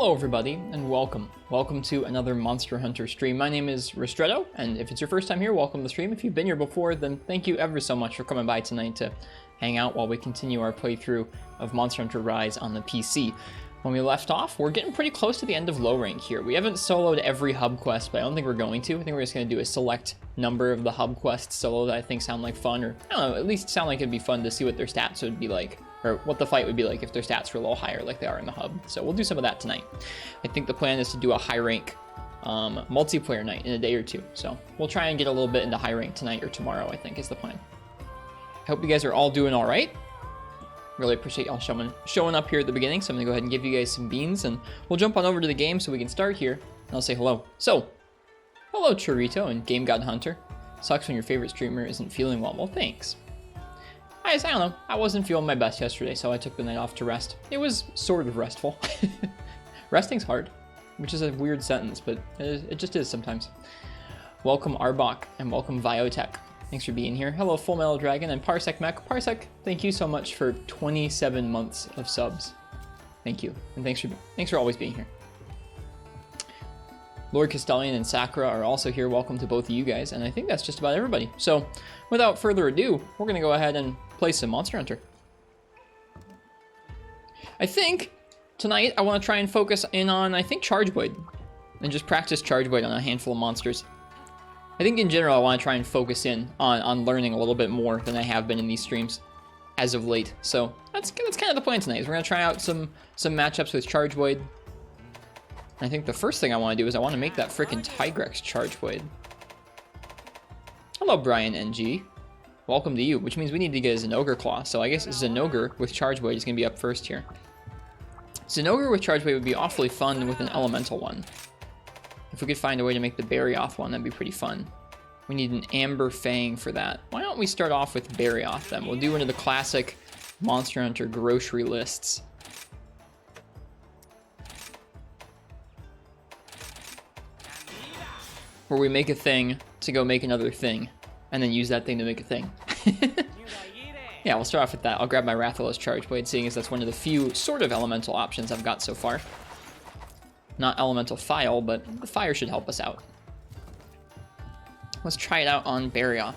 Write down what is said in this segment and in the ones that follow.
Hello everybody, and welcome. Welcome to another Monster Hunter stream. My name is Ristretto, and if it's your first time here, welcome to the stream. If you've been here before, then thank you ever so much for coming by tonight to hang out while we continue our playthrough of Monster Hunter Rise on the PC. When we left off, we're getting pretty close to the end of low rank here. We haven't soloed every hub quest, but I don't think we're going to. I think we're just going to do a select number of the hub quests solo that I think sound like fun, or I don't know, at least sound like it'd be fun to see what their stats would be like, or what the fight would be like if their stats were a little higher like they are in the hub. So we'll do some of that tonight. I think the plan is to do a high rank multiplayer night in a day or two. So we'll try and get a little bit into high rank tonight or tomorrow, I think is the plan. I hope you guys are all doing all right. Really appreciate y'all showing up here at the beginning. So I'm gonna go ahead and give you guys some beans and we'll jump on over to the game so we can start here. And I'll say hello. So, hello Chorito and Game God Hunter. Sucks when your favorite streamer isn't feeling well. Well, thanks. I don't know. I wasn't feeling my best yesterday, so I took the night off to rest. It was sort of restful. Resting's hard, which is a weird sentence, but it just is sometimes. Welcome Arbok and welcome Viotech. Thanks for being here. Hello Full Metal Dragon and Parsec Mech. Parsec, thank you so much for 27 months of subs. Thank you, and thanks for always being here. Lord Castellian and Sakura are also here. Welcome to both of you guys, and I think that's just about everybody. So, without further ado, we're gonna go ahead and play some Monster Hunter. I think tonight I want to try and focus in on, Charge Blade, and just practice Charge Blade on a handful of monsters. I think in general I want to try and focus in on learning a little bit more than I have been in these streams as of late. So that's kind of the plan tonight, is we're going to try out some matchups with Charge Blade. And I think the first thing I want to do is I want to make that frickin' Tigrex Charge Blade. Hello Brian NG. Welcome to you, which means we need to get a Zinogre Claw. So I guess Zinogre with Charge Blade is going to be up first here. Zinogre with Charge Blade would be awfully fun with an elemental one. If we could find a way to make the Barioth one, that'd be pretty fun. We need an Amber Fang for that. Why don't we start off with Barioth then? We'll do one of the classic Monster Hunter grocery lists. Where we make a thing to go make another thing, and then use that thing to make a thing. Yeah, we'll start off with that. I'll grab my Rathalos Charge Blade, seeing as that's one of the few sort of elemental options I've got so far. Not elemental file, but the fire should help us out. Let's try it out on Barioth.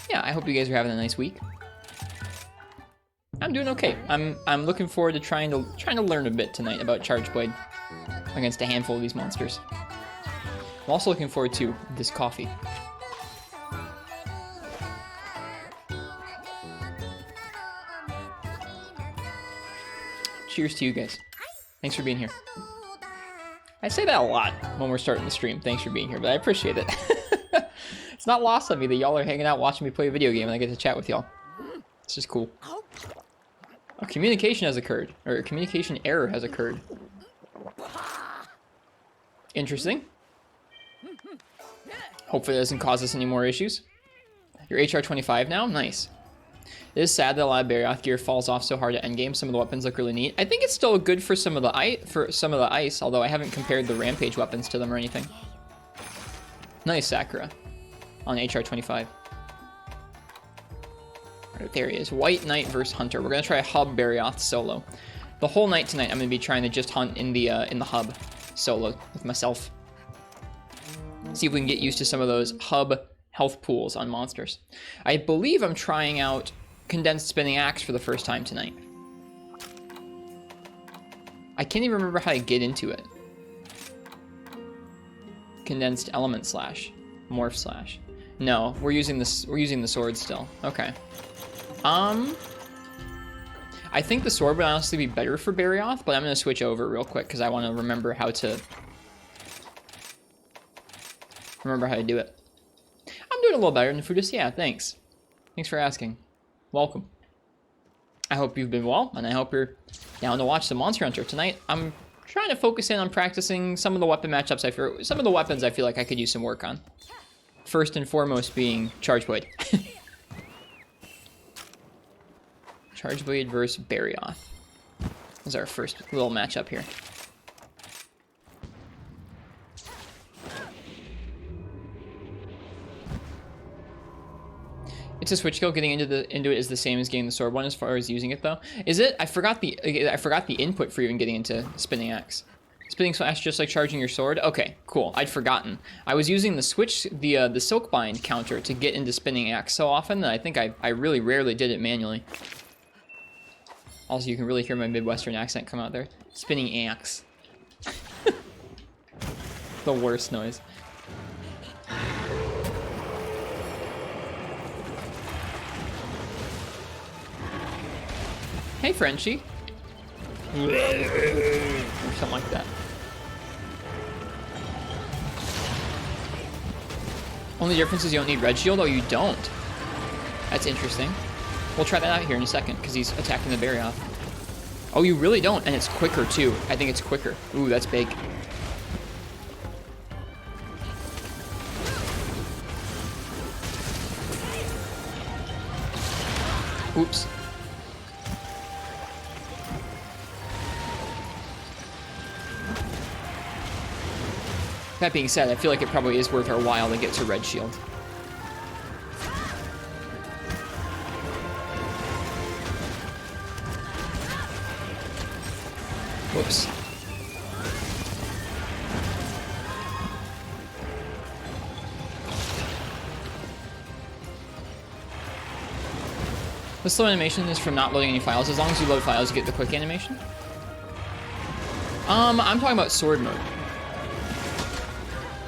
Yeah, I hope you guys are having a nice week. I'm doing okay. I'm looking forward to trying to learn a bit tonight about Charge Blade against a handful of these monsters. I'm also looking forward to this coffee. Cheers to you guys. Thanks for being here. I say that a lot when we're starting the stream. Thanks for being here, but I appreciate it. It's not lost on me that y'all are hanging out watching me play a video game and I get to chat with y'all. It's just cool. A communication has occurred, or a communication error has occurred. Interesting. Hopefully it doesn't cause us any more issues. You're HR 25 now? Nice. It is sad that a lot of Barioth gear falls off so hard at endgame. Some of the weapons look really neat. I think it's still good for some of the ice, although I haven't compared the Rampage weapons to them or anything. Nice Sakura on HR 25. Right, there he is. White Knight versus Hunter. We're gonna try a hub Barioth solo. The whole night tonight I'm gonna be trying to just hunt in the hub solo with myself. See if we can get used to some of those hub health pools on monsters. I believe I'm trying out Condensed Spinning Axe for the first time tonight. I can't even remember how to get into it. Condensed Element Slash. Morph Slash. No, we're using this. We're using the sword still. Okay. I think the sword would honestly be better for Barioth, but I'm gonna switch over real quick because I want to remember how to do it. I'm doing a little better than Fudis. Yeah, thanks. Thanks for asking. Welcome. I hope you've been well, and I hope you're down to watch some Monster Hunter tonight. I'm trying to focus in on practicing some of the weapon matchups. Some of the weapons I feel like I could use some work on. First and foremost being Charge Blade. Charge Blade versus Barioth. This is our first little matchup here. It's a switch skill. Getting into it is the same as getting the sword one as far as using it though. Is it? I forgot the input for even getting into spinning axe. Spinning slash just like charging your sword. Okay, cool. I'd forgotten. I was using the silk bind counter to get into spinning axe so often that I think I really rarely did it manually. Also, you can really hear my Midwestern accent come out there. Spinning axe. The worst noise. Hey, Frenchie. Or something like that. Only difference is you don't need red shield. Oh, you don't. That's interesting. We'll try that out here in a second because he's attacking the Barioth. Oh, you really don't, and it's quicker too. I think it's quicker. Ooh, that's big. Oops. That being said, I feel like it probably is worth our while to get to red shield. Whoops. The slow animation is from not loading any files. As long as you load files, you get the quick animation. I'm talking about sword mode.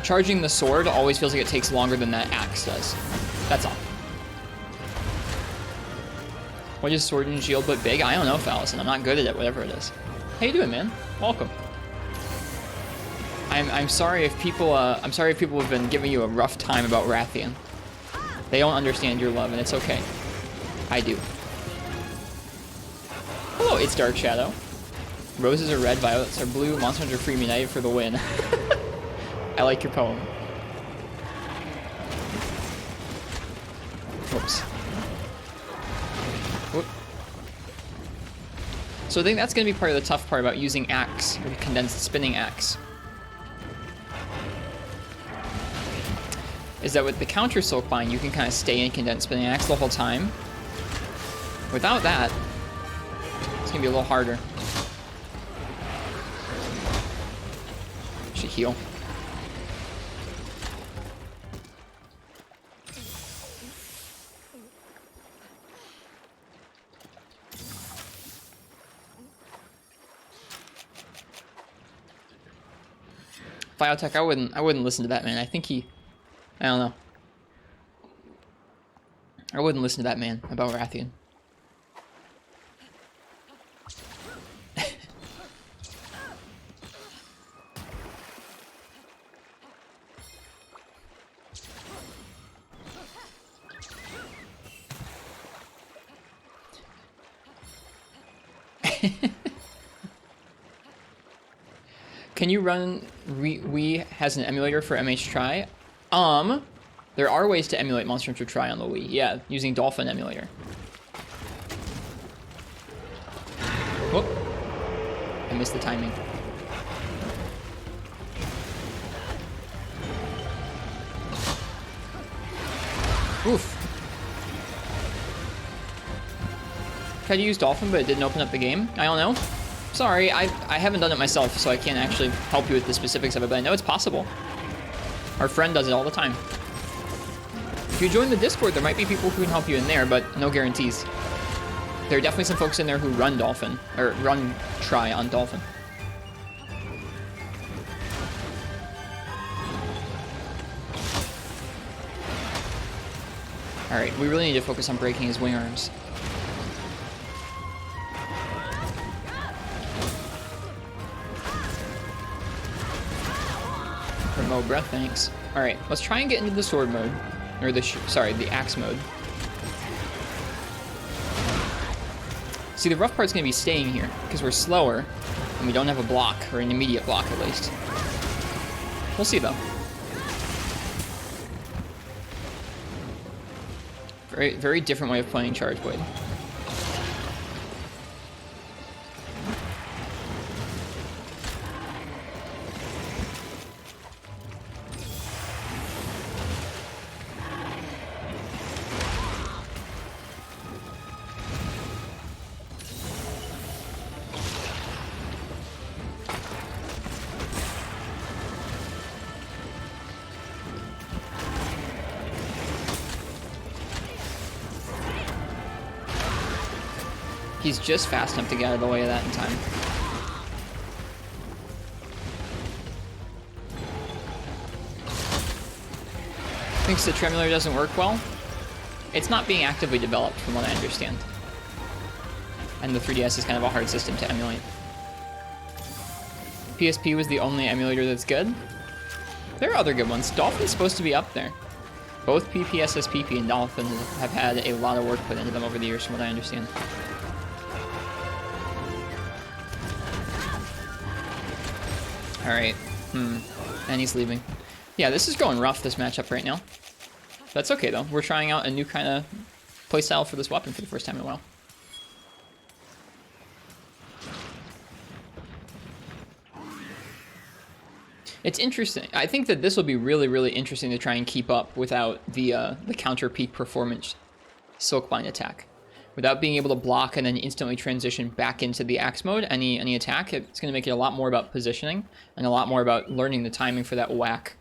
Charging the sword always feels like it takes longer than that axe does. That's all. What is sword and shield but big? I don't know, Fallison. I'm not good at it, whatever it is. How you doing, man? Welcome. I'm sorry if people have been giving you a rough time about Rathian. They don't understand your love, and it's okay. I do. Hello, it's Dark Shadow. Roses are red, violets are blue, monsters are free, united for the win. I like your poem. Whoops. Whoop. So I think that's going to be part of the tough part about using axe, or condensed spinning axe. Is that with the counter silk bind, you can kind of stay in condensed spinning axe the whole time. Without that, it's going to be a little harder. Should heal. Biotech, I wouldn't listen to that man. I think I don't know. I wouldn't listen to that man about Rathian. Can you run Wii has an emulator for MH Tri? There are ways to emulate Monster Hunter Tri on the Wii. Yeah, using Dolphin emulator. Whoop. I missed the timing. Oof. Tried to use Dolphin, but it didn't open up the game. I don't know. Sorry, I haven't done it myself, so I can't actually help you with the specifics of it, but I know it's possible. Our friend does it all the time. If you join the Discord, there might be people who can help you in there, but no guarantees. There are definitely some folks in there who run Dolphin, or run Tri on Dolphin. Alright, we really need to focus on breaking his wing arms. Remote breath, thanks. Alright, let's try and get into the sword mode. Or the axe mode. See, the rough part's gonna be staying here, because we're slower, and we don't have a block, or an immediate block at least. We'll see though. Very, very different way of playing Charge Blade. He's just fast enough to get out of the way of that in time. Thinks the Tremulor doesn't work well. It's not being actively developed from what I understand. And the 3DS is kind of a hard system to emulate. PSP was the only emulator that's good. There are other good ones. Dolphin's supposed to be up there. Both PPSSPP and Dolphin have had a lot of work put into them over the years from what I understand. Alright. And he's leaving. Yeah, this is going rough, this matchup right now. That's okay, though. We're trying out a new kind of playstyle for this weapon for the first time in a while. It's interesting. I think that this will be really, really interesting to try and keep up without the counter peak performance Silkbind attack. Without being able to block and then instantly transition back into the axe mode, any attack, it's going to make it a lot more about positioning and a lot more about learning the timing for that whack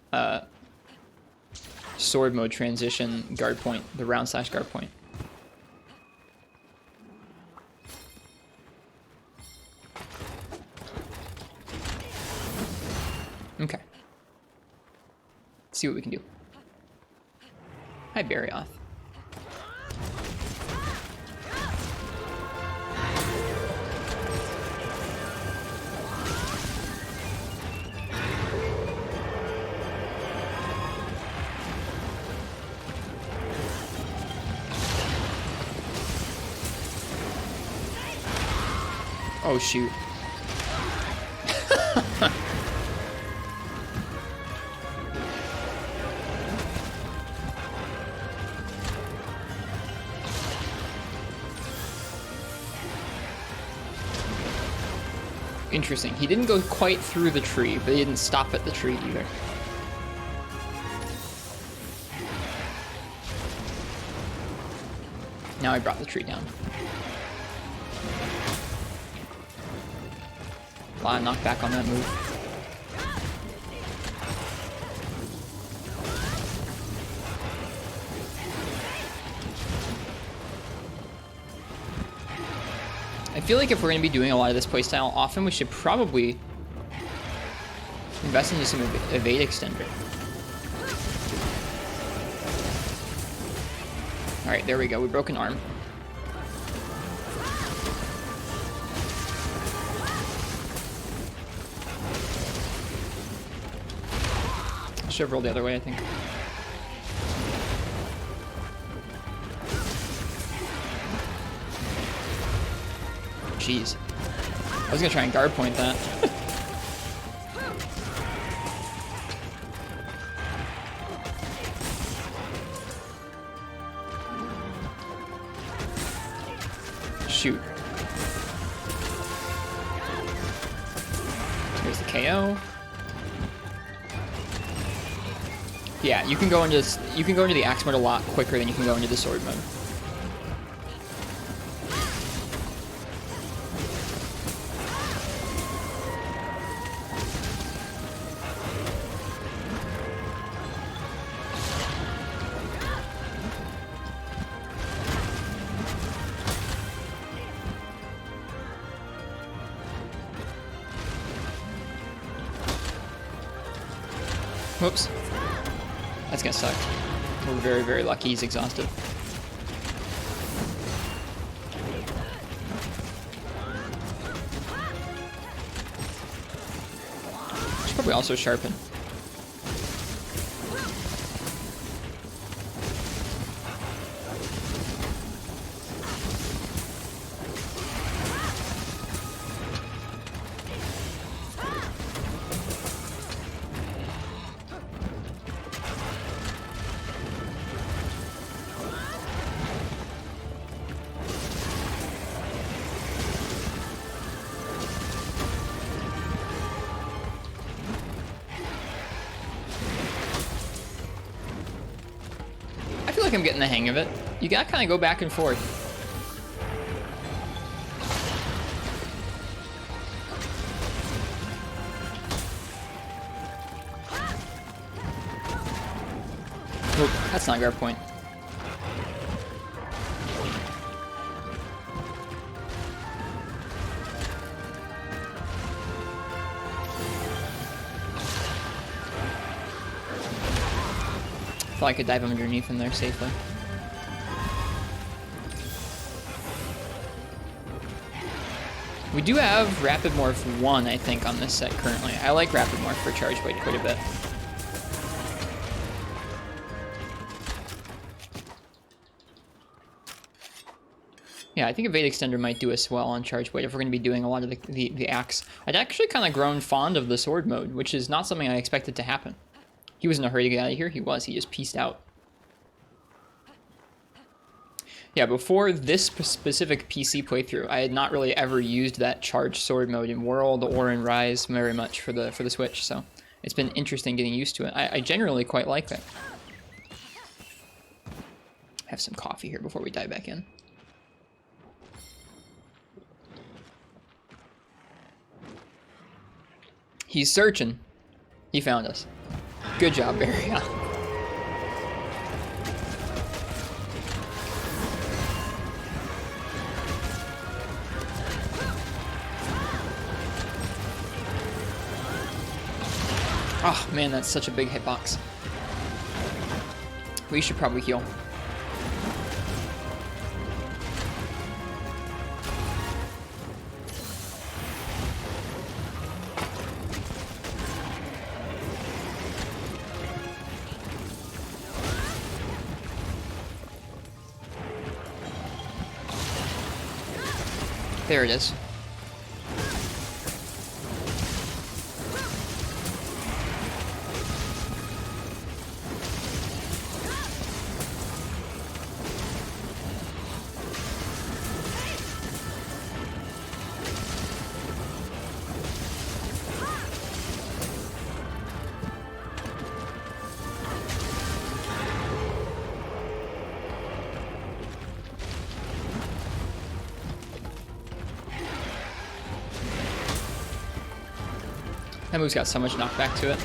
sword mode transition guard point, the round slash guard point. Okay. Let's see what we can do. Hi, Barioth. Oh, shoot. Interesting. He didn't go quite through the tree, but he didn't stop at the tree either. Now I brought the tree down. A lot of knockback on that move. I feel like if we're going to be doing a lot of this playstyle often, we should probably invest into some evade extender. Alright, there we go. We broke an arm. Should have rolled the other way, I think. Jeez. I was gonna try and guard point that. Shoot. Here's the KO. Yeah, you can go into the axe mode a lot quicker than you can go into the sword mode. Whoops. That's gonna suck. We're very, very lucky he's exhausted. Should probably also sharpen. I'm getting the hang of it. You gotta kind of go back and forth. Oop, that's not guard point. thought I could dive underneath him there safely. We do have Rapid Morph 1, I think, on this set currently. I like Rapid Morph for Charge Blade quite a bit. Yeah, I think Evade Extender might do us well on Charge Blade if we're going to be doing a lot of the axe. I'd actually kind of grown fond of the sword mode, which is not something I expected to happen. He was in a hurry to get out of here. He was. He just pieced out. Yeah, before this specific PC playthrough, I had not really ever used that charged sword mode in World or in Rise very much for the Switch, so it's been interesting getting used to it. I generally quite like it. Have some coffee here before we dive back in. He's searching. He found us. Good job, Barioth. Oh man, that's such a big hitbox. We should probably heal. There it is. That move's got so much knockback to it.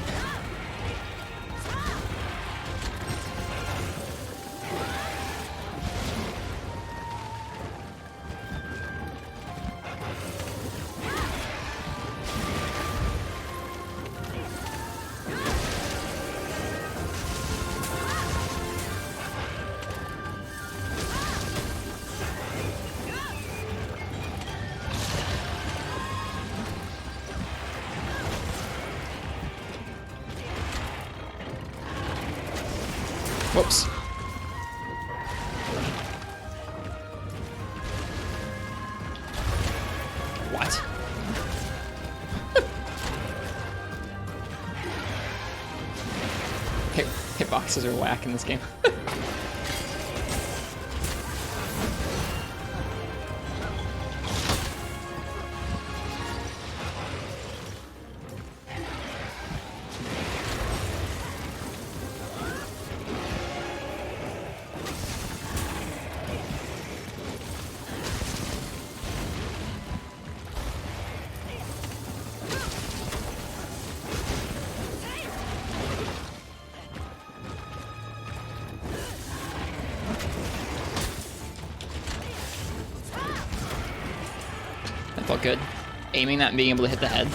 Whoops. What? Hitboxes are whack in this game. Felt good. Aiming that and being able to hit the head.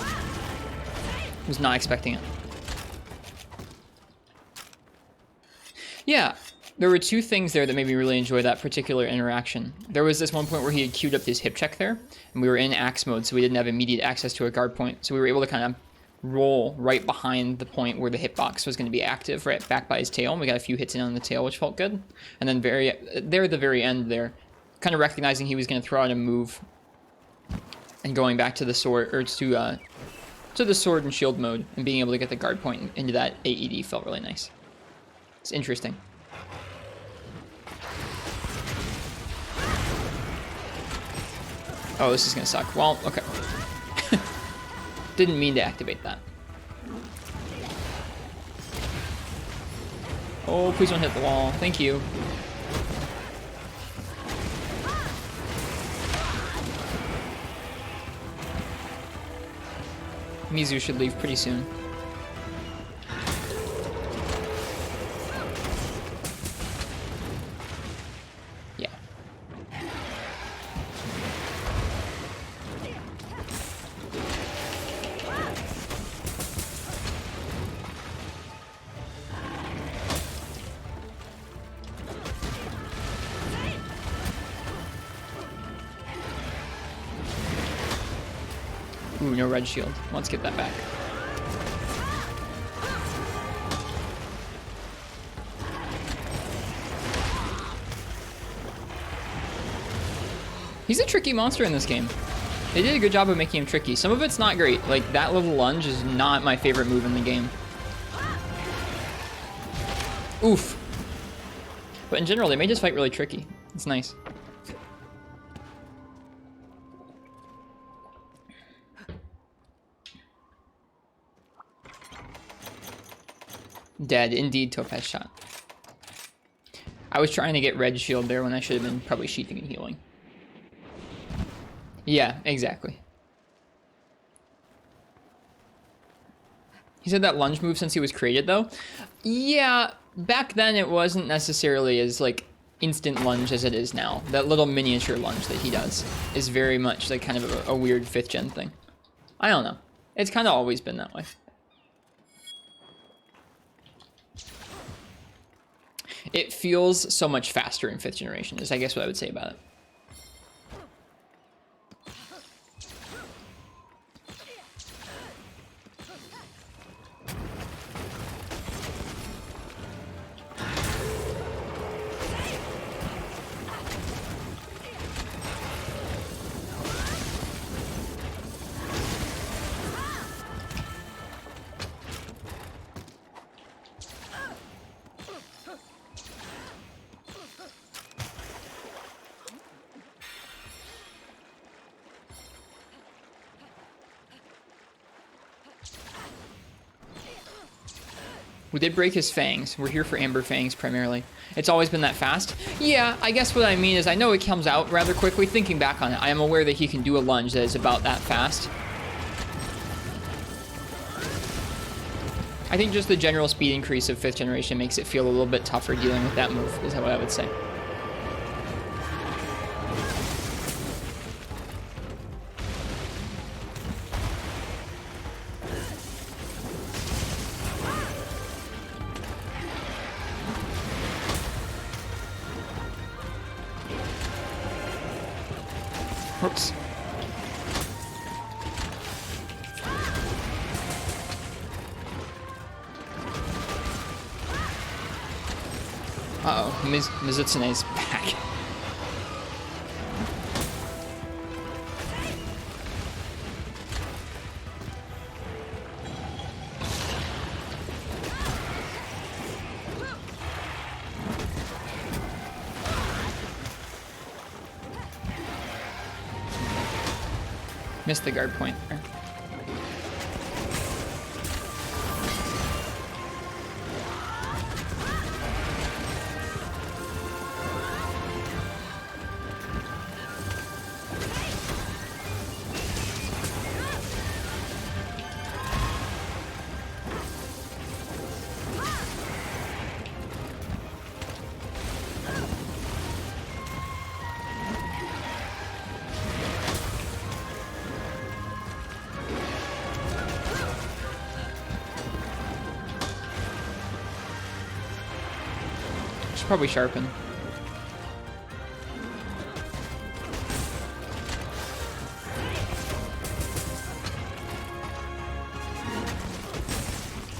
Was not expecting it. Yeah, there were two things there that made me really enjoy that particular interaction. There was this one point where he had queued up his hip check there, and we were in axe mode, so we didn't have immediate access to a guard point. So we were able to kind of roll right behind the point where the hitbox was going to be active, right back by his tail, and we got a few hits in on the tail, which felt good. And then there at the very end there, kind of recognizing he was going to throw out a move and going back to the sword, or to the sword and shield mode, and being able to get the guard point into that AED felt really nice. It's interesting. Oh, this is gonna suck. Well, okay. Didn't mean to activate that. Oh, please don't hit the wall. Thank you. Mizu should leave pretty soon. Yeah. Ooh, no red shield. Let's get that back. He's a tricky monster in this game. They did a good job of making him tricky. Some of it's not great. Like, that little lunge is not my favorite move in the game. Oof. But in general, they made this fight really tricky. It's nice. Dead. Indeed, Topaz shot. I was trying to get red shield there when I should have been probably sheathing and healing. Yeah, exactly. He said that lunge move since he was created, though. Yeah, back then it wasn't necessarily as, like, instant lunge as it is now. That little miniature lunge that he does is very much, like, kind of a weird 5th gen thing. I don't know. It's kind of always been that way. It feels so much faster in 5th generation, is I guess what I would say about it. We did break his fangs. We're here for Amber Fangs primarily. It's always been that fast. Yeah, I guess what I mean is I know it comes out rather quickly. Thinking back on it, I am aware that he can do a lunge that is about that fast. I think just the general speed increase of 5th generation makes it feel a little bit tougher dealing with that move, is what I would say. Whoops. Uh-oh, Mizutsune's back. Missed the guard point there. Probably sharpen.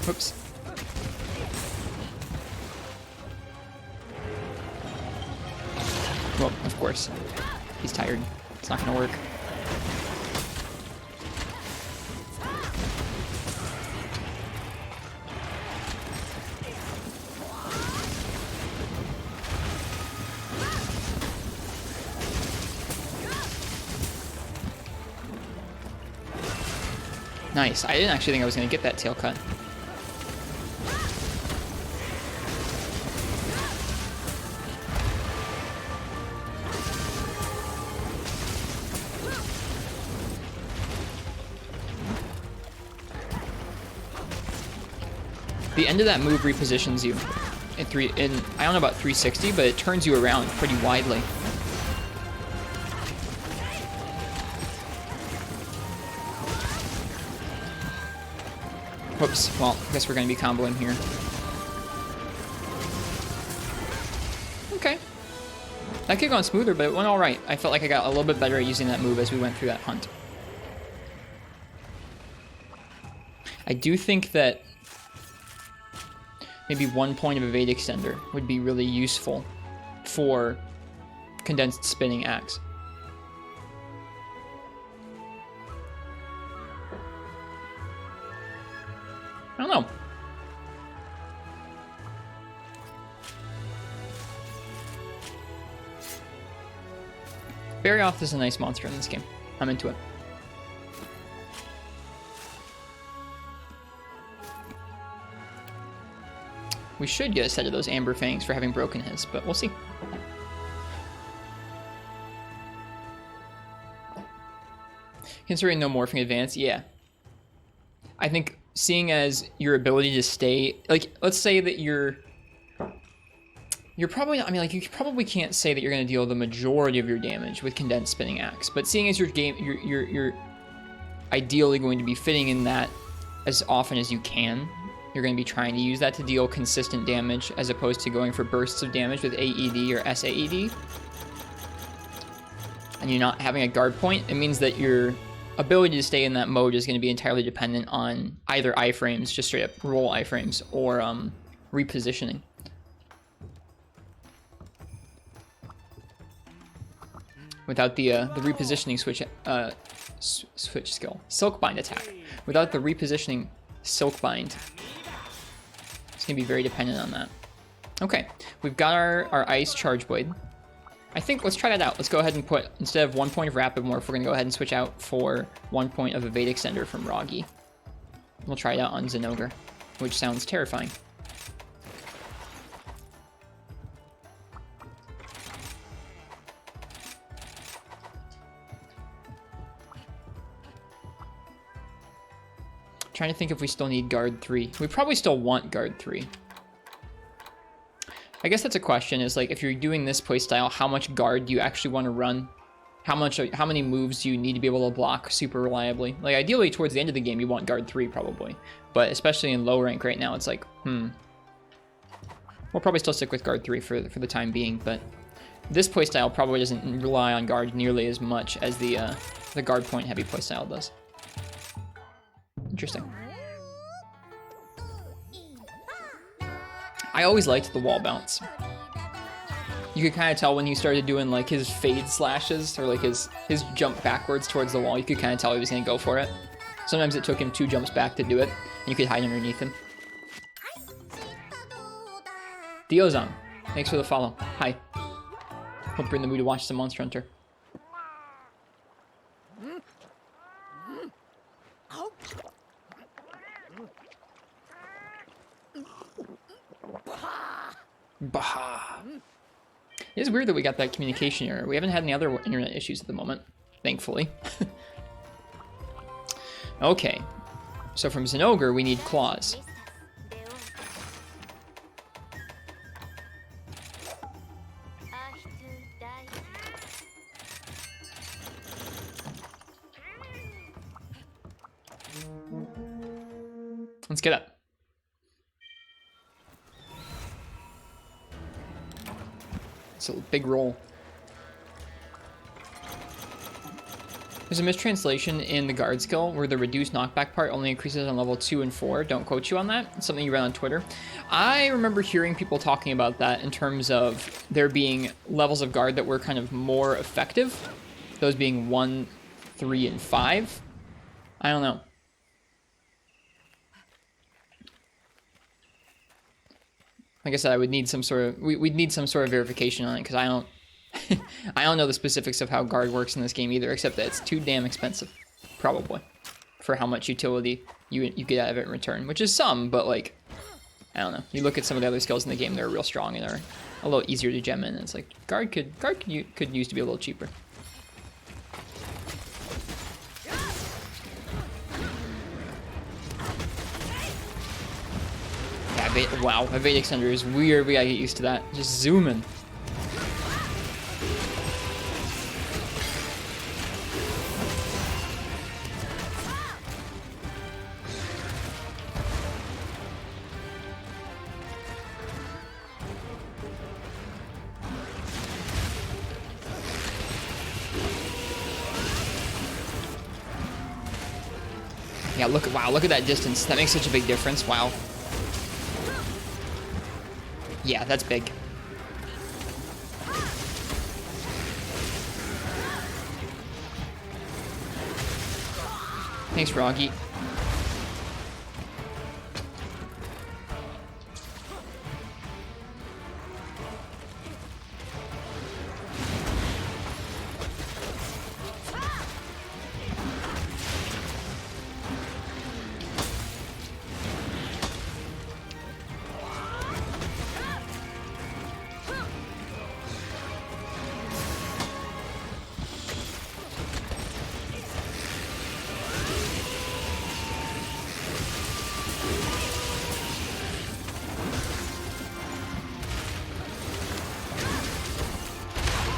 Whoops. Well, of course. He's tired. It's not gonna work. Nice. I didn't actually think I was going to get that tail cut. The end of that move repositions you in I don't know about 360, but it turns you around pretty widely. Whoops. Well, I guess we're going to be comboing here. Okay. That could have gone smoother, but it went all right. I felt like I got a little bit better at using that move as we went through that hunt. I do think that maybe 1 point of evade extender would be really useful for condensed spinning axe. I don't know. Barioth is a nice monster in this game. I'm into it. We should get a set of those Amber Fangs for having broken his, but we'll see. Considering no morphing advance, yeah. I think seeing as your ability to stay, like, let's say that you're probably not, I mean, like, you probably can't say that you're going to deal the majority of your damage with condensed spinning axe, but seeing as your game, you're ideally going to be fitting in that as often as you can. You're going to be trying to use that to deal consistent damage as opposed to going for bursts of damage with AED or SAED. And you're not having a guard point. It means that your ability to stay in that mode is going to be entirely dependent on either iframes, just straight up roll iframes, or repositioning. Without the repositioning switch skill. Silkbind attack. Without the repositioning Silkbind, it's going to be very dependent on that. Okay, we've got our Ice Charge Blade. I think let's try that out. Let's go ahead and put, instead of 1 point of Rapid Morph, we're going to go ahead and switch out for 1 point of Evade Extender from Roggy. We'll try it out on Zinogre, which sounds terrifying. Trying to think if we still need Guard 3. We probably still want Guard 3. I guess that's a question, is like, if you're doing this playstyle, how much guard do you actually want to run? How many moves do you need to be able to block super reliably? Like, ideally, towards the end of the game, you want Guard 3, probably. But especially in low rank right now, it's like, We'll probably still stick with Guard 3 for the time being, but this playstyle probably doesn't rely on guard nearly as much as the guard point heavy playstyle does. Interesting. I always liked the wall bounce. You could kind of tell when he started doing like his fade slashes or like his jump backwards towards the wall, you could kind of tell he was going to go for it. Sometimes it took him 2 jumps back to do it, and you could hide underneath him. Diozan, thanks for the follow. Hi. Hope you're in the mood to watch some Monster Hunter. Bah. It is weird that we got that communication error. We haven't had any other internet issues at the moment, thankfully. Okay, so from Zinogre, we need claws. Let's get up. It's a big roll. There's a mistranslation in the guard skill where the reduced knockback part only increases on level 2 and 4. Don't quote you on that. It's something you read on Twitter. I remember hearing people talking about that in terms of there being levels of guard that were kind of more effective. Those being 1, 3, and 5. I don't know. Like I said, I would need some sort of, we'd need some sort of verification on it, because I don't I don't know the specifics of how guard works in this game either, except that it's too damn expensive, probably, for how much utility you get out of it in return, which is some, but like, I don't know. You look at some of the other skills in the game, they're real strong and are a little easier to gem in, and it's like, guard could use to be a little cheaper. Wow, evade extender is weird. We gotta get used to that. Just zooming. Yeah, look at that distance. That makes such a big difference. Wow. Yeah, that's big. Thanks, Froggy.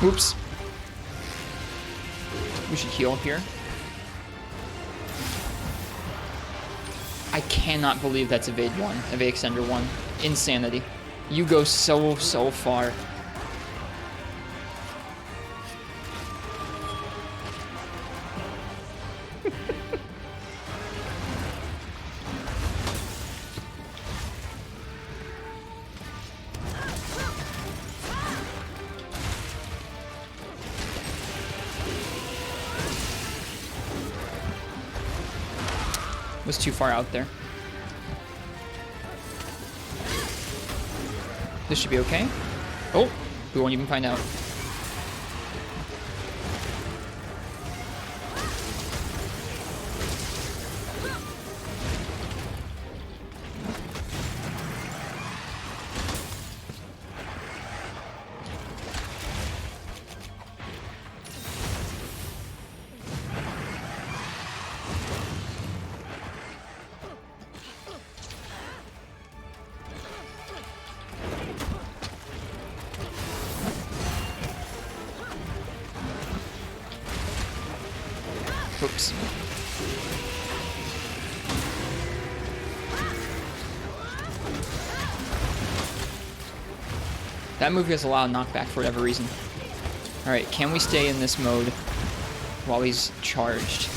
Oops. We should heal up here. I cannot believe that's evade 1, evade extender 1. Insanity. You go so far. Was too far out there. This should be okay. Oh, we won't even find out. Oops. That move has a lot of knockback for whatever reason. Alright, can we stay in this mode while he's charged?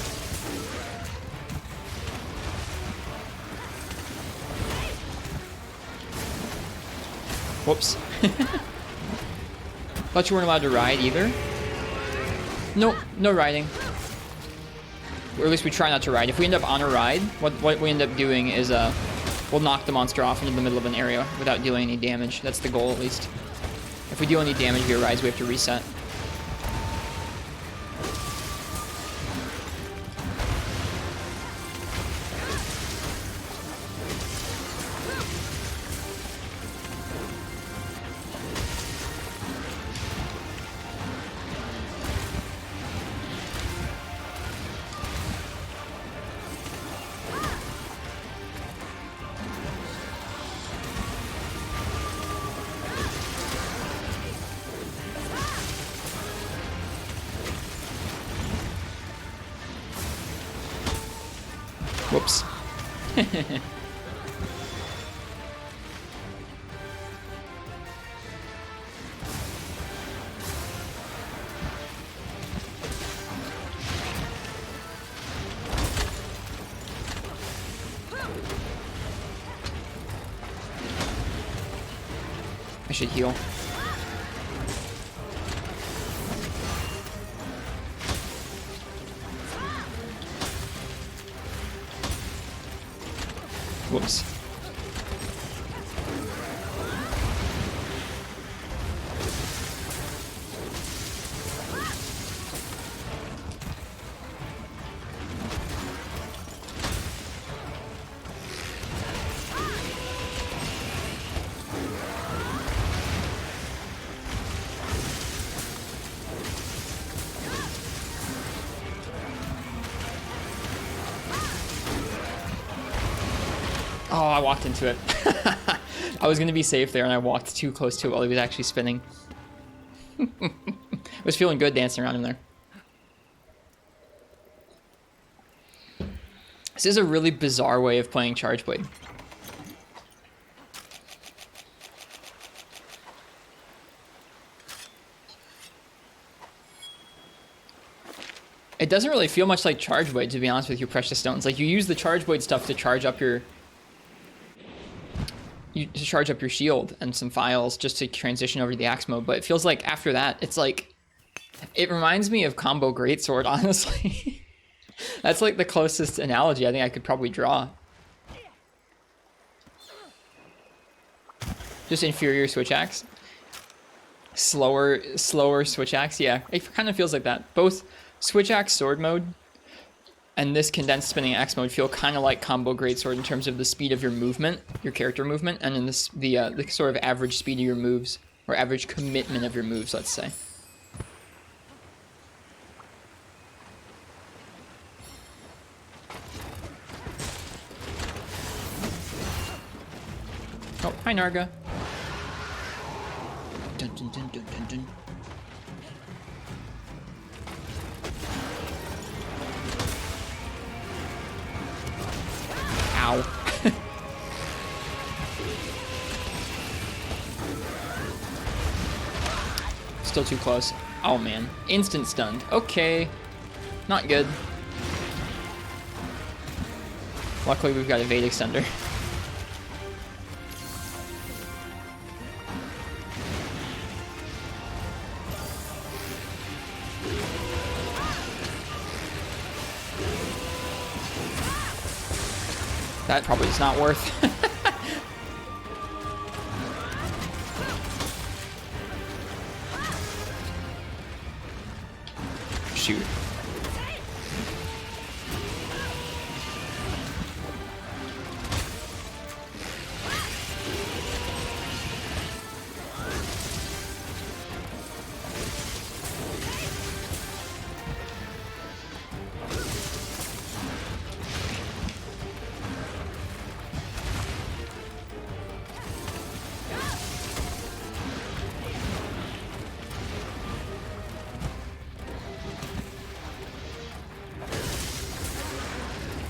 Whoops. Thought you weren't allowed to ride either. Nope, no riding. Or at least we try not to ride. If we end up on a ride, what we end up doing is we'll knock the monster off into the middle of an area without dealing any damage. That's the goal, at least. If we deal any damage via rides, we have to reset. Whoops. I should heal. Whoops. Oh, I walked into it. I was going to be safe there, and I walked too close to it while he was actually spinning. I was feeling good dancing around him there. This is a really bizarre way of playing Charge Blade. It doesn't really feel much like Charge Blade, to be honest with you, Precious Stones. Like, you use the Charge Blade stuff to charge up your... to charge up your shield and some files just to transition over to the axe mode, but it feels like after that, it's like... It reminds me of Combo Greatsword, honestly. That's like the closest analogy I think I could probably draw. Just inferior switch axe. Slower switch axe, yeah. It kind of feels like that. Both switch axe sword mode and this condensed spinning axe mode feel kind of like Combo Greatsword in terms of the speed of your movement, your character movement, and in this the sort of average speed of your moves, or average commitment of your moves, let's say. Oh, hi Narga. Dun, dun, dun, dun, dun, dun. Ow. Still too close. Oh man. Instant stunned. Okay. Not good. Luckily we've got evade extender. That probably is not worth. Shoot.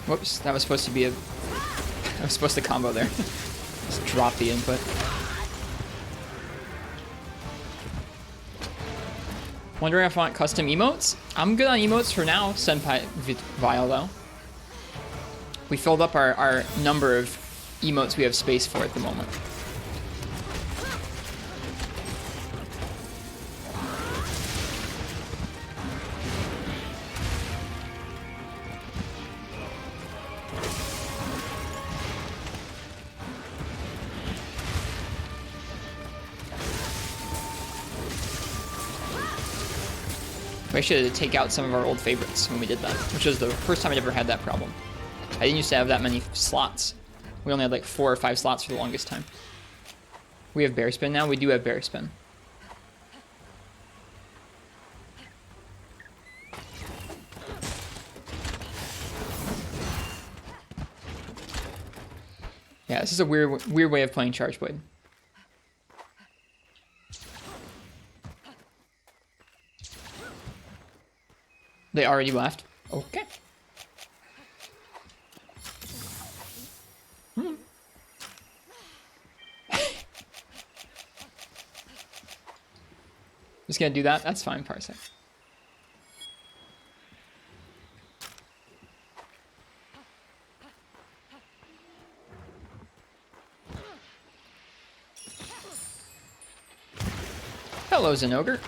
Whoops, that was supposed to be a... I was supposed to combo there. Just drop the input. Wondering if I want custom emotes? I'm good on emotes for now, Senpai Vile, though. We filled up our number of emotes we have space for at the moment. I should take out some of our old favorites when we did that, which was the first time I'd ever had that problem. I didn't used to have that many slots. We only had like 4 or 5 slots for the longest time. We have Bear Spin now. We do have Bear Spin. Yeah, this is a weird way of playing Charge Blade. They already left. Okay. Just gonna do that? That's fine, Parsec. Hello, Zinogre.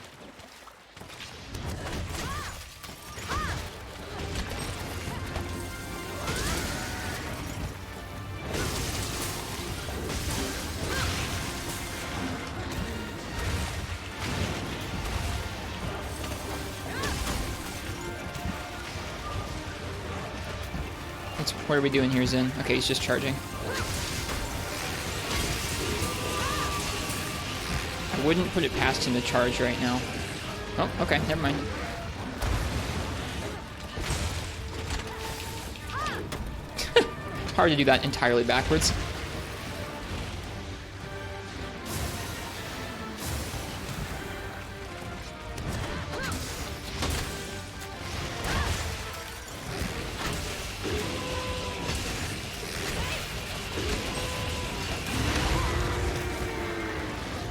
What are we doing here, Zin? Okay, he's just charging. I wouldn't put it past him to charge right now. Oh, okay, never mind. Hard to do that entirely backwards.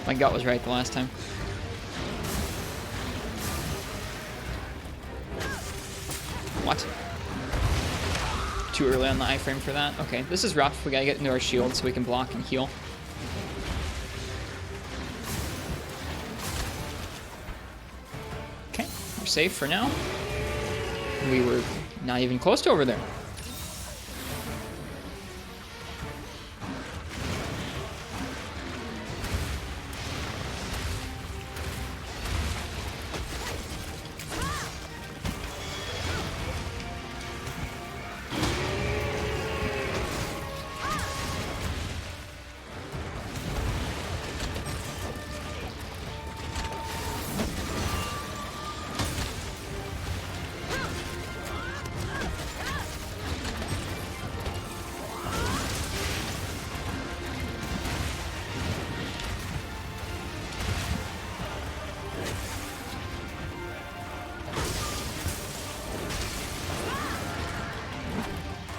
My gut was right the last time. Too early on the iframe for that. Okay, this is rough. We gotta get into our shield so we can block and heal. Okay, we're safe for now. We were not even close to over there.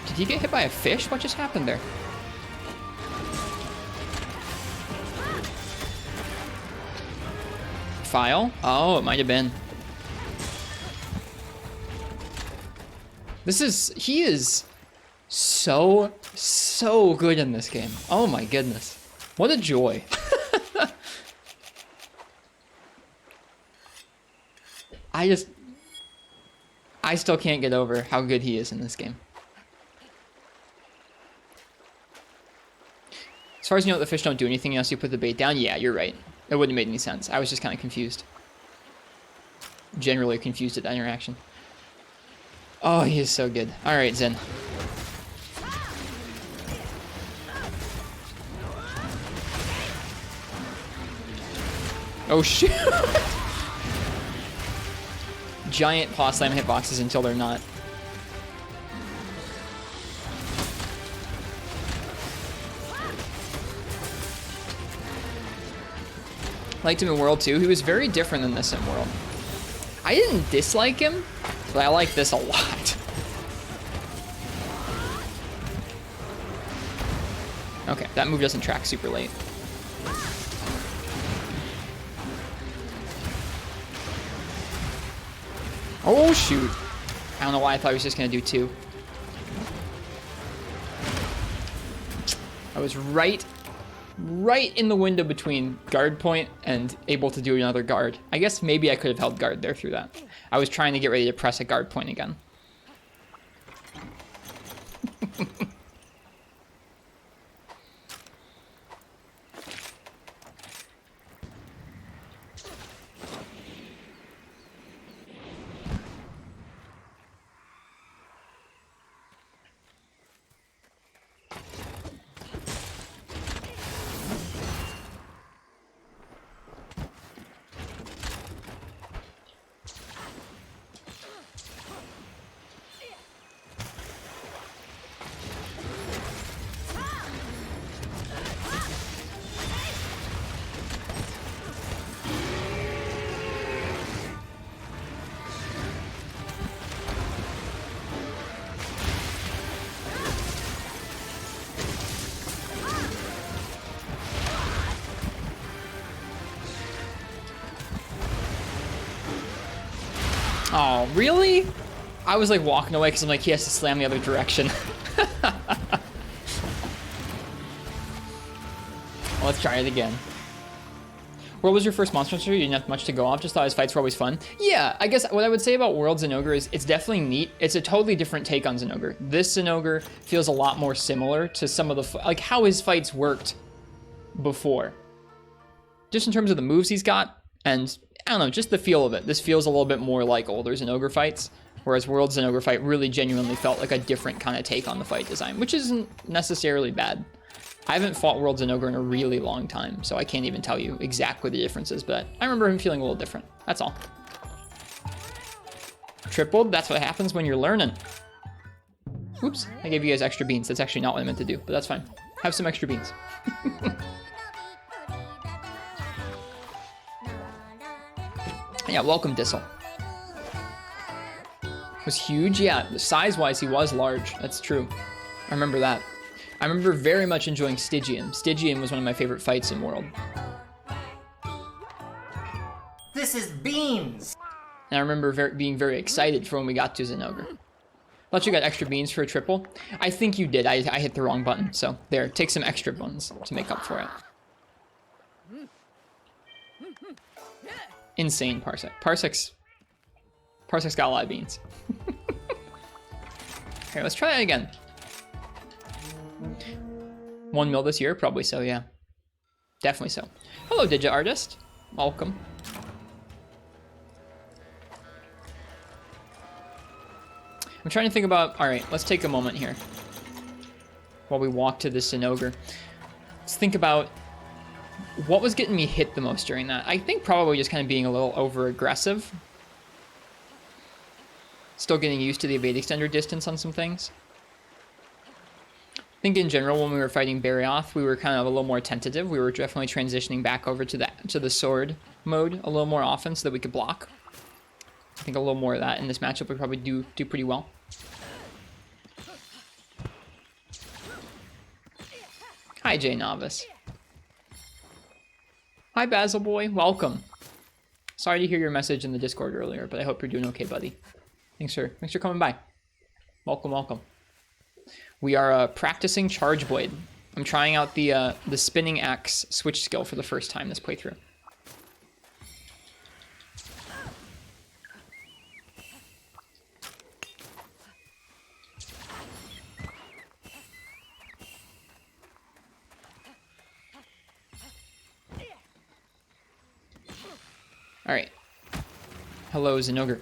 Did he get hit by a fish? What just happened there? File? Oh, it might have been. He is so good in this game. Oh my goodness. What a joy. I still can't get over how good he is in this game. As far as you know, the fish don't do anything unless you put the bait down. Yeah, you're right. It wouldn't have made any sense. I was just kind of confused. Generally confused at that interaction. Oh, he is so good. All right, Zen. Oh, shoot. Giant paw slam hitboxes until they're not. Liked him in World 2. He was very different than this in World. I didn't dislike him, but I like this a lot. Okay, that move doesn't track super late. Oh, shoot. I don't know why I thought he was just going to do 2. I was right in the window between guard point and able to do another guard. I guess maybe I could have held guard there through that. I was trying to get ready to press a guard point again. Oh, really? I was like walking away because I'm like, he has to slam the other direction. Well, let's try it again. What was your first Monster Hunter? You didn't have much to go off, just thought his fights were always fun. Yeah, I guess what I would say about World Zinogre is it's definitely neat. It's a totally different take on Zinogre. This Zinogre feels a lot more similar to some of the, like how his fights worked before. Just in terms of the moves he's got, and I don't know, just the feel of it. This feels a little bit more like older Zinogre fights, whereas World Zinogre fight really genuinely felt like a different kind of take on the fight design, which isn't necessarily bad. I haven't fought World Zinogre in a really long time, so I can't even tell you exactly the differences, but I remember him feeling a little different. That's all. Tripled, that's what happens when you're learning. Oops, I gave you guys extra beans. That's actually not what I meant to do, but that's fine. Have some extra beans. Yeah, welcome, Dissel. Was huge? Yeah, size-wise, he was large. That's true. I remember that. I remember very much enjoying Stygian. Stygian was one of my favorite fights in World. This is beans! And I remember being very excited for when we got to Zinogre. Thought you got extra beans for a triple. I think you did. I hit the wrong button. So there, take some extra ones to make up for it. Insane Parsec. Parsec's got a lot of beans. Here, let's try it again. 1 mil this year? Probably so, yeah. Definitely so. Hello, Digit Artist. Welcome. I'm trying to think about... Alright, let's take a moment here. While we walk to the Zinogre. Let's think about... What was getting me hit the most during that? I think probably just kind of being a little over-aggressive. Still getting used to the evade extender distance on some things. I think in general, when we were fighting Barioth, we were kind of a little more tentative. We were definitely transitioning back over to the sword mode a little more often so that we could block. I think a little more of that in this matchup would probably do pretty well. Hi, Jay Novice. Hi, Basil Boy. Welcome. Sorry to hear your message in the Discord earlier, but I hope you're doing okay, buddy. Thanks for coming by. Welcome, welcome. We are practicing Charge Blade. I'm trying out the spinning axe switch skill for the first time this playthrough. All right. Hello, Zinogre.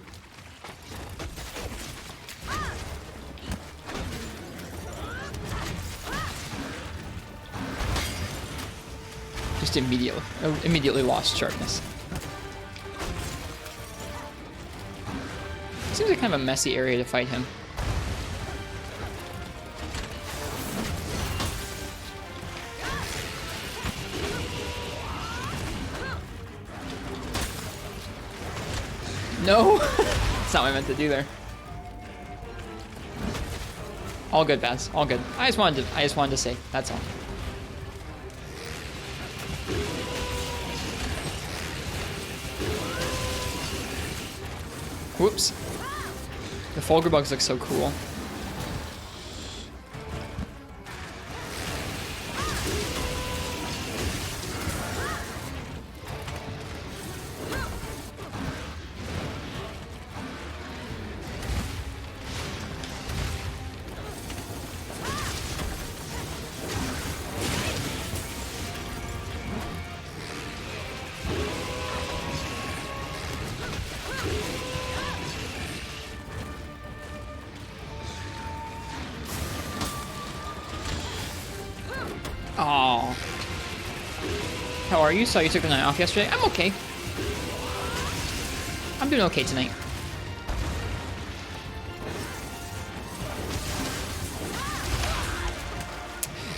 Just immediately lost sharpness. Seems like kind of a messy area to fight him. No! That's not what I meant to do there. All good, Baz. All good. I just wanted to say, that's all. Whoops. The Wirebugs look so cool. Oh. How are you? Saw you took the night off yesterday. I'm okay. I'm doing okay tonight.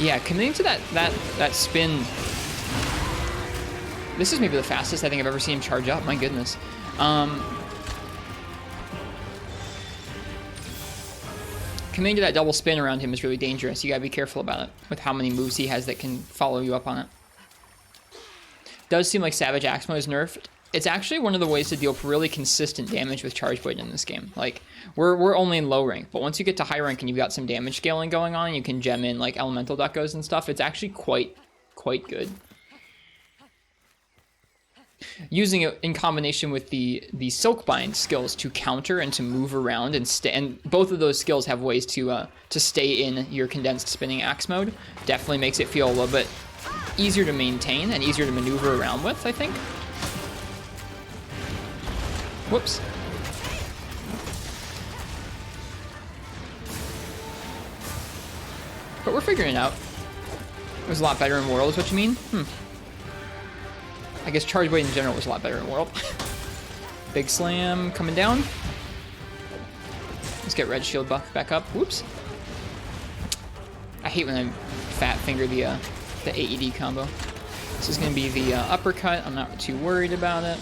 Yeah, committing to that spin. This is maybe the fastest I think I've ever seen him charge up. My goodness. Committing to that double spin around him is really dangerous. You gotta be careful about it with how many moves he has that can follow you up on it. Does seem like Savage Axe Mode is nerfed. It's actually one of the ways to deal really consistent damage with Charge Blade in this game. Like, we're only in low rank, but once you get to high rank and you've got some damage scaling going on, you can gem in like elemental duckos and stuff. It's actually quite good. Using it in combination with the Silkbind skills to counter and to move around and both of those skills have ways to stay in your condensed spinning axe mode. Definitely makes it feel a little bit easier to maintain and easier to maneuver around with, I think. Whoops. But we're figuring it out. It was a lot better in World, is what you mean? I guess Charge Blade in general was a lot better in World. Big Slam coming down. Let's get Red Shield buff back up. Whoops. I hate when I fat finger the AED combo. This is going to be the uppercut. I'm not too worried about it.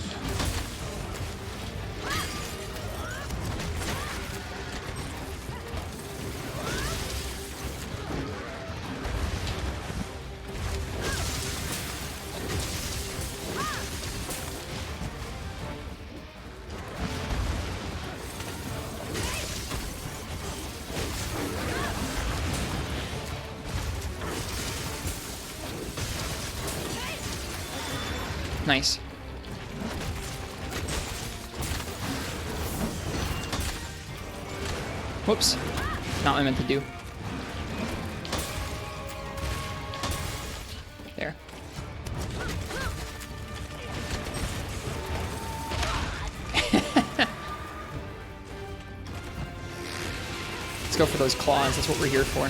Nice. Whoops. Not what I meant to do. There. Let's go for those claws. That's what we're here for.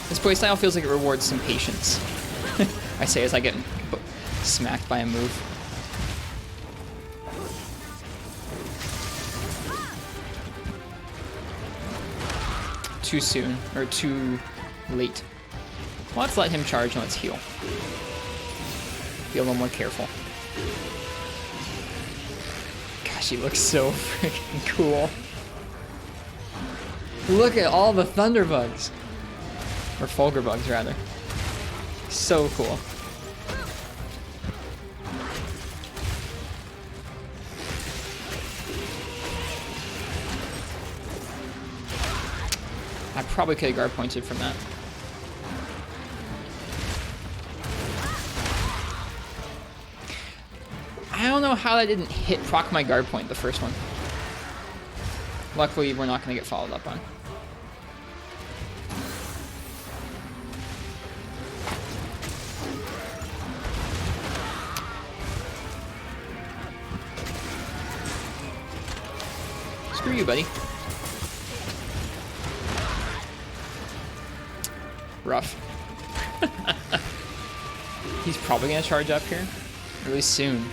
This playstyle feels like it rewards some patience. I say as I get smacked by a move. Too soon, or too late. Well, let's let him charge and let's heal. Be a little more careful. Gosh, he looks so freaking cool. Look at all the Thunderbugs. Or Fulgurbugs, rather. So cool. I probably could have guard pointed from that. I don't know how that didn't proc my guard point the first one. Luckily, we're not going to get followed up on. Screw you, buddy. Rough. He's probably gonna charge up here really soon.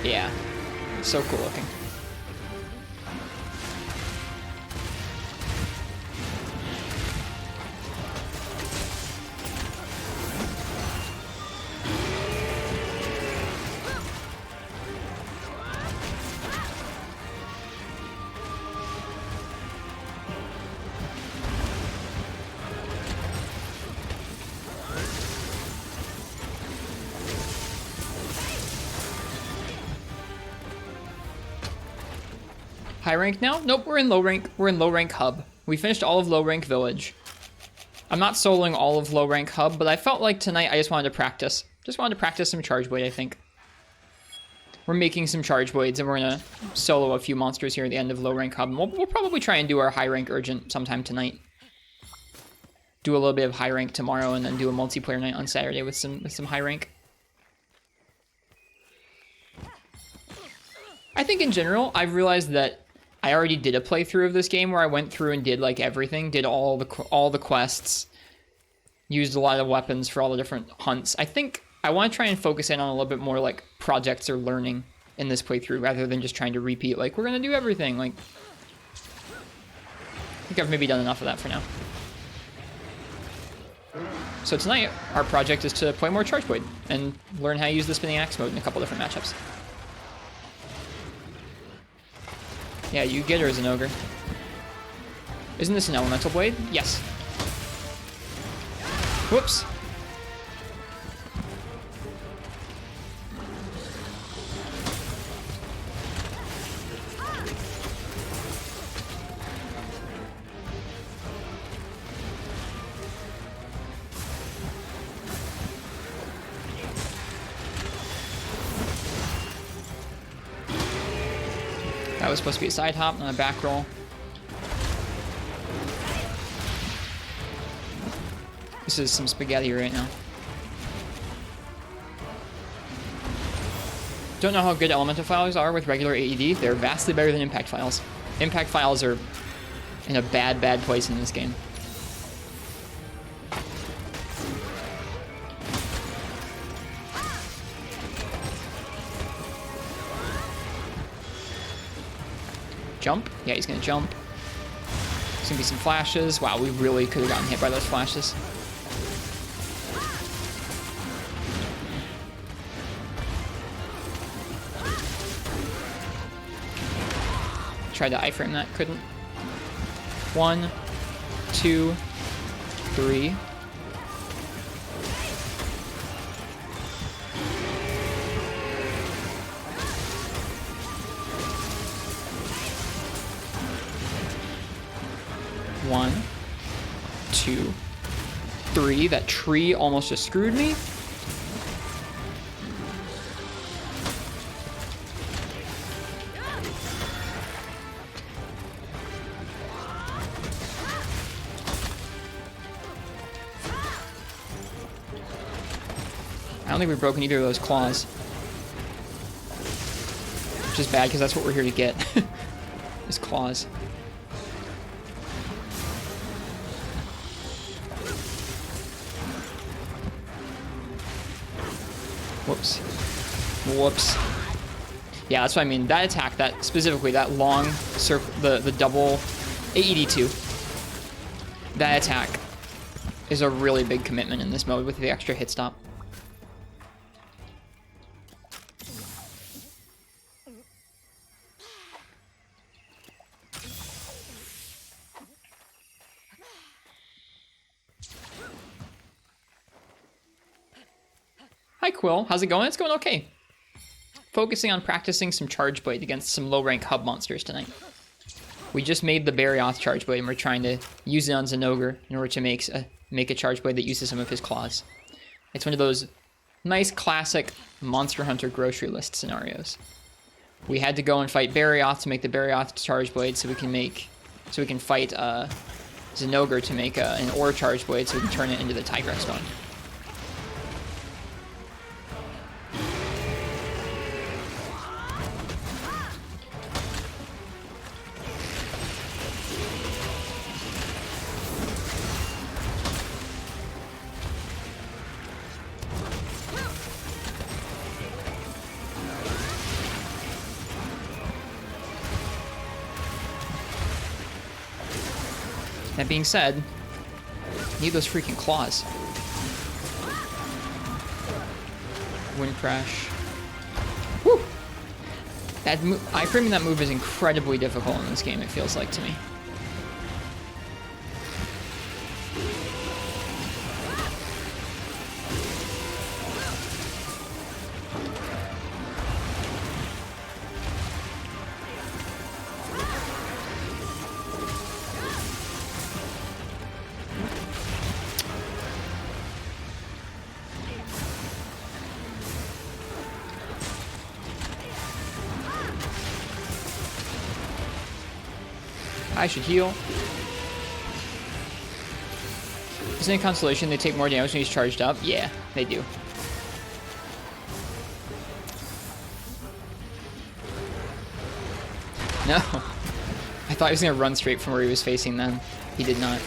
Yeah, so cool looking. High rank now? Nope, we're in low rank. We're in low rank hub. We finished all of low rank village. I'm not soloing all of low rank hub, but I felt like tonight I just wanted to practice. Just wanted to practice some charge blade, I think. We're making some charge blades and we're gonna solo a few monsters here at the end of low rank hub. And we'll probably try and do our high rank urgent sometime tonight. Do a little bit of high rank tomorrow and then do a multiplayer night on Saturday with some high rank. I think in general, I've realized that I already did a playthrough of this game where I went through and did like everything, did all the quests, used a lot of weapons for all the different hunts. I think I want to try and focus in on a little bit more like projects or learning in this playthrough rather than just trying to repeat like we're gonna do everything. Like I think I've maybe done enough of that for now. So tonight our project is to play more Charge Blade and learn how to use the spinning axe mode in a couple different matchups. Yeah, you get her, Zinogre. Isn't this an elemental blade? Yes. Whoops. That was supposed to be a side hop, not a back roll. This is some spaghetti right now. Don't know how good elemental files are with regular AED. They're vastly better than impact files. Impact files are in a bad place in this game. Jump? Yeah, he's gonna jump. There's gonna be some flashes. Wow, we really could have gotten hit by those flashes. Tried to iframe that, couldn't. 1, 2, 3. One, 2, 3. That tree almost just screwed me. I don't think we've broken either of those claws. Which is bad, because that's what we're here to get. Is claws. Whoops. Whoops. Yeah, that's what I mean. That attack, that specifically, that long circle, the double AED2, that attack is a really big commitment in this mode with the extra hit stop. Hi Quill, how's it going? It's going okay. Focusing on practicing some Charge Blade against some low rank hub monsters tonight. We just made the Barioth Charge Blade and we're trying to use it on Zinogre in order to make a Charge Blade that uses some of his claws. It's one of those nice classic Monster Hunter grocery list scenarios. We had to go and fight Barioth to make the Barioth Charge Blade so we can fight Zinogre to make an Ore Charge Blade so we can turn it into the Tigrex one. That being said, need those freaking claws. Wind Crash. Woo! Iframing that move is incredibly difficult in this game, it feels like to me. I should heal. Isn't it consolation they take more damage when he's charged up? Yeah, they do. No. I thought he was going to run straight from where he was facing then. He did not.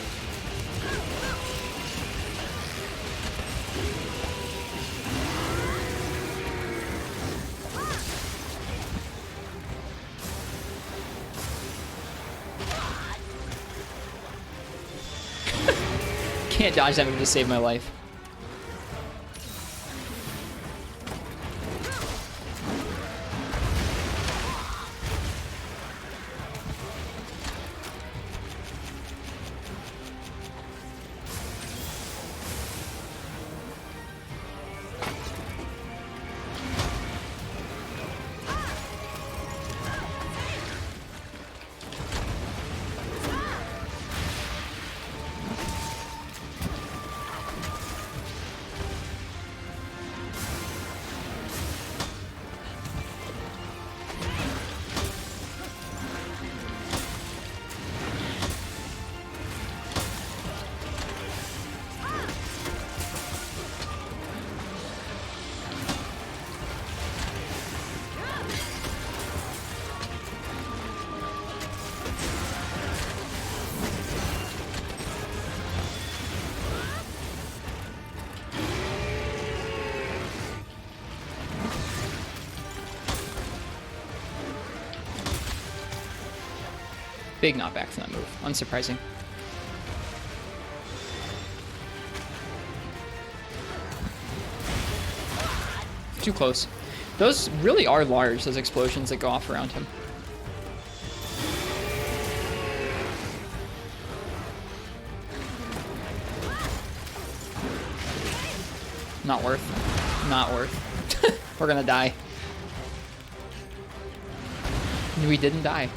Can't dodge that move to save my life. Big knockback from that move. Unsurprising. Too close. Those really are large, those explosions that go off around him. Not worth. Not worth. We're gonna die. We didn't die.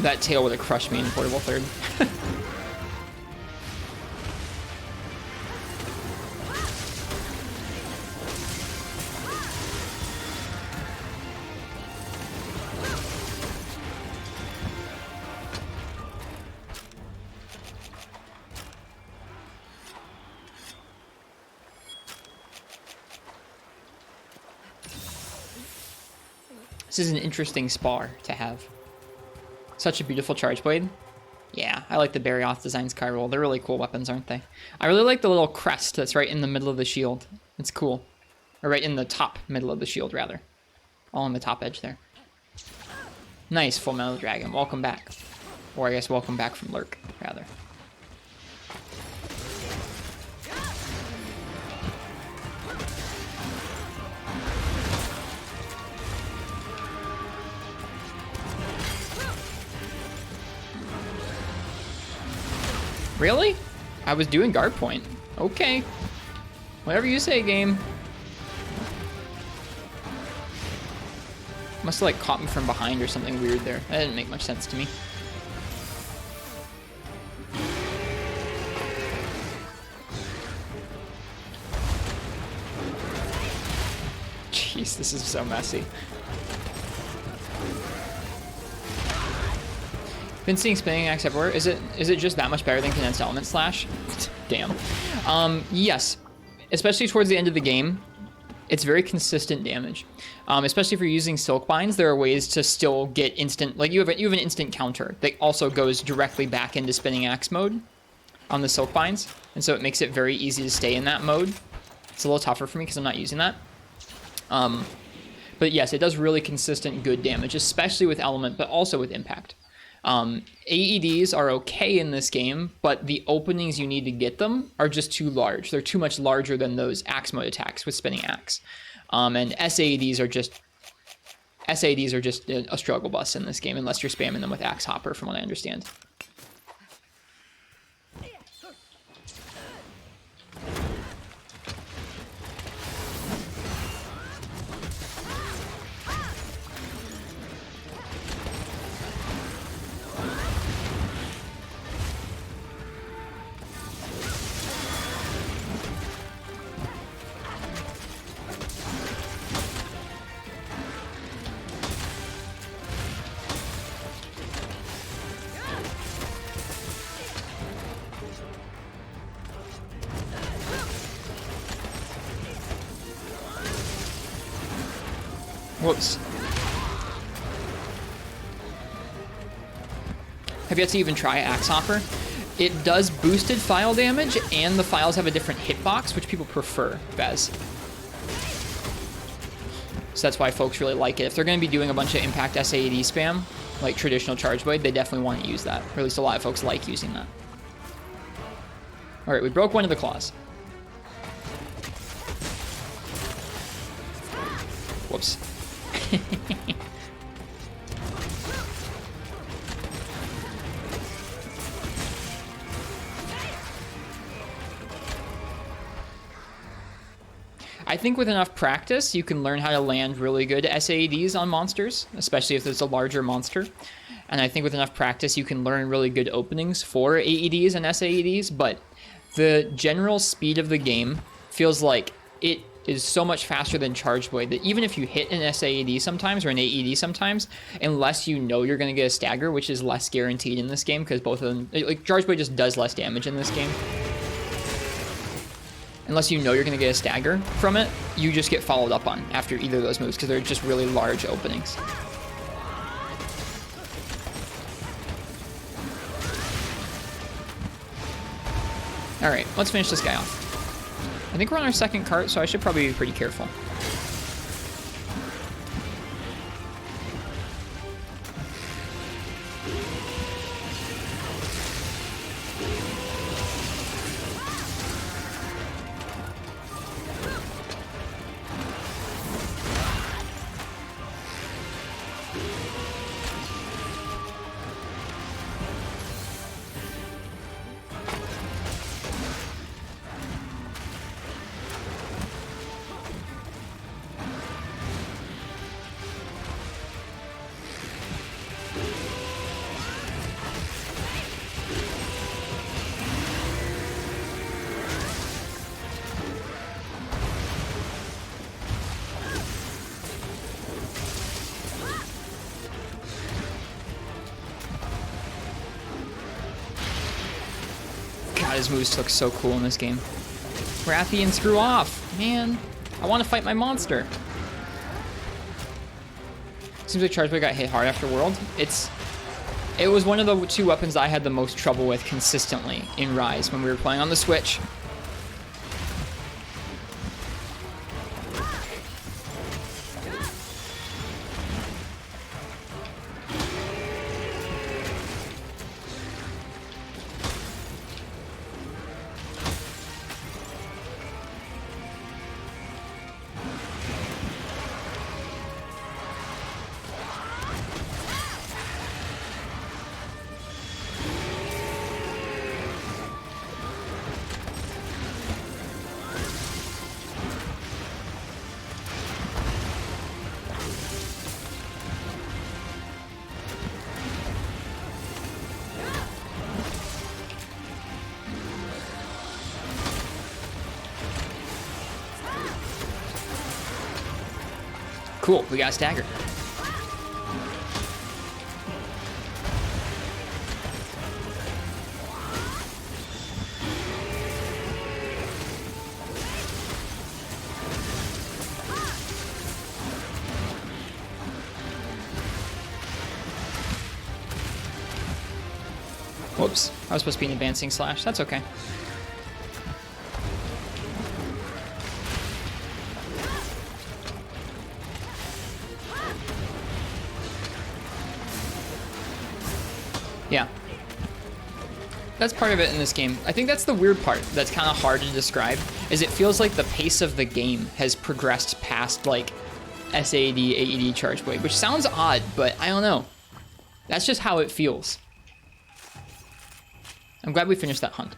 That tail would have crushed me in portable third. This is an interesting spar to have. Such a beautiful charge blade. Yeah, I like the Barioth designs Chiral. They're really cool weapons, aren't they? I really like the little crest that's right in the middle of the shield. It's cool. Or right in the top middle of the shield, rather. All on the top edge there. Nice, Full Metal Dragon. Welcome back. Or I guess welcome back from Lurk, rather. Really? I was doing guard point. Okay. Whatever you say, game. Must have like caught me from behind or something weird there. That didn't make much sense to me. Jeez, this is so messy. Been seeing spinning axe everywhere. Is it just that much better than condensed element slash? Damn. Yes, especially towards the end of the game, it's very consistent damage. Especially if you're using silk binds, there are ways to still get instant. Like you have an instant counter that also goes directly back into spinning axe mode on the silk binds, and so it makes it very easy to stay in that mode. It's a little tougher for me because I'm not using that. But yes, it does really consistent good damage, especially with element, but also with impact. AEDs are okay in this game, but the openings you need to get them are just too large. They're too much larger than those axe mode attacks with spinning axe. And SAEDs are just a struggle bus in this game unless you're spamming them with Axe Hopper, from what I understand. Whoops. Have yet to even try Axe Hopper. It does boosted file damage, and the files have a different hitbox, which people prefer, Vez. So that's why folks really like it. If they're going to be doing a bunch of impact SAED spam, like traditional Charge Blade, they definitely want to use that. Or at least a lot of folks like using that. Alright, we broke one of the claws. Whoops. I think with enough practice, you can learn how to land really good SAEDs on monsters, especially if it's a larger monster. And I think with enough practice, you can learn really good openings for AEDs and SAEDs, but the general speed of the game feels like it is so much faster than Charge Blade that even if you hit an SAED sometimes or an AED sometimes, unless you know you're going to get a stagger, which is less guaranteed in this game because both of them, like Charge Blade just does less damage in this game. Unless you know you're going to get a stagger from it, you just get followed up on after either of those moves because they're just really large openings. All right, let's finish this guy off. I think we're on our second cart, so I should probably be pretty careful. God, his moves look so cool in this game. Rathian, screw off, man. I want to fight my monster. Seems like Charge Blade got hit hard after World. It was one of the two weapons I had the most trouble with consistently in Rise when we were playing on the Switch. Cool, we got a stagger. Whoops, I was supposed to be an advancing slash. That's okay. Yeah. That's part of it in this game. I think that's the weird part that's kind of hard to describe, is it feels like the pace of the game has progressed past, like, SAD, AED, Charge Blade, which sounds odd, but I don't know. That's just how it feels. I'm glad we finished that hunt.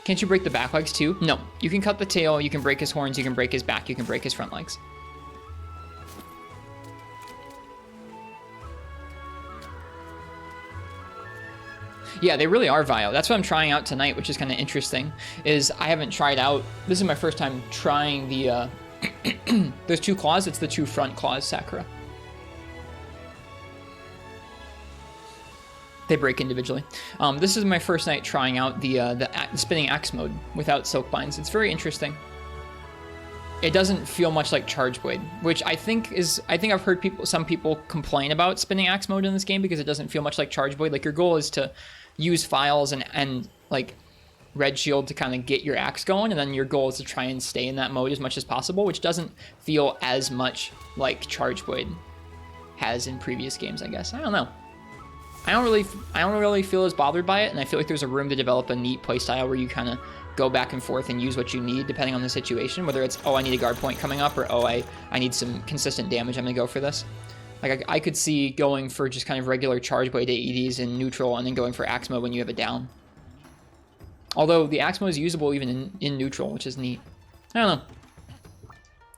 Can't you break the back legs too? No. You can cut the tail, you can break his horns, you can break his back, you can break his front legs. Yeah, they really are vile. That's what I'm trying out tonight, which is kind of interesting, is I haven't tried out... This is my first time trying the... There's two claws. It's the two front claws, Sakura. They break individually. This is my first night trying out the spinning axe mode without silk binds. It's very interesting. It doesn't feel much like Charge Blade, which I think I've heard some people complain about spinning axe mode in this game because it doesn't feel much like Charge Blade. Like, your goal is to use files and like red shield to kind of get your axe going, and then your goal is to try and stay in that mode as much as possible, which doesn't feel as much like Charge Blade has in previous games, I guess. I don't know. I don't really feel as bothered by it, and I feel like there's a room to develop a neat playstyle where you kind of go back and forth and use what you need depending on the situation, whether it's, oh, I need a guard point coming up, or oh, I need some consistent damage, I'm gonna go for this. Like, I could see going for just kind of regular Charge Blade AEDs in neutral and then going for axe mode when you have it down. Although the axe mode is usable even in neutral, which is neat. I don't know.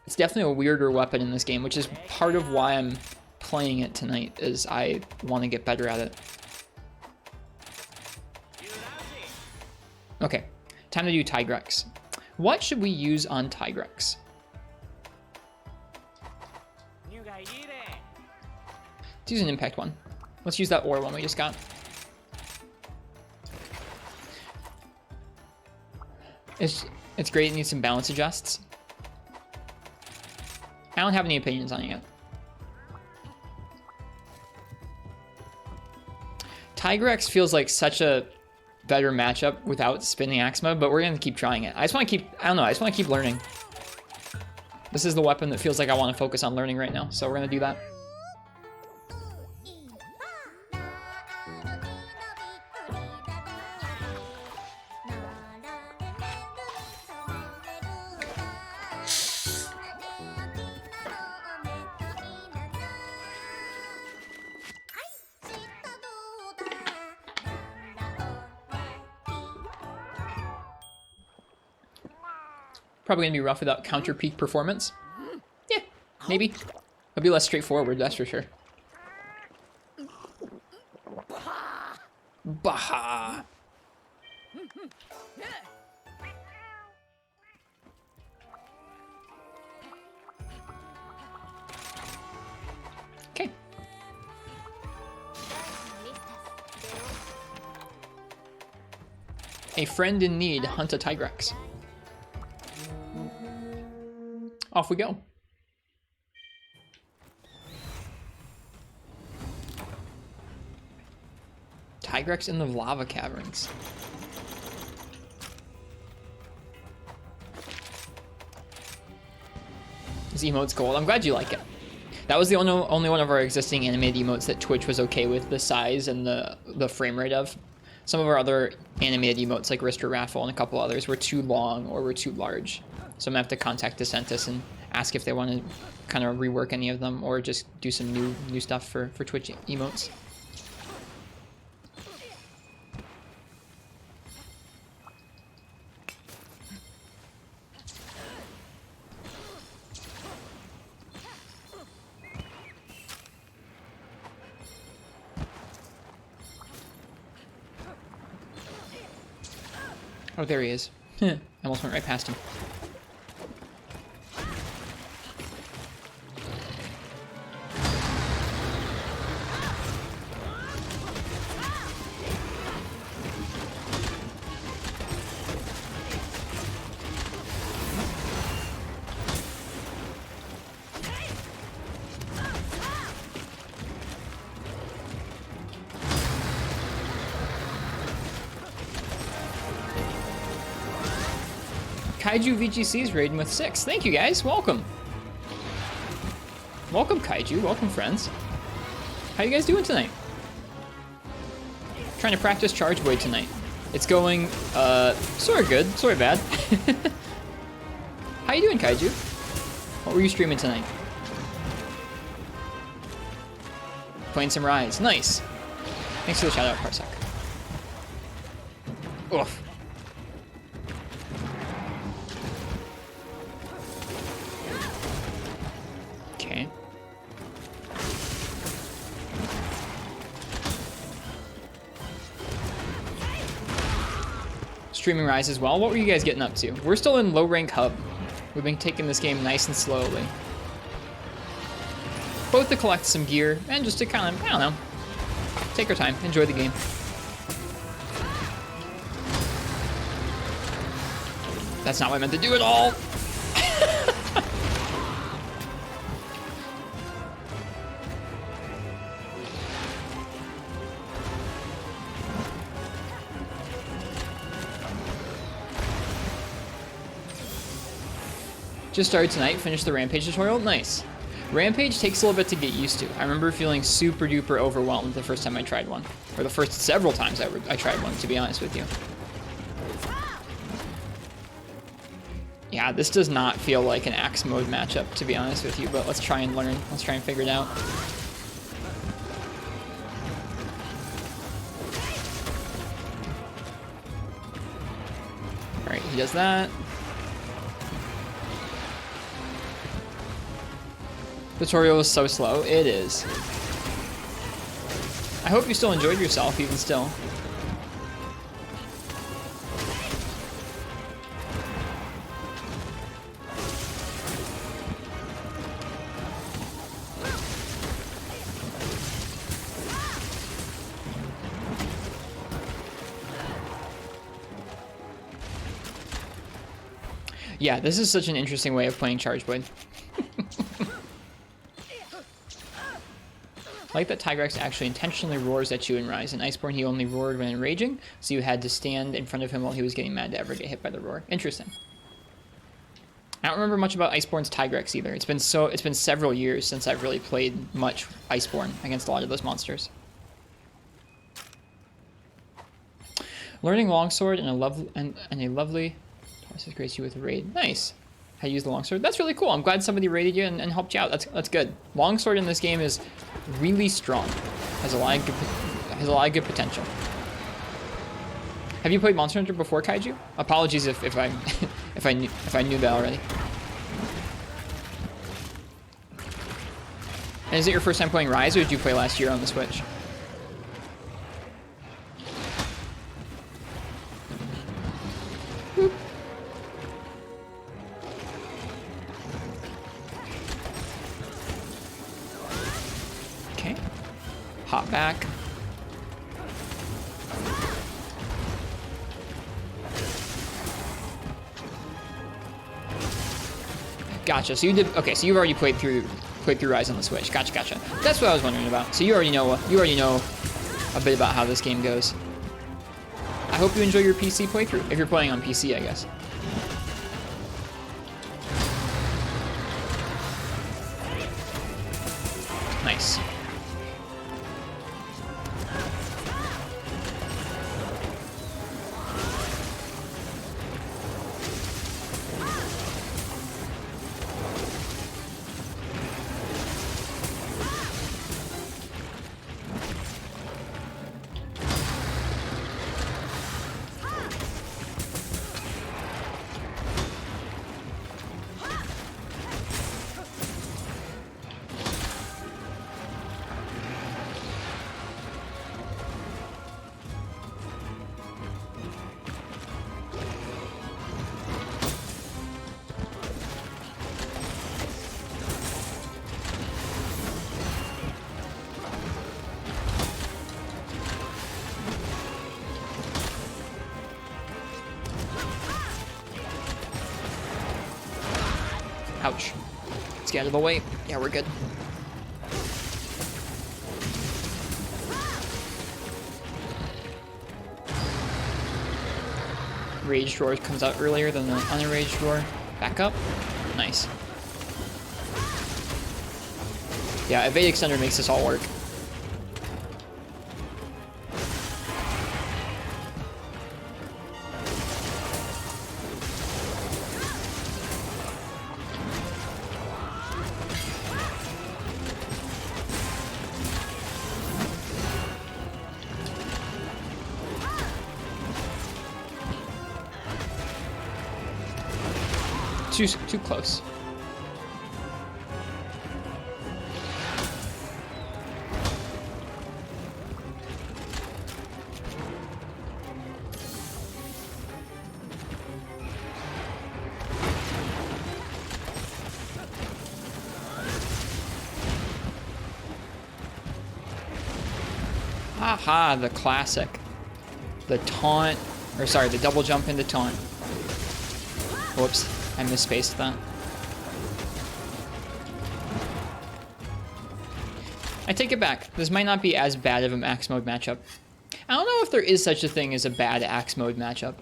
It's definitely a weirder weapon in this game, which is part of why I'm playing it tonight, is I want to get better at it. Okay, time to do Tigrex. What should we use on Tigrex? Let's use an impact one. Let's use that ore one we just got. It's great. It needs some balance adjusts. I don't have any opinions on it yet. Tigrex feels like such a better matchup without spinning axe mode, but we're gonna keep trying it. I just want to keep, I don't know, I just want to keep learning. This is the weapon that feels like I want to focus on learning right now, so we're gonna do that. Probably gonna be rough without counter peak performance. Yeah, maybe. It'll be less straightforward, that's for sure. Baha! Okay. A friend in need, hunt a Tigrex. Off we go. Tigrex in the lava caverns. This emote's gold. I'm glad you like it. That was the only one of our existing animated emotes that Twitch was okay with the size and the frame rate of. Some of our other animated emotes like Ristretto Raffle and a couple others were too long or were too large. So I'm gonna have to contact Decentus and ask if they want to kind of rework any of them or just do some new stuff for Twitch emotes. Oh, there he is. I almost went right past him. Kaiju VGC's raiding with 6. Thank you guys. Welcome. Welcome, Kaiju. Welcome, friends. How you guys doing tonight? Trying to practice Charge Blade tonight. It's going, sort of good, sort of bad. How you doing, Kaiju? What were you streaming tonight? Playing some Rise. Nice. Thanks for the shout out, Parsec. Oof. Okay. Streaming Rise as well. What were you guys getting up to? We're still in low rank hub. We've been taking this game nice and slowly. Both to collect some gear and just to kind of, I don't know, take our time, enjoy the game. That's not what I meant to do at all. Just started tonight, finished the Rampage tutorial. Nice. Rampage takes a little bit to get used to. I remember feeling super duper overwhelmed the first time I tried one. Or the first several times I tried one, to be honest with you. Yeah, this does not feel like an axe mode matchup, to be honest with you, but let's try and learn. Let's try and figure it out. Alright, he does that. Tutorial is so slow. It is. I hope you still enjoyed yourself, even still. Yeah, this is such an interesting way of playing Charge Blade. I like that Tigrex actually intentionally roars at you in Rise. In Iceborne, he only roared when enraging, so you had to stand in front of him while he was getting mad to ever get hit by the roar. Interesting. I don't remember much about Iceborne's Tigrex either. It's been several years since I've really played much Iceborne against a lot of those monsters. Learning longsword and a lovely Tauros grace you with a raid. Nice. How to use the longsword. That's really cool. I'm glad somebody raided you and helped you out. That's good. Longsword in this game is really strong. Has a lot of good potential. Have you played Monster Hunter before, Kaiju? Apologies if I if I knew that already. And is it your first time playing Rise, or did you play last year on the Switch? Boop. Okay. Hop back. Gotcha. So you did. Okay. So you've already played through Rise on the Switch. Gotcha. That's what I was wondering about. So you already know a bit about how this game goes. I hope you enjoy your PC playthrough. If you're playing on PC, I guess. Nice. Ouch. Let's get out of the way. Yeah, we're good. Rage Roar comes out earlier than the unenraged Roar. Back up. Nice. Yeah, Evade Extender makes this all work. Too close. Aha, the classic. The taunt, or sorry, the double jump into taunt. Whoops. I misspaced that. I take it back. This might not be as bad of a max mode matchup. I don't know if there is such a thing as a bad axe mode matchup.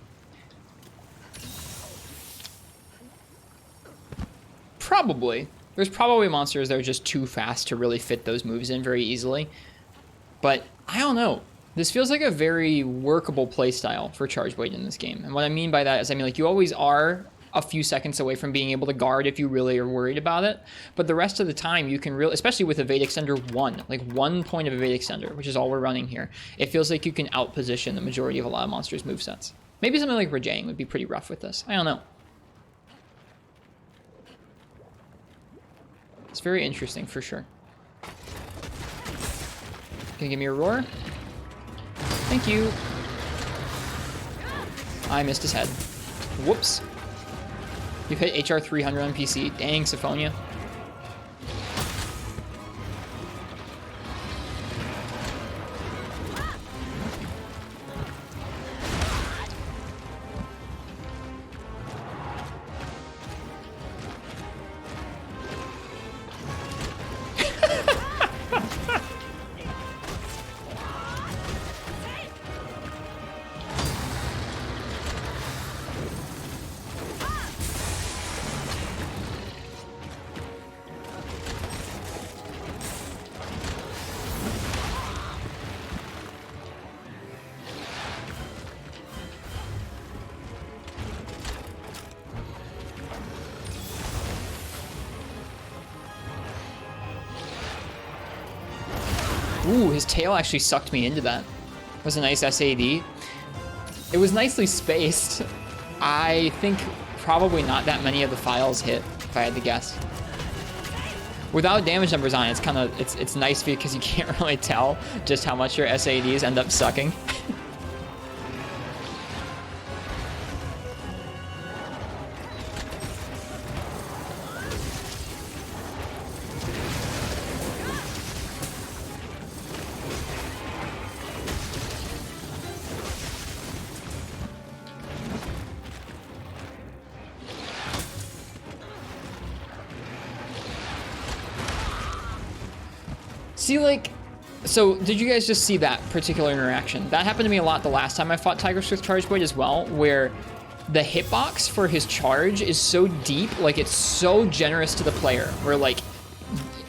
Probably. There's probably monsters that are just too fast to really fit those moves in very easily. But I don't know. This feels like a very workable playstyle for Charge Blade in this game. And what I mean by that is, I mean, like, you always are a few seconds away from being able to guard if you really are worried about it. But the rest of the time you can really, especially with Evade Extender 1, like 1 point of Evade Extender, which is all we're running here, it feels like you can outposition the majority of a lot of monsters' movesets. Maybe something like Rajang would be pretty rough with this. I don't know. It's very interesting for sure. Can you give me a roar? Thank you. I missed his head. Whoops. You've hit HR 300 on PC. Dang, Syphonia. Ooh, his tail actually sucked me into that. It was a nice SAD. It was nicely spaced. I think probably not that many of the files hit, if I had to guess. Without damage numbers on it, it's kind of, it's nice because you can't really tell just how much your SADs end up sucking. See, like, so did you guys just see that particular interaction? That happened to me a lot the last time I fought Tigrex with Charge Blade as well, where the hitbox for his charge is so deep, like it's so generous to the player, where like,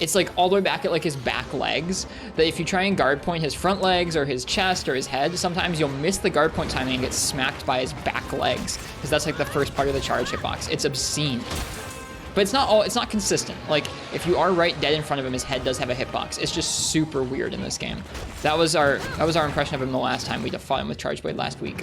it's like all the way back at like his back legs, that if you try and guard point his front legs or his chest or his head, sometimes you'll miss the guard point timing and get smacked by his back legs, because that's like the first part of the charge hitbox. It's obscene. But it's not consistent. Like, if you are right dead in front of him, his head does have a hitbox. It's just super weird in this game. That was our impression of him the last time we fought him with Charge Blade last week.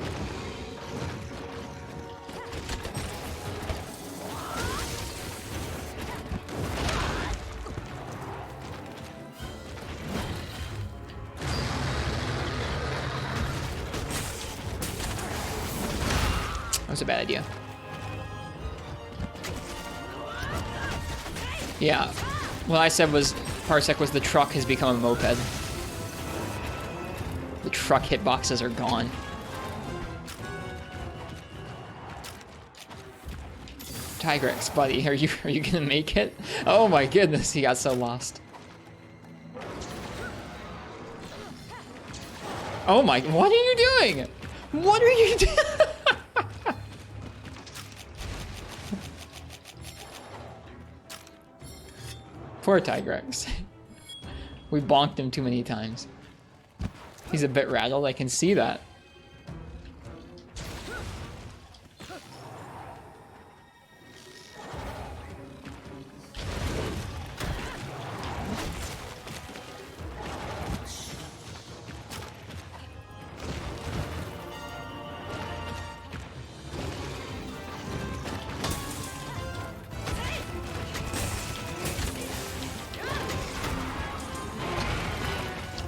That was a bad idea. Yeah, what I said was, Parsec was the truck has become a moped. The truck hitboxes are gone. Tigrex, buddy, are you gonna make it? Oh my goodness, he got so lost. Oh my, what are you doing? What are you doing? Poor Tigrex. We bonked him too many times. He's a bit rattled, I can see that.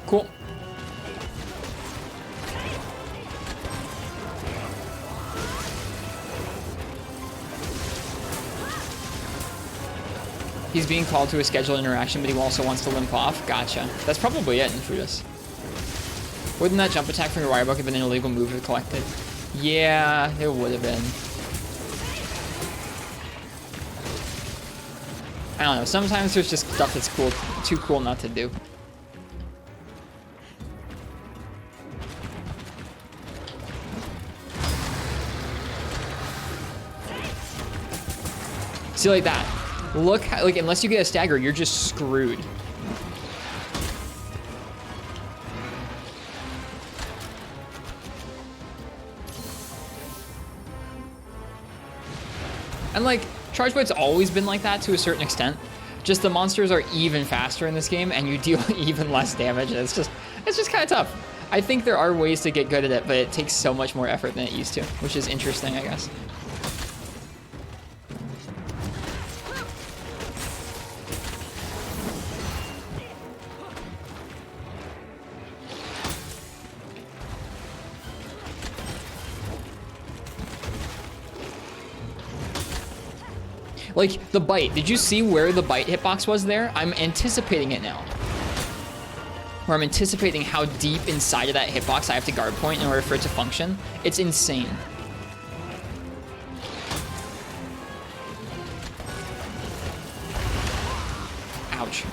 Cool. He's being called to a scheduled interaction, but he also wants to limp off. Gotcha. That's probably it in Frutus. Wouldn't that jump attack from your Wirebug have been an illegal move if collected? Yeah, it would have been. I don't know. Sometimes there's just stuff that's cool, too cool not to do. See, like that. Look, like, unless you get a stagger, you're just screwed. And like, Charge Blade's always been like that to a certain extent. Just the monsters are even faster in this game, and you deal even less damage. And it's just kind of tough. I think there are ways to get good at it, but it takes so much more effort than it used to, which is interesting, I guess. Like, the bite. Did you see where the bite hitbox was there? I'm anticipating it now. Where I'm anticipating how deep inside of that hitbox I have to guard point in order for it to function. It's insane. Ouch.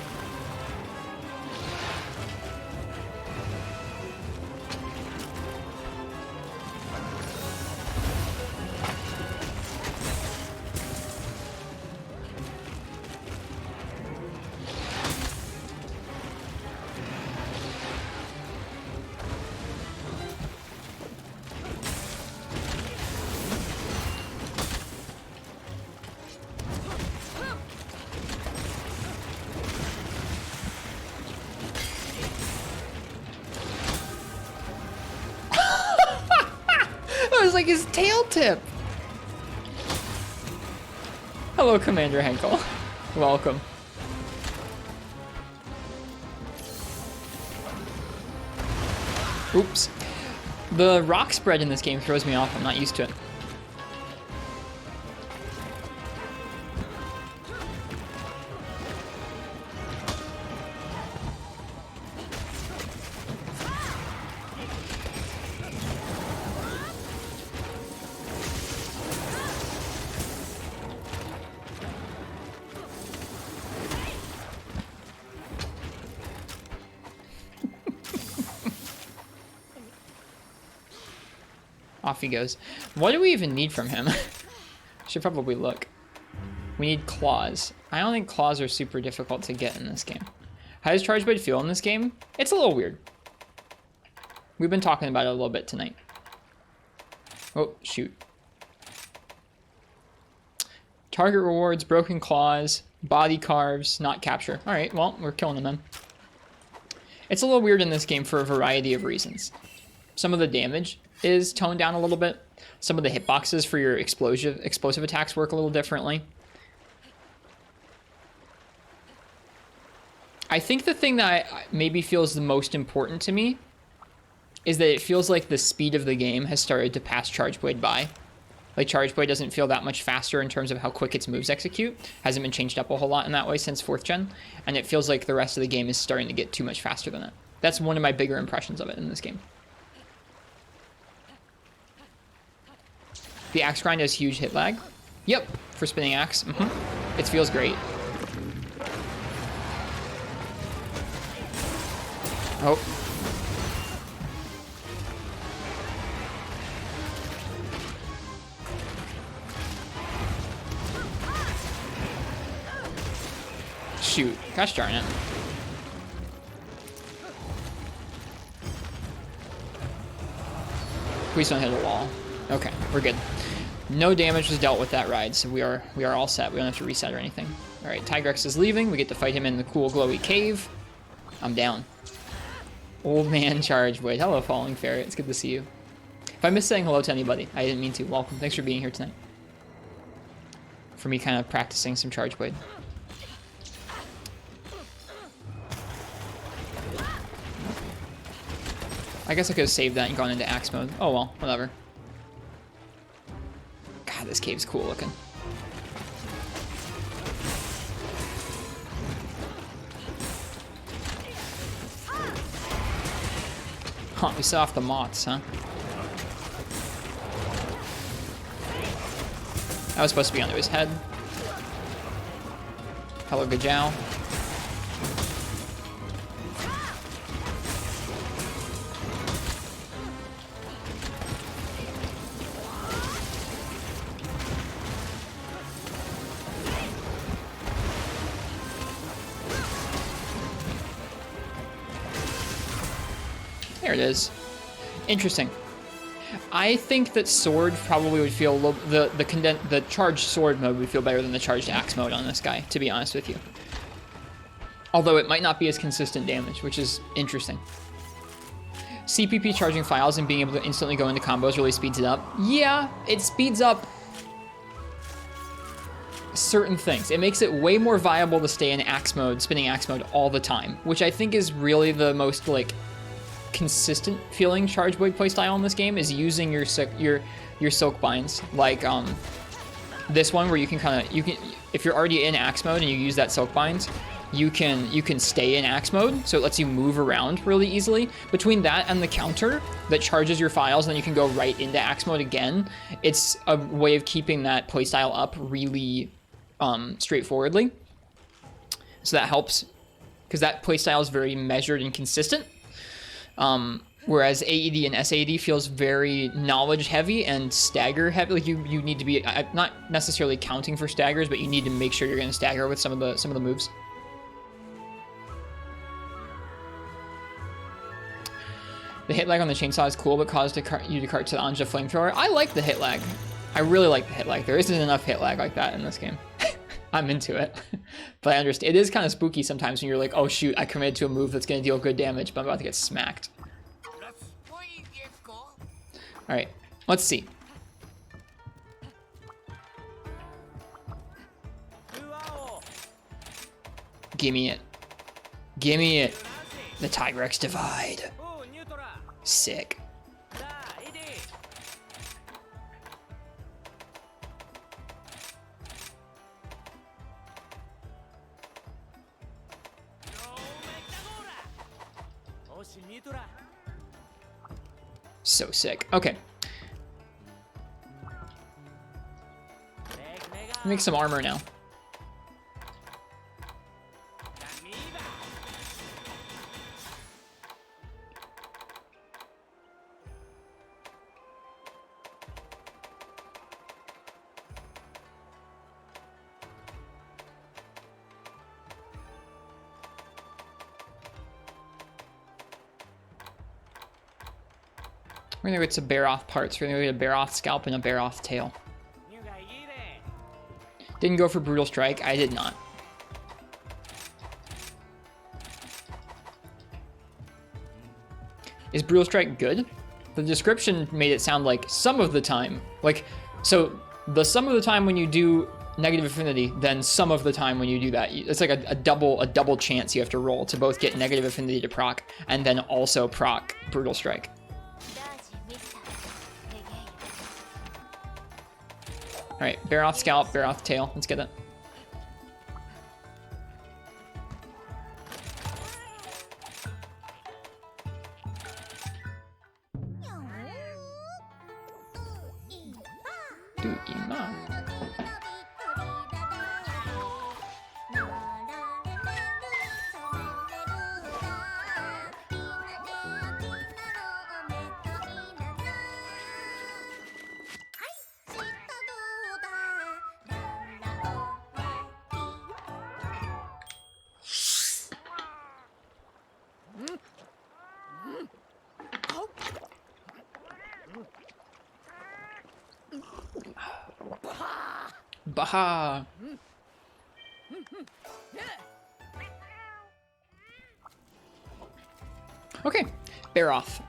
like his tail tip. Hello, Commander Henkel. Welcome. Oops. The rock spread in this game throws me off. I'm not used to it. Off he goes. What do we even need from him? Should probably look. We need claws. I don't think claws are super difficult to get in this game. How does Charge Blade feel in this game? It's a little weird. We've been talking about it a little bit tonight. Oh, shoot. Target rewards, broken claws, body carves, not capture. All right, well, we're killing them then. It's a little weird in this game for a variety of reasons. Some of the damage is toned down a little bit. Some of the hitboxes for your explosive attacks work a little differently. I think the thing that maybe feels the most important to me is that it feels like the speed of the game has started to pass Charge Blade by. Like, Charge Blade doesn't feel that much faster in terms of how quick its moves execute. Hasn't been changed up a whole lot in that way since 4th gen. And it feels like the rest of the game is starting to get too much faster than that. That's one of my bigger impressions of it in this game. The axe grind has huge hit lag. Yep, for spinning axe. It feels great. Oh. Shoot. Gosh darn it. Please don't hit a wall. Okay, we're good. No damage was dealt with that ride, so we are all set. We don't have to reset or anything. All right, Tigrex is leaving. We get to fight him in the cool glowy cave. I'm down. Old man Charge Blade. Hello, Falling Ferret. It's good to see you. If I missed saying hello to anybody, I didn't mean to. Welcome. Thanks for being here tonight. For me kind of practicing some Charge Blade. I guess I could have saved that and gone into axe mode. Oh well, whatever. God, this cave's cool looking. Huh, we set off the moths, huh? That was supposed to be under his head. Hello, Gajao. There it is. Interesting. I think that sword probably would feel a little, the charged sword mode would feel better than the charged axe mode on this guy, to be honest with you. Although it might not be as consistent damage, which is interesting. CPP charging files and being able to instantly go into combos really speeds it up. Yeah, it speeds up certain things. It makes it way more viable to stay in axe mode, spinning axe mode all the time, which I think is really the most like consistent feeling Charge Blade playstyle in this game, is using your silk binds, like this one where you can if you're already in axe mode and you use that silk binds, you can stay in axe mode, so it lets you move around really easily. Between that and the counter that charges your files, and then you can go right into axe mode again. It's a way of keeping that playstyle up really straightforwardly. So that helps, because that playstyle is very measured and consistent. Whereas AED and SAD feels very knowledge heavy and stagger heavy. Like you need to be not necessarily counting for staggers, but you need to make sure you're going to stagger with some of the moves. The hit lag on the chainsaw is cool, but caused you to cart to the Anja flamethrower. I like the hit lag. I really like the hit lag. There isn't enough hit lag like that in this game. I'm into it, but I understand. It is kind of spooky sometimes when you're like, oh shoot, I committed to a move that's going to deal good damage, but I'm about to get smacked. All right, let's see. Gimme it. Gimme it. The Tigrex divide. Sick. So sick. Okay. Make some armor now. We're gonna get some Barroth parts. We're gonna get a Barroth scalp and a Barroth tail. Didn't go for Brutal Strike. I did not. Is Brutal Strike good? The description made it sound like some of the time. Like, so the some of the time when you do negative affinity, then some of the time when you do that. It's like a double chance you have to roll to both get negative affinity to proc and then also proc Brutal Strike. All right, Barroth scalp, Barroth tail. Let's get it. Baha. Okay, Barroth.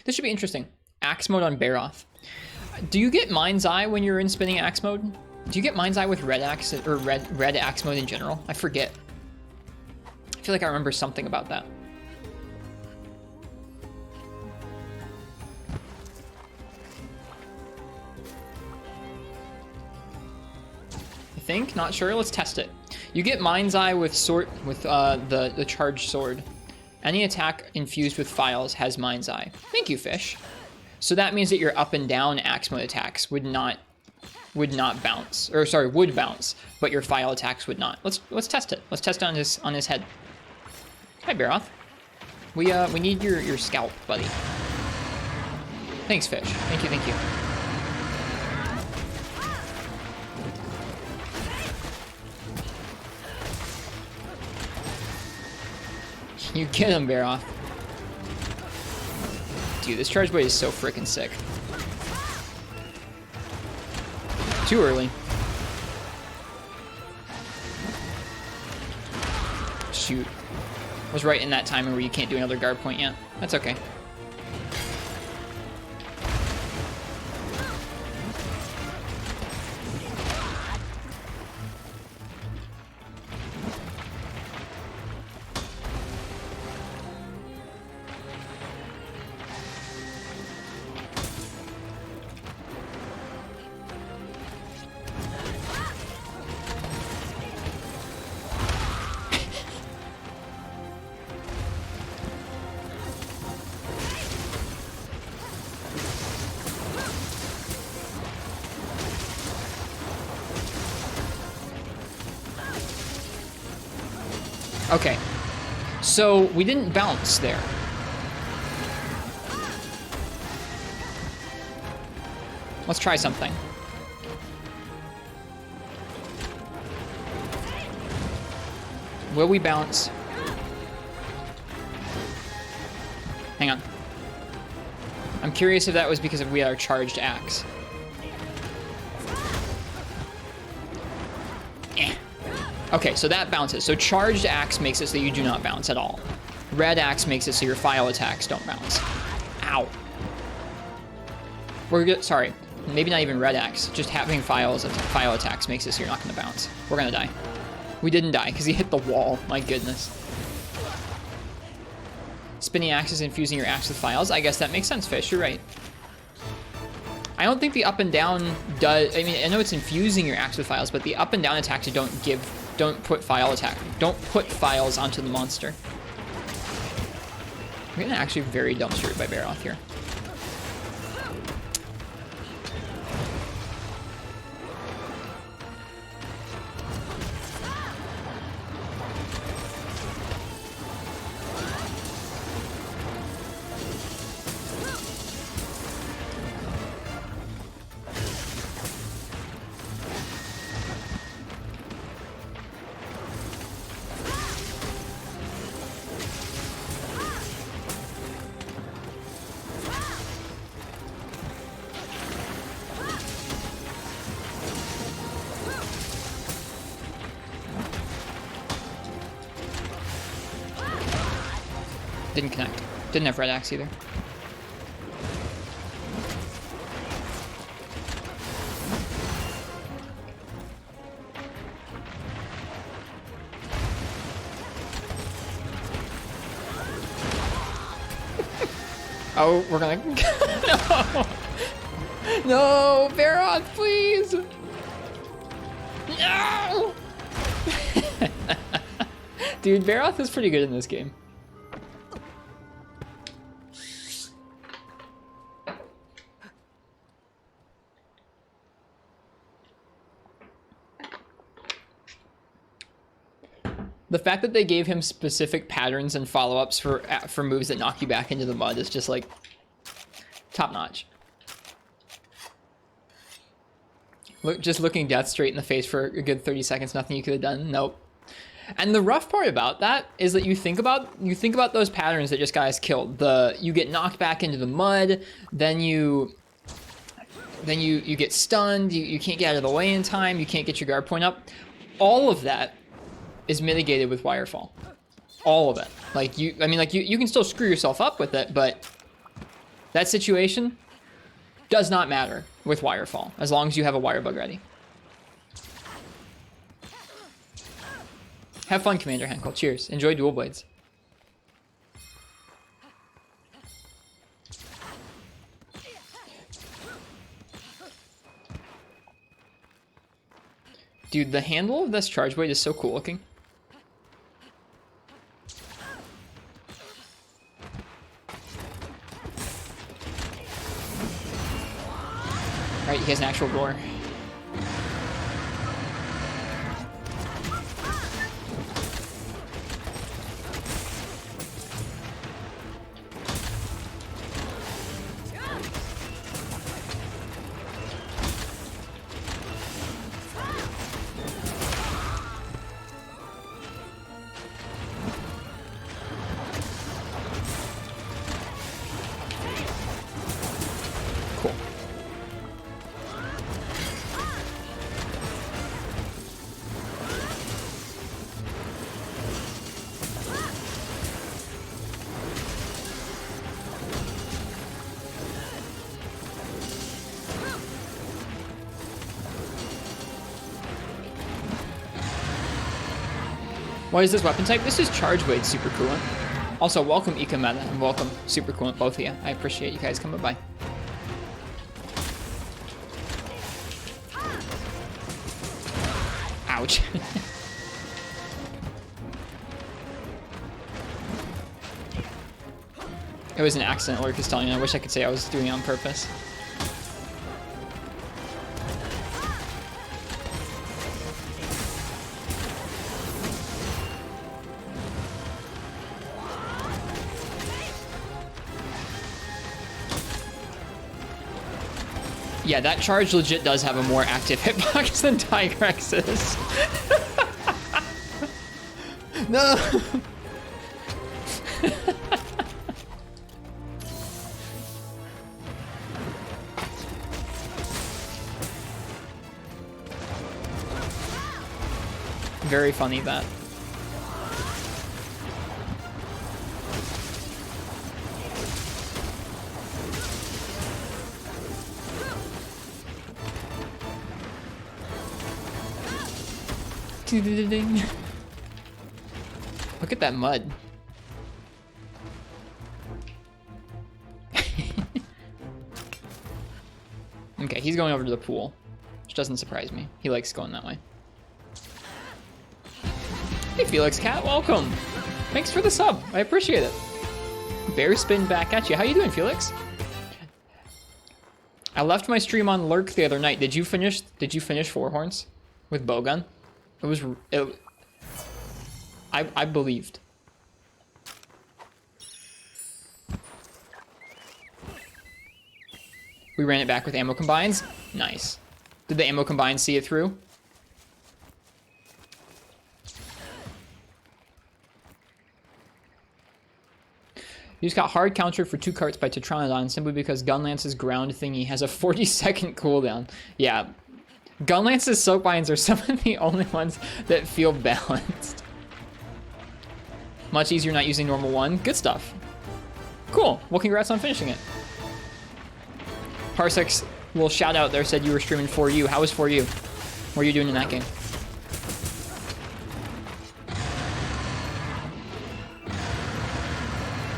This should be interesting. Axe mode on Barroth. Do you get Mind's Eye when you're in spinning axe mode? Do you get Mind's Eye with red axe or red axe mode in general? I forget. I feel like I remember something about that. Think, not sure. Let's test it. You get Mind's Eye with sword with the charged sword. Any attack infused with files has Mind's Eye. Thank you, fish. So that means that your up and down axe mode attacks would not bounce, or sorry, would bounce, but your file attacks would not. Let's test it. Let's test it on his head. Hi, Barroth. We need your scalp, buddy. Thanks, fish. Thank you, thank you. You get him, Barroth. Dude, this charge blade is so freaking sick. Too early. Shoot. I was right in that timing where you can't do another guard point yet. That's okay. Okay, so we didn't bounce there. Let's try something. Will we bounce? Hang on. I'm curious if that was because we had our charged axe. Okay, so that bounces. So charged axe makes it so you do not bounce at all. Red axe makes it so your file attacks don't bounce. Ow. We're good. Sorry. maybe not even red axe. Just having file attacks makes it so you're not going to bounce. We're going to die. We didn't die because he hit the wall. My goodness. Spinning axes infusing your axe with files. I guess that makes sense, Fish. You're right. I don't think the up and down does. I mean, I know it's infusing your axe with files, but the up and down attacks don't put put files onto the monster. We're getting actually very dumpstered by Barroth here. Didn't connect. Didn't have red axe either. Oh, we're gonna... No! No! Barroth, please! No! Dude, Barroth is pretty good in this game. The fact that they gave him specific patterns and follow-ups for moves that knock you back into the mud is just like top notch. Just looking death straight in the face for a good 30 seconds, nothing you could have done. Nope. And the rough part about that is that you think about those patterns that just got us killed. You get knocked back into the mud, then you get stunned, you can't get out of the way in time, you can't get your guard point up. All of that is mitigated with Wirefall. All of it. Like you can still screw yourself up with it, but that situation does not matter with Wirefall, as long as you have a Wirebug ready. Have fun, Commander Henkel. Cheers. Enjoy Dual Blades. Dude, the handle of this charge blade is so cool looking. Alright, he has an actual gore. What is this weapon type? This is Charge Blade Super Coolant. Also, welcome Ika Meta and welcome Super Coolant, both of you. I appreciate you guys coming by. Ouch. It was an accident, Lurk is telling me. I wish I could say I was doing it on purpose. Yeah, that charge legit does have a more active hitbox than Tigrex's. No! Very funny, that. Look at that mud. Okay, he's going over to the pool, which doesn't surprise me. He likes going that way. Hey, Felix Cat, welcome. Thanks for the sub. I appreciate it. Bear spin back at you. How you doing, Felix? I left my stream on lurk the other night. Did you finish Four Horns with Bowgun? I believed. We ran it back with ammo combines. Nice. Did the ammo combines see it through? You just got hard countered for 2 carts by Tetranodon simply because Gunlance's ground thingy has a 40-second cooldown. Yeah. Gunlance's soapvines are some of the only ones that feel balanced. Much easier not using normal 1. Good stuff. Cool. Well, congrats on finishing it. Parsec's little shout out there said you were streaming For You. How was For You? What are you doing in that game?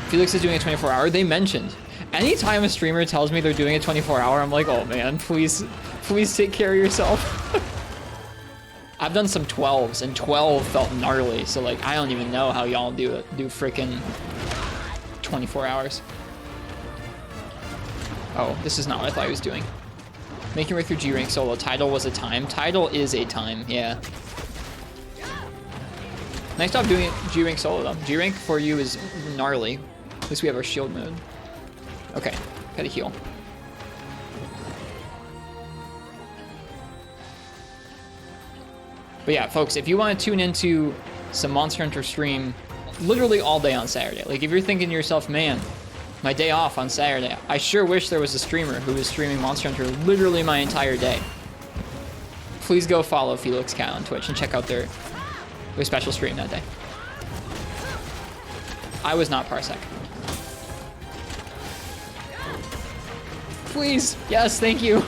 Felix is doing a 24-hour. They mentioned. Anytime a streamer tells me they're doing a 24-hour, I'm like, oh man, please take care of yourself. I've done some 12s, and 12 felt gnarly, so like, I don't even know how y'all do frickin' 24 hours. Oh, this is not what I thought he was doing. Making your way through G-Rank solo. Title was a time. Title is a time, yeah. Nice job doing it G-Rank solo, though. G-Rank For You is gnarly. At least we have our shield mode. Okay, gotta heal. But yeah, folks, if you want to tune into some Monster Hunter stream literally all day on Saturday, like if you're thinking to yourself, man, my day off on Saturday, I sure wish there was a streamer who was streaming Monster Hunter literally my entire day. Please go follow Felix Cat on Twitch and check out their special stream that day. I was not Parsec. Please, yes, thank you.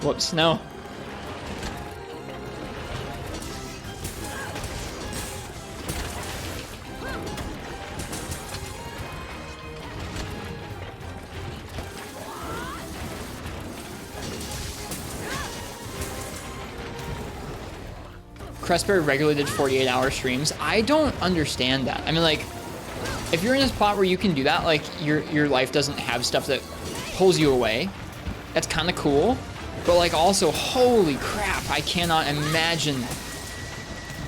Whoops, no. Crestbear regularly did 48-hour streams. I don't understand that. I mean, like, if you're in a spot where you can do that, like, your life doesn't have stuff that pulls you away, that's kind of cool. But, like, also, holy crap, I cannot imagine,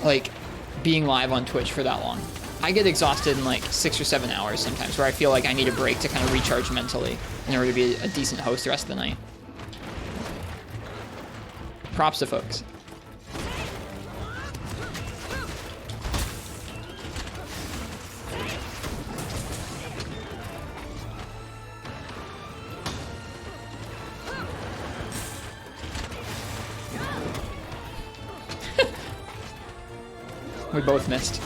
like, being live on Twitch for that long. I get exhausted in, like, 6 or 7 hours sometimes, where I feel like I need a break to kind of recharge mentally in order to be a decent host the rest of the night. Props to folks. We both missed.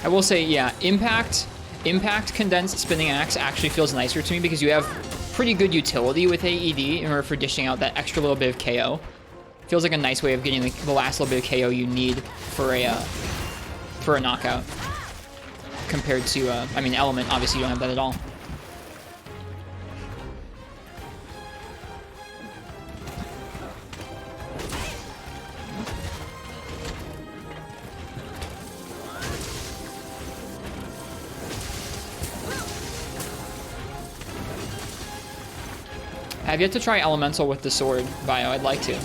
I will say, yeah, Impact Condensed Spinning Axe actually feels nicer to me because you have pretty good utility with AED in order for dishing out that extra little bit of KO. Feels like a nice way of getting the last little bit of KO you need for a knockout. Compared to, I mean, Element, obviously you don't have that at all. I've yet to try Elemental with the sword, Bio. I'd like to.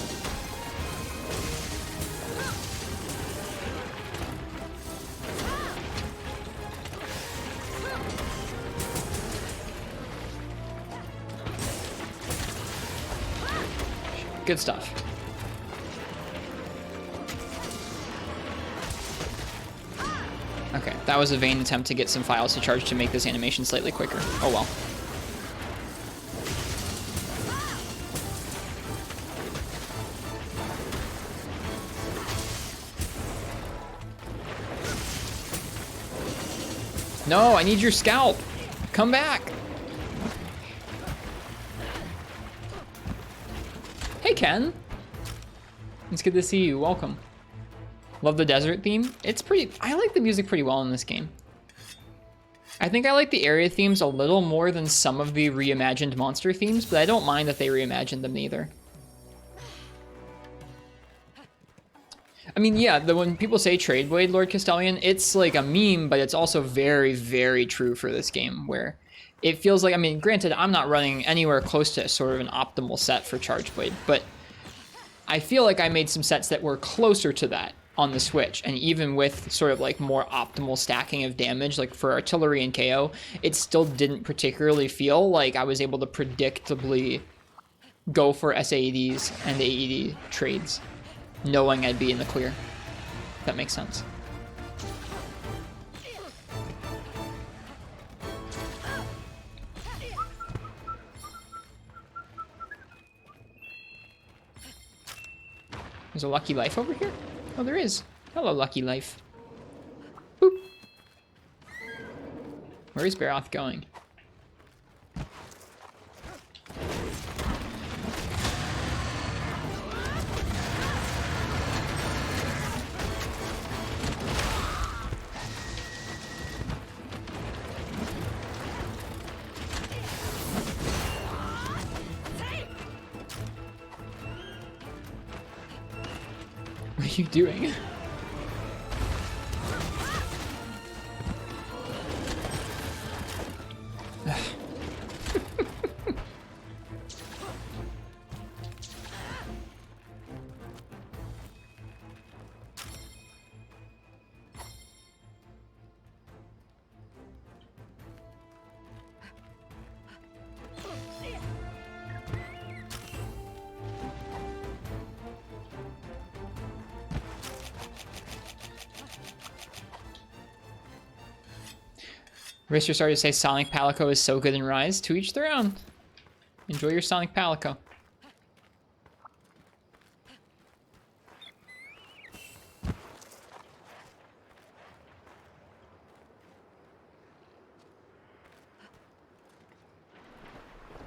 Good stuff. Okay, that was a vain attempt to get some files to charge to make this animation slightly quicker. Oh well. No, I need your scalp. Come back. Hey, Ken. It's good to see you. Welcome. Love the desert theme. It's pretty... I like the music pretty well in this game. I think I like the area themes a little more than some of the reimagined monster themes, but I don't mind that they reimagined them either. I mean, yeah, when people say Trade Blade Lord Castellian, it's like a meme, but it's also very, very true for this game, where it feels like, I mean, granted, I'm not running anywhere close to sort of an optimal set for Charge Blade, but I feel like I made some sets that were closer to that on the Switch, and even with sort of like more optimal stacking of damage, like for artillery and KO, it still didn't particularly feel like I was able to predictably go for SAEDs and AED trades, knowing I'd be in the clear. If that makes sense. There's a Lucky Life over here? Oh, there is. Hello, Lucky Life. Boop. Where is Barroth going? What are you doing? Rister started to say Sonic Palico is so good in Rise. To each their own. Enjoy your Sonic Palico.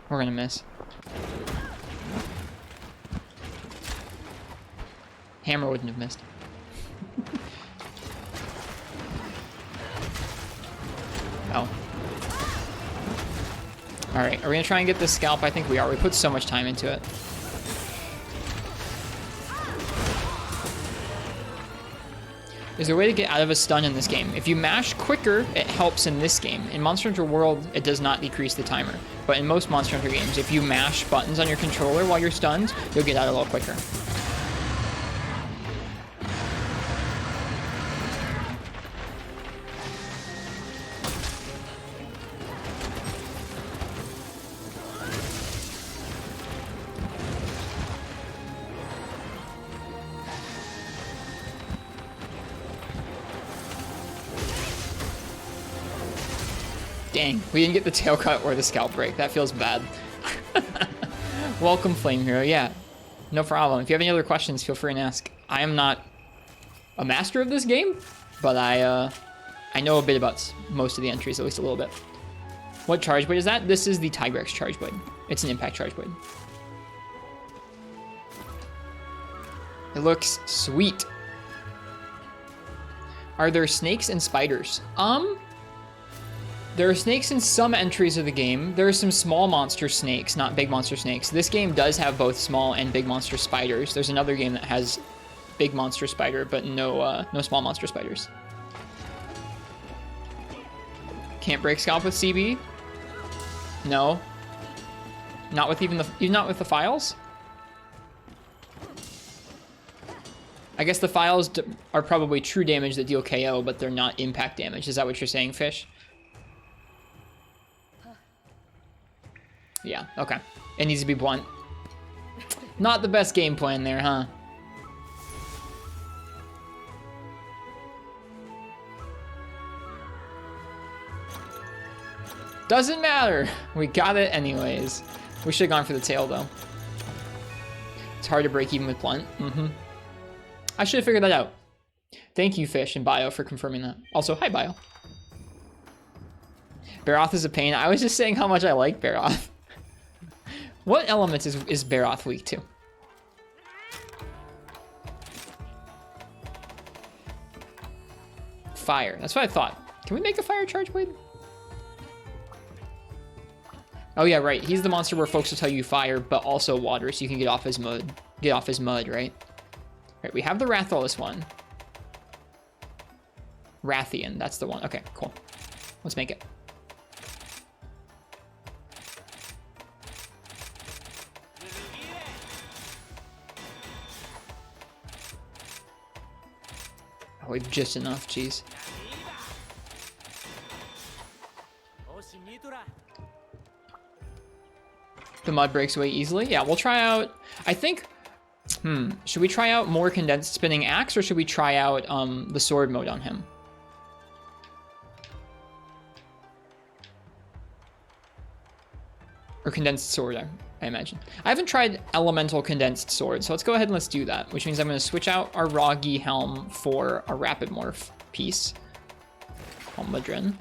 We're gonna miss. Hammer wouldn't have missed. Oh. Alright, are we gonna try and get this scalp? I think we are. We put so much time into it. There's a way to get out of a stun in this game. If you mash quicker, it helps in this game. In Monster Hunter World, it does not decrease the timer. But in most Monster Hunter games, if you mash buttons on your controller while you're stunned, you'll get out a little quicker. Dang, we didn't get the tail cut or the scalp break. That feels bad. Welcome, Flame Hero. Yeah, no problem. If you have any other questions, feel free and ask. I am not a master of this game, but I know a bit about most of the entries, at least a little bit. What Charge Blade is that? This is the Tigrex Charge Blade. It's an Impact Charge Blade. It looks sweet. Are there snakes and spiders? There are snakes in some entries of the game. There are some small monster snakes, not big monster snakes. This game does have both small and big monster spiders. There's another game that has big monster spider, but no small monster spiders. Can't break scalp with CB? No. Not with not with the files? I guess the files are probably true damage that deal KO, but they're not impact damage. Is that what you're saying, Fish? Yeah, okay. It needs to be blunt. Not the best game plan there, huh? Doesn't matter. We got it anyways. We should have gone for the tail, though. It's hard to break even with blunt. I should have figured that out. Thank you, Fish and Bio, for confirming that. Also, hi, Bio. Barroth is a pain. I was just saying how much I like Barroth. What elements is Barroth weak to? Fire. That's what I thought. Can we make a fire charge blade? Oh yeah, right. He's the monster where folks will tell you fire, but also water, so you can get off his mud. Get off his mud, right? Right. We have the Rathalos one. Rathian. That's the one. Okay. Cool. Let's make it. Oh, we have just enough. Jeez. The mud breaks away easily. Yeah, we'll try out. I think. Should we try out more condensed spinning axe, or should we try out the sword mode on him? Or condensed sword, I imagine. I haven't tried elemental condensed sword, so let's go ahead and let's do that. Which means I'm going to switch out our Roggy helm for a rapid morph piece. Almudron.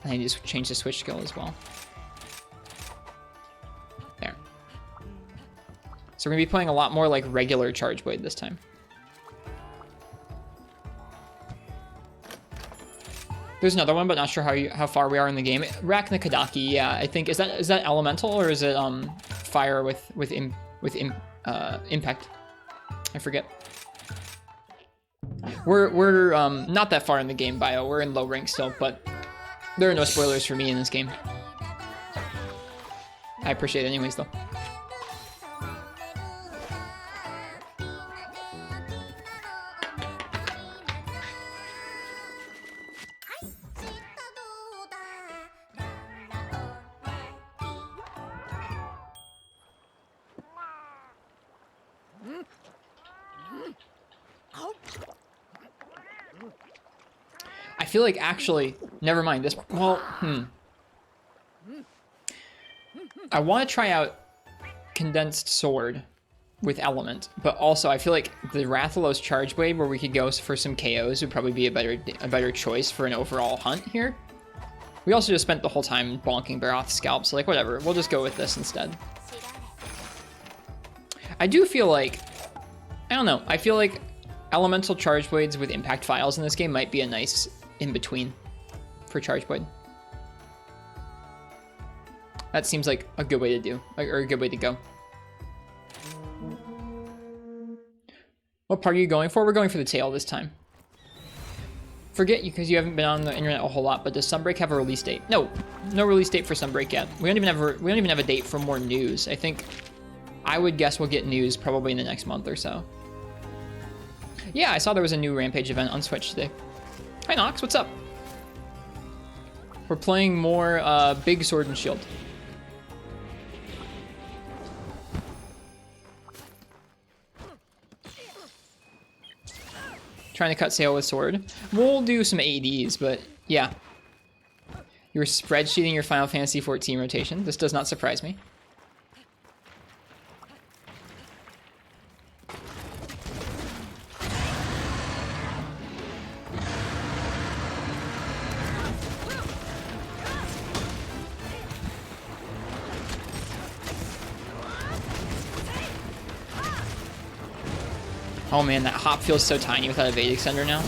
I need to change the switch skill as well. There. So we're going to be playing a lot more like regular Charge Blade this time. There's another one, but not sure how far we are in the game. Raknakadaki, yeah, I think is that elemental or is it fire with impact? I forget. We're not that far in the game, Bio. We're in low rank still, but there are no spoilers for me in this game. I appreciate it anyways, though. I feel like actually, never mind this. Well, I want to try out condensed sword with element, but also I feel like the Rathalos Charge Blade, where we could go for some KOs, would probably be a better choice for an overall hunt here. We also just spent the whole time bonking Barroth's scalp, so like whatever, we'll just go with this instead. I do feel like, I don't know, I feel like elemental Charge Blades with impact files in this game might be a nice in-between for Charge Blade. That seems like a good way to do, or a good way to go. What part are you going for? We're going for the tail this time. Forget you, because you haven't been on the internet a whole lot, but does Sunbreak have a release date? No, no release date for Sunbreak yet. We don't even have a date for more news. I would guess we'll get news probably in the next month or so. Yeah, I saw there was a new Rampage event on Switch today. Hi Nox, what's up? We're playing more Big Sword and Shield. Trying to cut sail with sword. We'll do some ADs, but yeah. You're spreadsheeting your Final Fantasy XIV rotation. This does not surprise me. Oh man, that hop feels so tiny without a Vedic Extender now.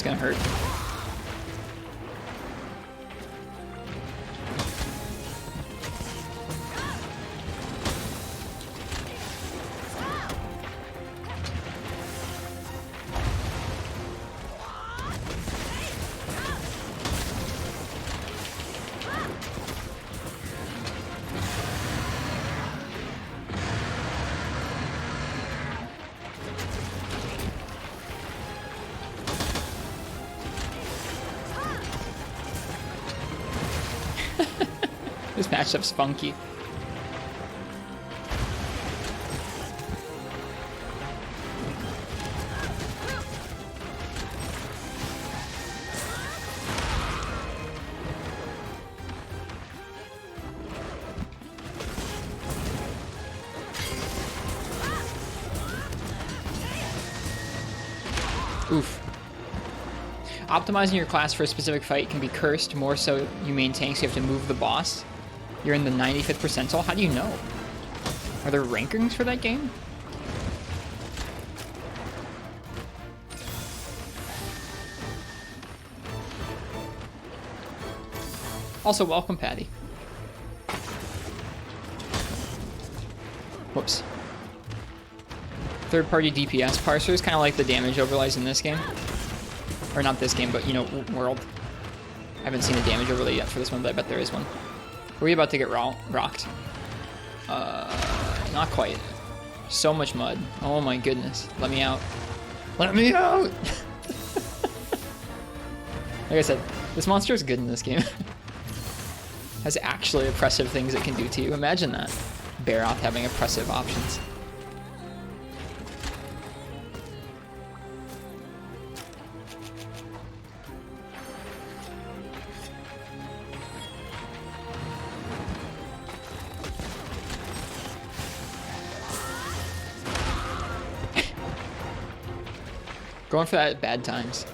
Gonna hurt. This matchup's funky. Oof. Optimizing your class for a specific fight can be cursed, more so you main tank, so you have to move the boss. You're in the 95th percentile? How do you know? Are there rankings for that game? Also, welcome, Patty. Whoops. Third-party DPS parsers, kind of like the damage overlays in this game. Or not this game, but, you know, World. I haven't seen a damage overlay yet for this one, but I bet there is one. Are we about to get rocked? Not quite. So much mud. Oh my goodness. Let me out. Let me out! Like I said, this monster is good in this game. Has actually oppressive things it can do to you. Imagine that. Barroth having oppressive options. Going for that at bad times.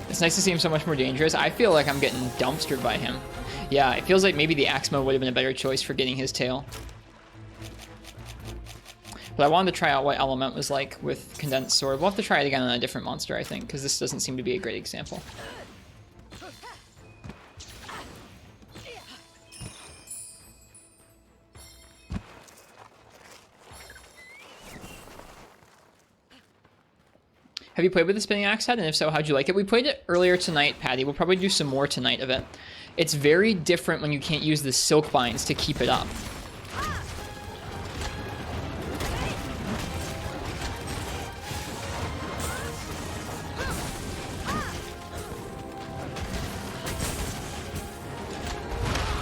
It's nice to see him so much more dangerous. I feel like I'm getting dumpstered by him. Yeah, it feels like maybe the axe mode would have been a better choice for getting his tail. But I wanted to try out what Element was like with Condensed Sword. We'll have to try it again on a different monster, I think, because this doesn't seem to be a great example. Have you played with the Spinning Axe head? And if so, how'd you like it? We played it earlier tonight, Patty. We'll probably do some more tonight of it. It's very different when you can't use the silk binds to keep it up.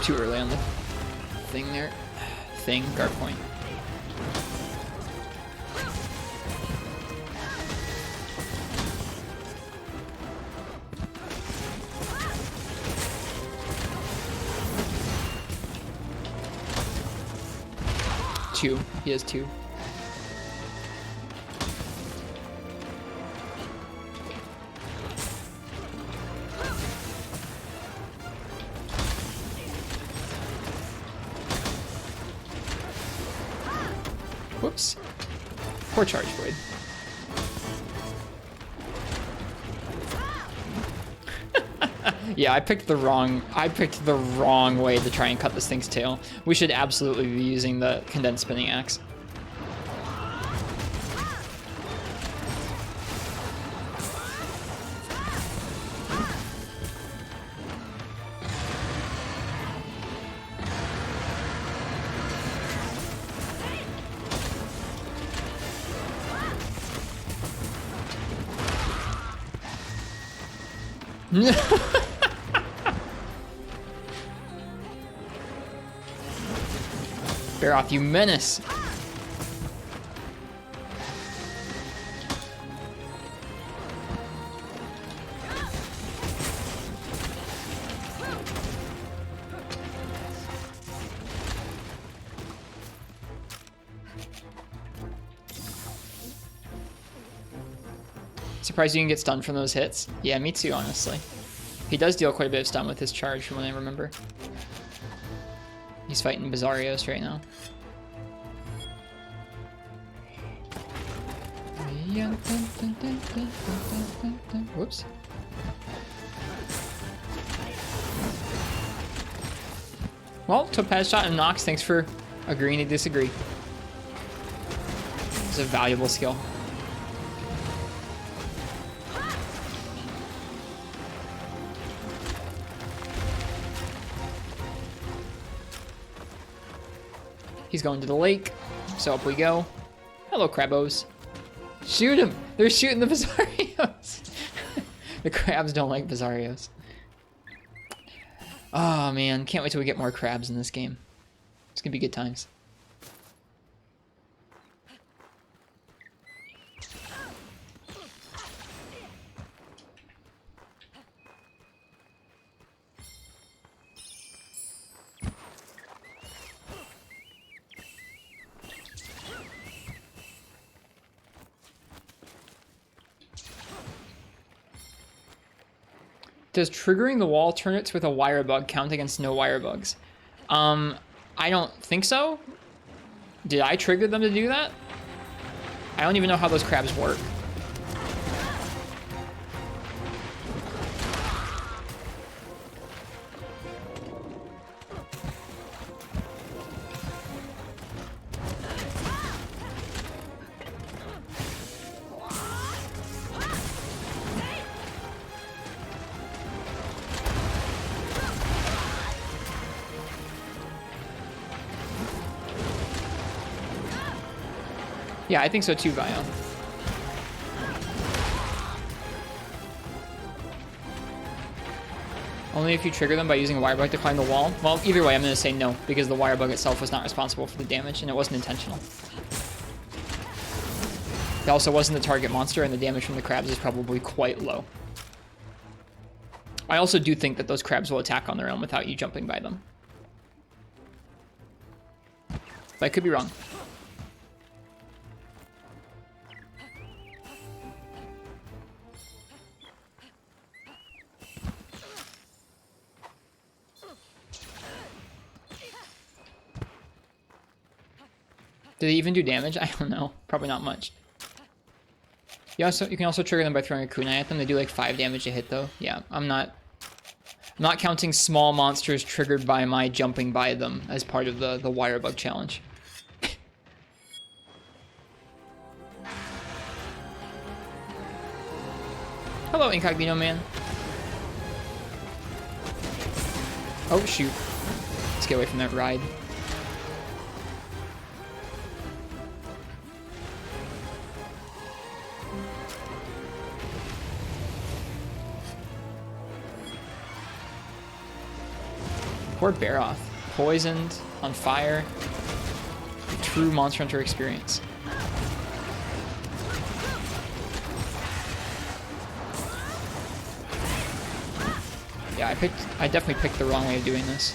Too early on the thing there. Guard point. Two. He has two. Whoops. Poor charge blade. Yeah, I picked the wrong way to try and cut this thing's tail. We should absolutely be using the condensed spinning axe. Barroth, you menace! Surprised you can get stunned from those hits. Yeah, me too, honestly. He does deal quite a bit of stun with his charge from what I remember. He's fighting Barioth right now. Whoops. Well, Topaz Shot and Nox, thanks for agreeing to disagree. It's a valuable skill. He's going to the lake. So up we go. Hello, Crabos. Shoot him! They're shooting the Bizarrios! The crabs don't like Bizarrios. Oh man, can't wait till we get more crabs in this game. It's gonna be good times. Does triggering the wall turrets with a Wirebug count against no Wirebugs? I don't think so. Did I trigger them to do that? I don't even know how those crabs work. Yeah, I think so too, Vion. Only if you trigger them by using a Wirebug to climb the wall? Well, either way, I'm going to say no, because the Wirebug itself was not responsible for the damage, and it wasn't intentional. It also wasn't the target monster, and the damage from the crabs is probably quite low. I also do think that those crabs will attack on their own without you jumping by them. But I could be wrong. Do they even do damage? I don't know. Probably not much. You can also trigger them by throwing a kunai at them. They do like 5 damage a hit though. Yeah, I'm not counting small monsters triggered by my jumping by them as part of the Wirebug challenge. Hello, Incognito Man. Oh shoot. Let's get away from that ride. Poor Barroth. Poisoned, on fire. True Monster Hunter experience. Yeah, I definitely picked the wrong way of doing this.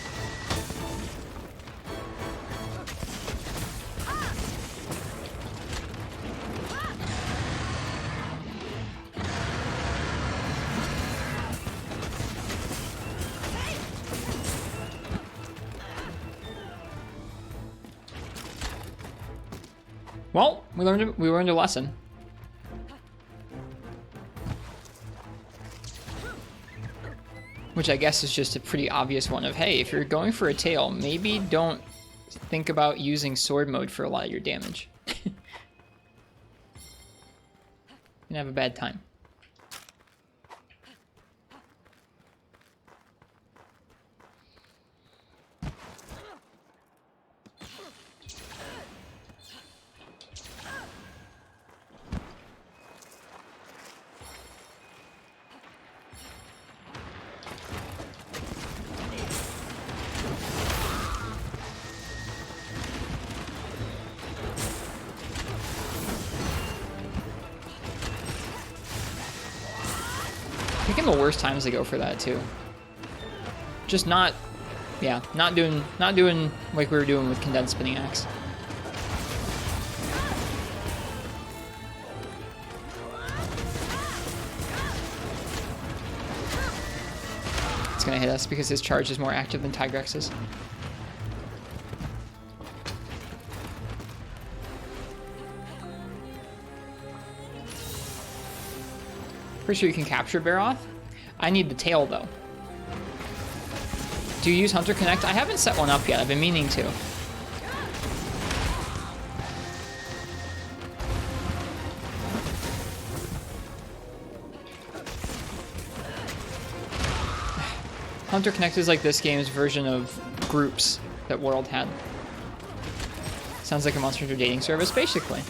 Well, we learned a lesson. Which I guess is just a pretty obvious one of, hey, if you're going for a tail, maybe don't think about using sword mode for a lot of your damage. You're gonna have a bad time. Picking the worst times to go for that too. Just not doing like we were doing with condensed spinning axe. It's gonna hit us because his charge is more active than Tigrex's. Pretty sure you can capture Barroth. I need the tail though. Do you use Hunter Connect? I haven't set one up yet. I've been meaning to. Hunter Connect is like this game's version of groups that World had. Sounds like a Monster Hunter dating service, basically.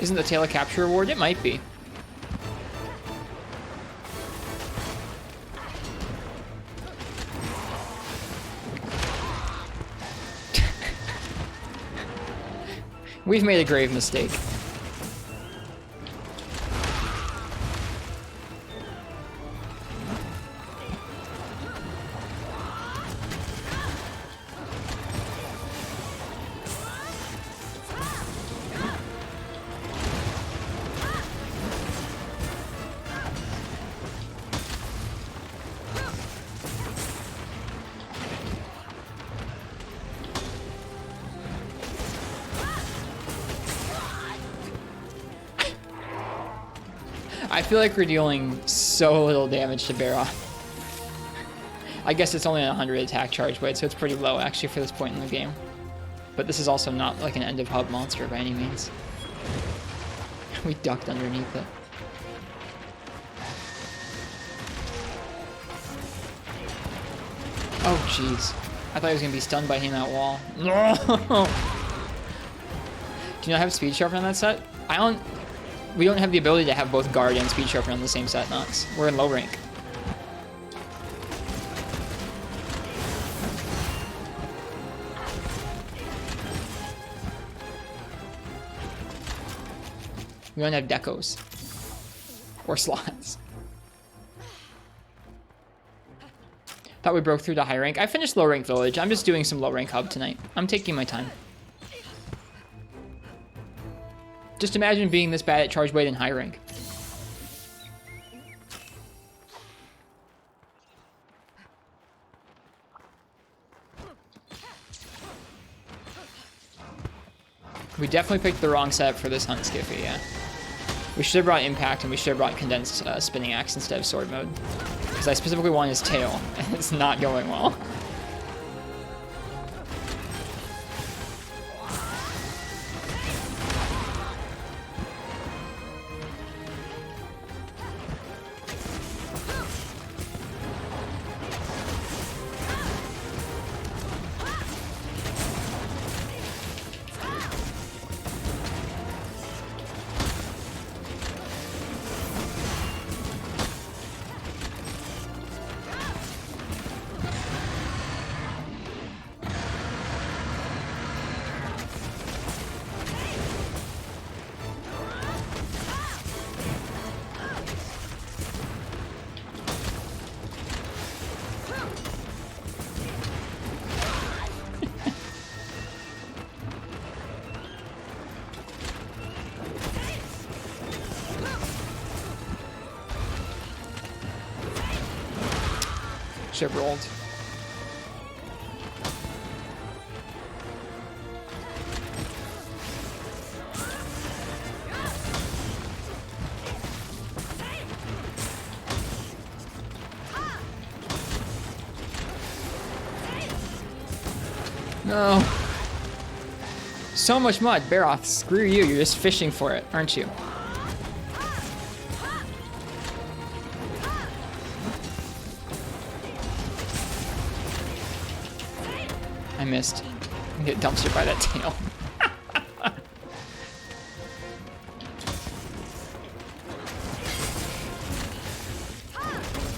Isn't the Tail a capture reward? It might be. We've made a grave mistake. I feel like we're dealing so little damage to Barroth. I guess it's only a 100 attack charge weight, so it's pretty low actually for this point in the game. But this is also not like an end of hub monster by any means. We ducked underneath it. Oh jeez. I thought I was gonna be stunned by hitting that wall. No! Do you not have speed sharpen on that set? We don't have the ability to have both guard and speed sharpen on the same set, Nox. We're in low rank. We don't have decos. Or slots. Thought we broke through to high rank. I finished low rank village. I'm just doing some low rank hub tonight. I'm taking my time. Just imagine being this bad at charge weight in high rank. We definitely picked the wrong setup for this hunt, Skiffy, yeah. We should have brought impact and we should have brought condensed spinning axe instead of sword mode. Because I specifically want his tail, and it's not going well. Ship rolled. No. So much mud, Barroth. Screw you. You're just fishing for it, aren't you? I missed. I get dumpstered by that tail.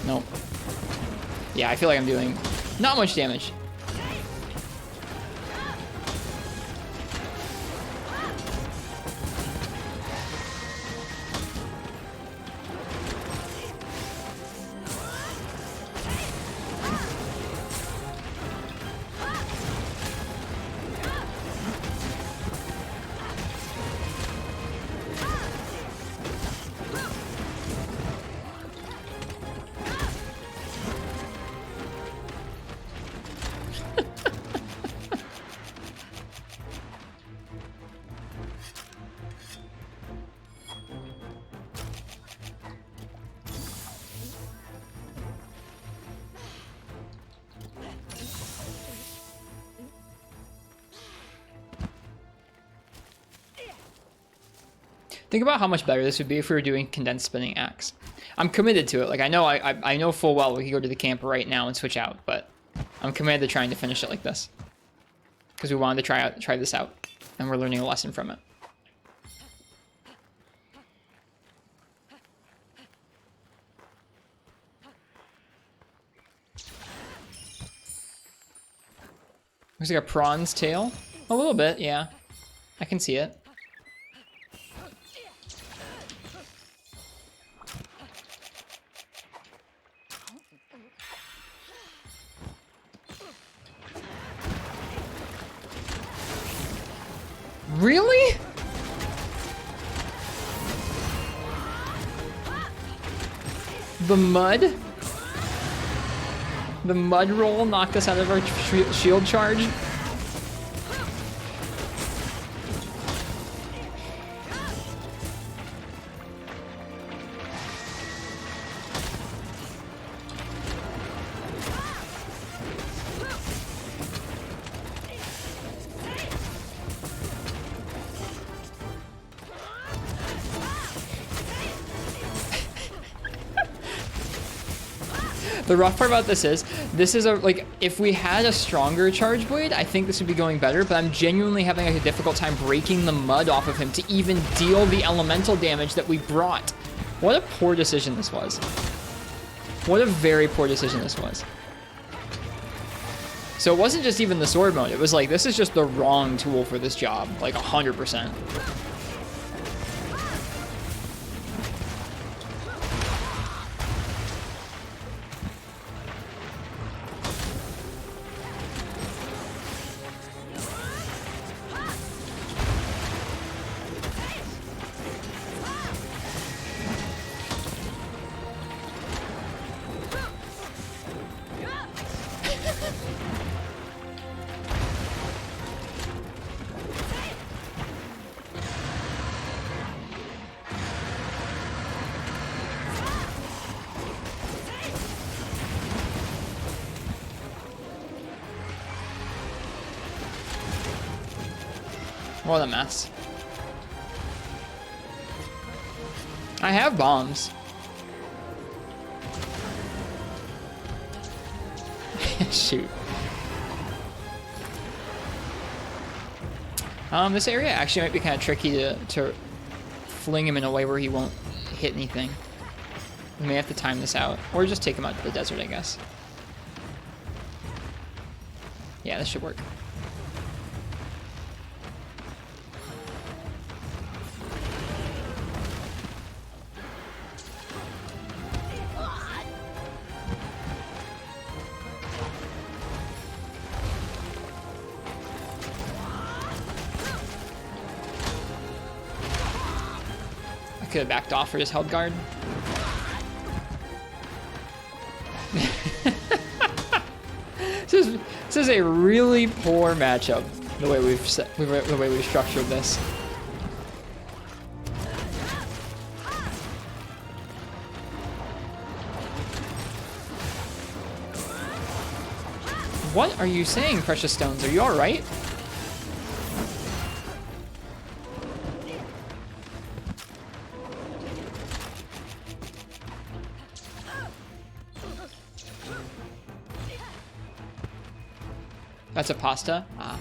Nope. Yeah, I feel like I'm doing not much damage. Think about how much better this would be if we were doing condensed spinning axe. I'm committed to it. Like, I know full well we could go to the camp right now and switch out, but I'm committed to trying to finish it like this. Because we wanted to try this out, and we're learning a lesson from it. Looks like a prawn's tail. A little bit, yeah. I can see it. Really? The mud? The mud roll knocked us out of our shield charge. The rough part about this is a, like, if we had a stronger charge blade, I think this would be going better, but I'm genuinely having like a difficult time breaking the mud off of him to even deal the elemental damage that we brought. What a poor decision this was. What a very poor decision this was. So it wasn't just even the sword mode, it was like, this is just the wrong tool for this job, like 100%. What a mess. I have bombs. Shoot. This area actually might be kind of tricky to fling him in a way where he won't hit anything. We may have to time this out, or just take him out to the desert, I guess. Yeah, this should work. Could have backed off or just held guard. This is a really poor matchup. The way we've structured this. What are you saying, Precious Stones? Are you all right? That's a pasta? Ah.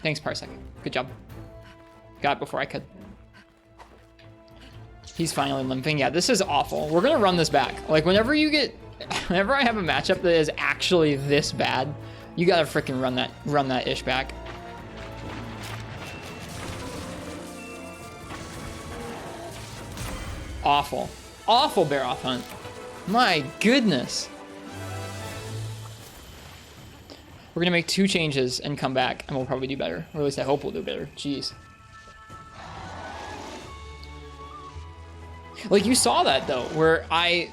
Thanks, Parsec. Good job. Got it before I could. He's finally limping. Yeah, this is awful. We're gonna run this back. Like, whenever I have a matchup that is actually this bad, you gotta freaking run that ish back. Awful. Awful Barroth hunt. My goodness. We're gonna make 2 changes and come back, and we'll probably do better. Or at least I hope we'll do better. Jeez. Like, you saw that, though, where it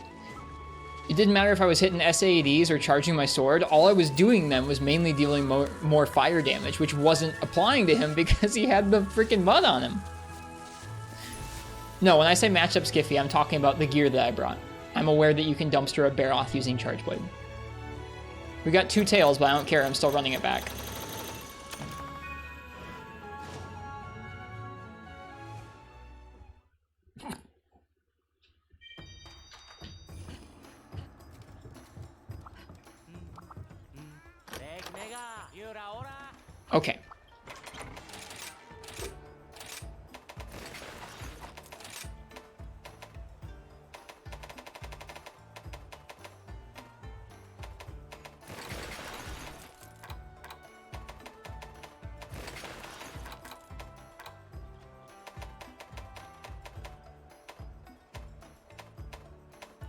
didn't matter if I was hitting SAEDs or charging my sword. All I was doing then was mainly dealing more fire damage, which wasn't applying to him because he had the freaking mud on him. No, when I say matchup skiffy, I'm talking about the gear that I brought. I'm aware that you can dumpster a Barroth using Charge Blade. We got 2 tails, but I don't care. I'm still running it back. Okay.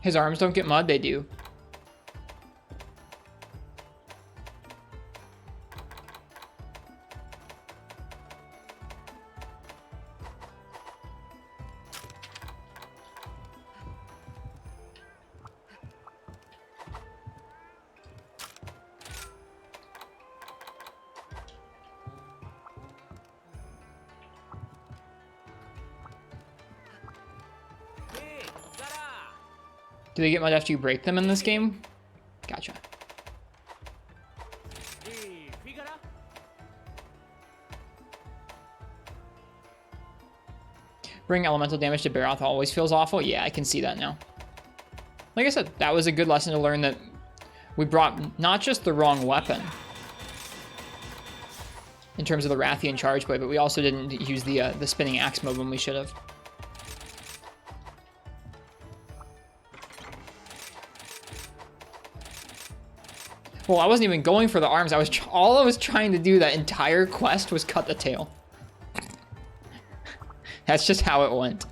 His arms don't get mud, they do. Do they get mud after you break them in this game? Gotcha. Bring elemental damage to Barroth always feels awful. Yeah, I can see that now. Like I said, that was a good lesson to learn, that we brought not just the wrong weapon in terms of the Rathian charge blade, but we also didn't use the spinning axe mode when we should have. Well, I wasn't even going for the arms. All I was trying to do that entire quest was cut the tail. That's just how it went.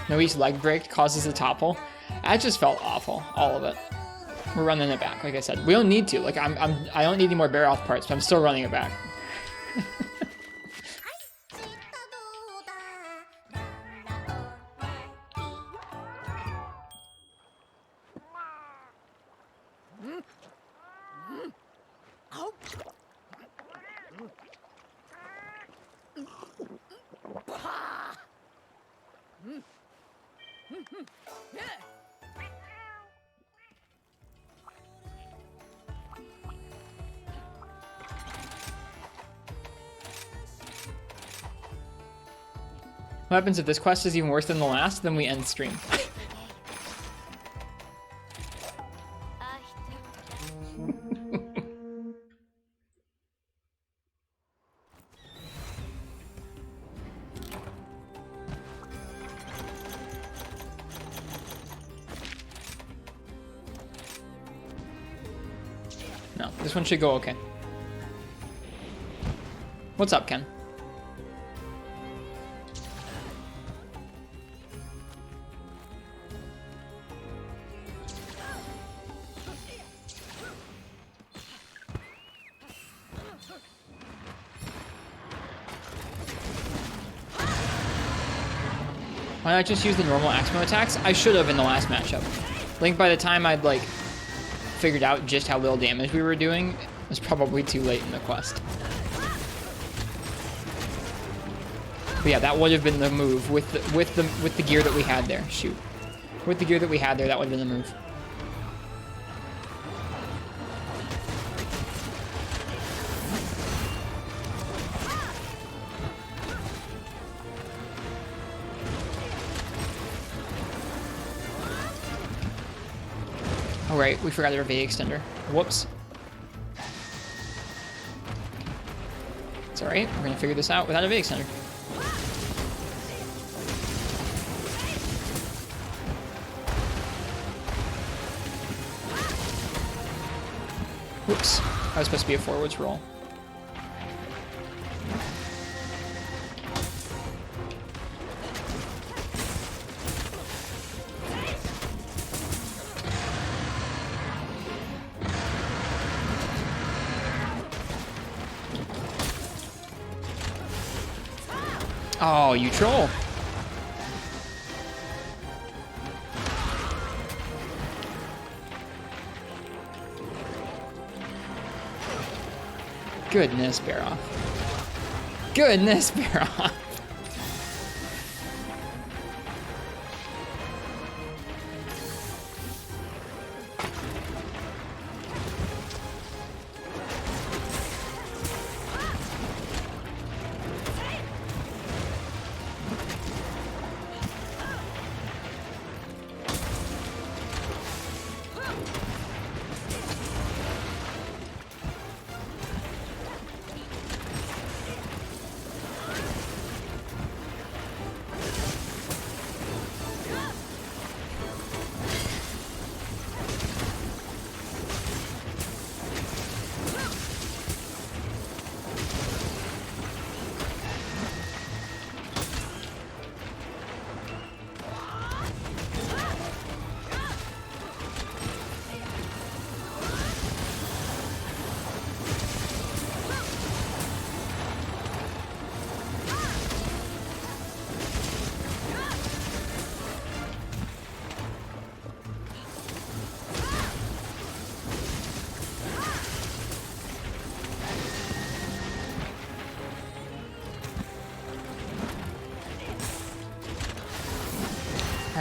No, each leg break causes a topple. That just felt awful, all of it. We're running it back, like I said. We don't need to. Like I don't need any more Barroth parts, but I'm still running it back. What happens if this quest is even worse than the last? Then we end stream. No, this one should go okay. What's up, Ken? Why not just use the normal Axmo attacks? I should have in the last matchup. I think by the time I'd like figured out just how little damage we were doing, it was probably too late in the quest. But yeah, that would have been the move with the gear that we had there. Shoot. With the gear that we had there, that would have been the move. Oh right, we forgot our V extender. Whoops. It's alright, we're gonna figure this out without a V extender. Whoops. That was supposed to be a forwards roll. Oh, you troll. Goodness, Barroth. Goodness, Barroth.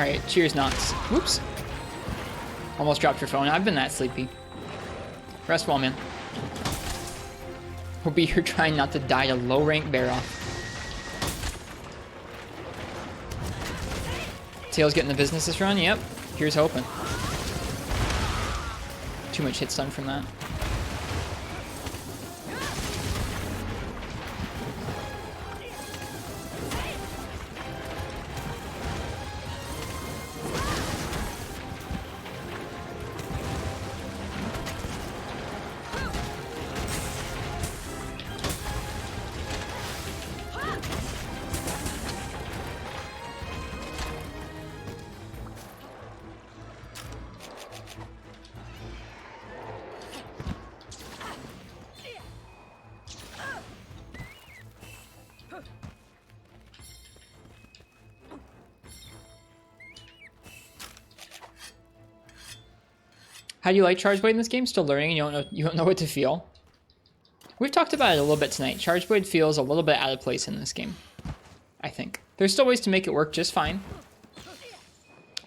Alright, cheers, Nox. Whoops. Almost dropped your phone. I've been that sleepy. Rest well, man. Hope you're trying not to die to low-rank Barroth. Tail's getting the business this run? Yep. Here's hoping. Too much hit stun from that. How do you like Charge Blade in this game? Still learning. You don't know what to feel. We've talked about it a little bit tonight. Charge Blade feels a little bit out of place in this game, I think. There's still ways to make it work just fine.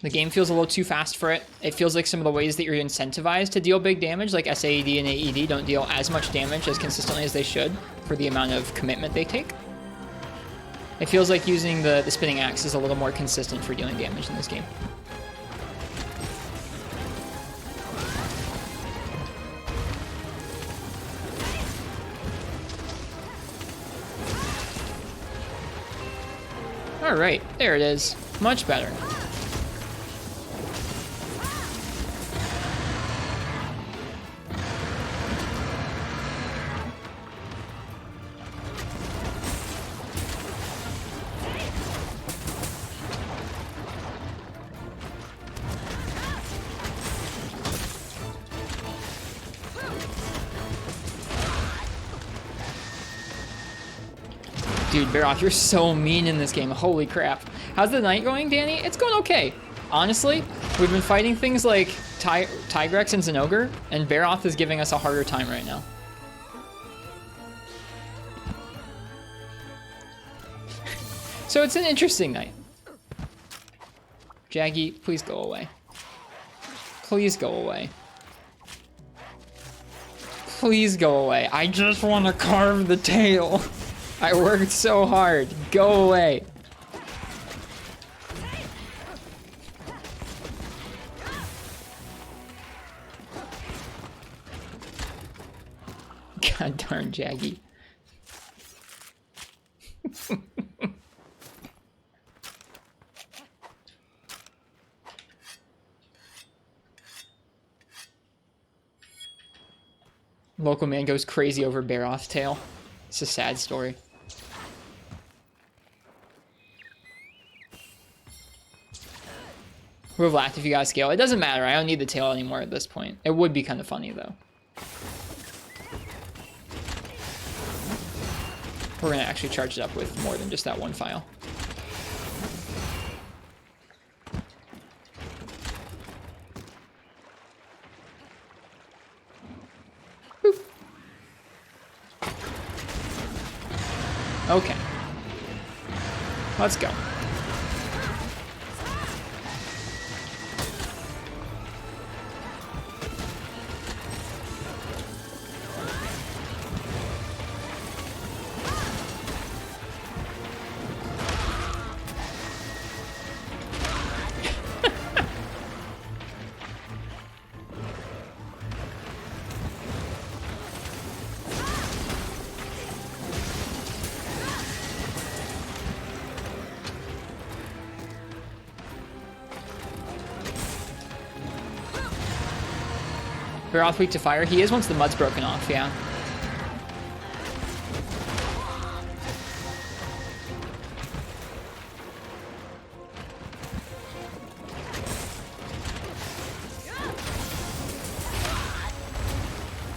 The game feels a little too fast for it. It feels like some of the ways that you're incentivized to deal big damage, like SAED and AED, don't deal as much damage as consistently as they should for the amount of commitment they take. It feels like using the spinning axe is a little more consistent for dealing damage in this game. Alright, there it is. Much better. Dude, Barroth, you're so mean in this game. Holy crap. How's the night going, Danny? It's going okay. Honestly, we've been fighting things like Tigrex and Zinogre, and Barroth is giving us a harder time right now. So it's an interesting night. Jaggy, please go away. Please go away. Please go away. I just want to carve the tail. I worked so hard. Go away. God darn, Jaggy. Local man goes crazy over Barroth's tail. It's a sad story. Would have laughed if you got scale. It doesn't matter. I don't need the tail anymore at this point. It would be kind of funny, though. We're going to actually charge it up with more than just that one file. Boop. Okay. Let's go. Barroth weak to fire. He is once the mud's broken off, yeah.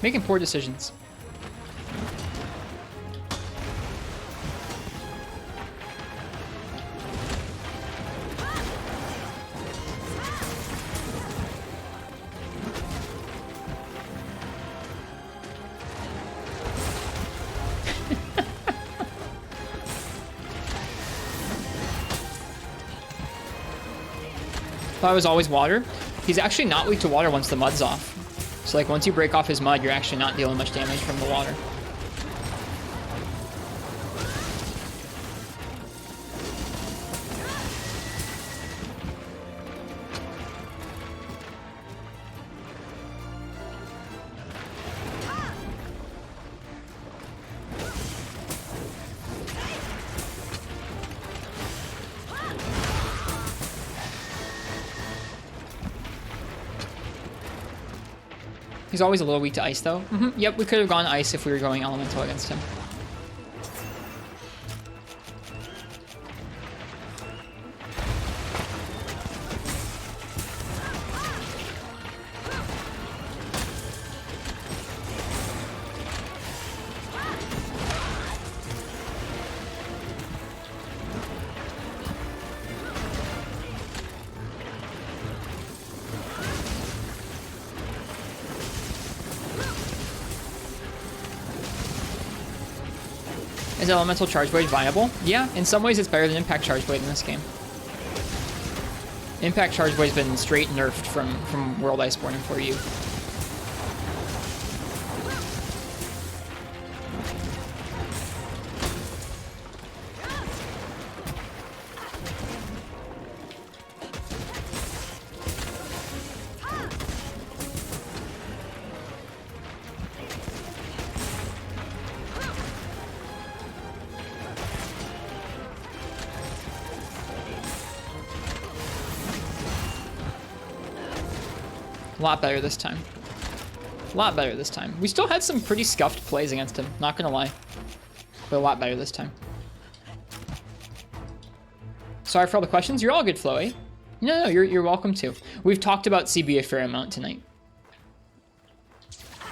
Making poor decisions. Thought it was always water. He's actually not weak to water once the mud's off. So like once you break off his mud, you're actually not dealing much damage from the water. He's always a little weak to ice, though. Yep, we could have gone ice if we were going elemental against him. Is Elemental Charge Blade viable? Yeah, in some ways it's better than Impact Charge Blade in this game. Impact Charge Blade's been straight nerfed from World Iceborne and 4U. A lot better this time. A lot better this time. We still had some pretty scuffed plays against him, not gonna lie. But a lot better this time. Sorry for all the questions. You're all good, Floey. No, you're welcome to. We've talked about CB a fair amount tonight.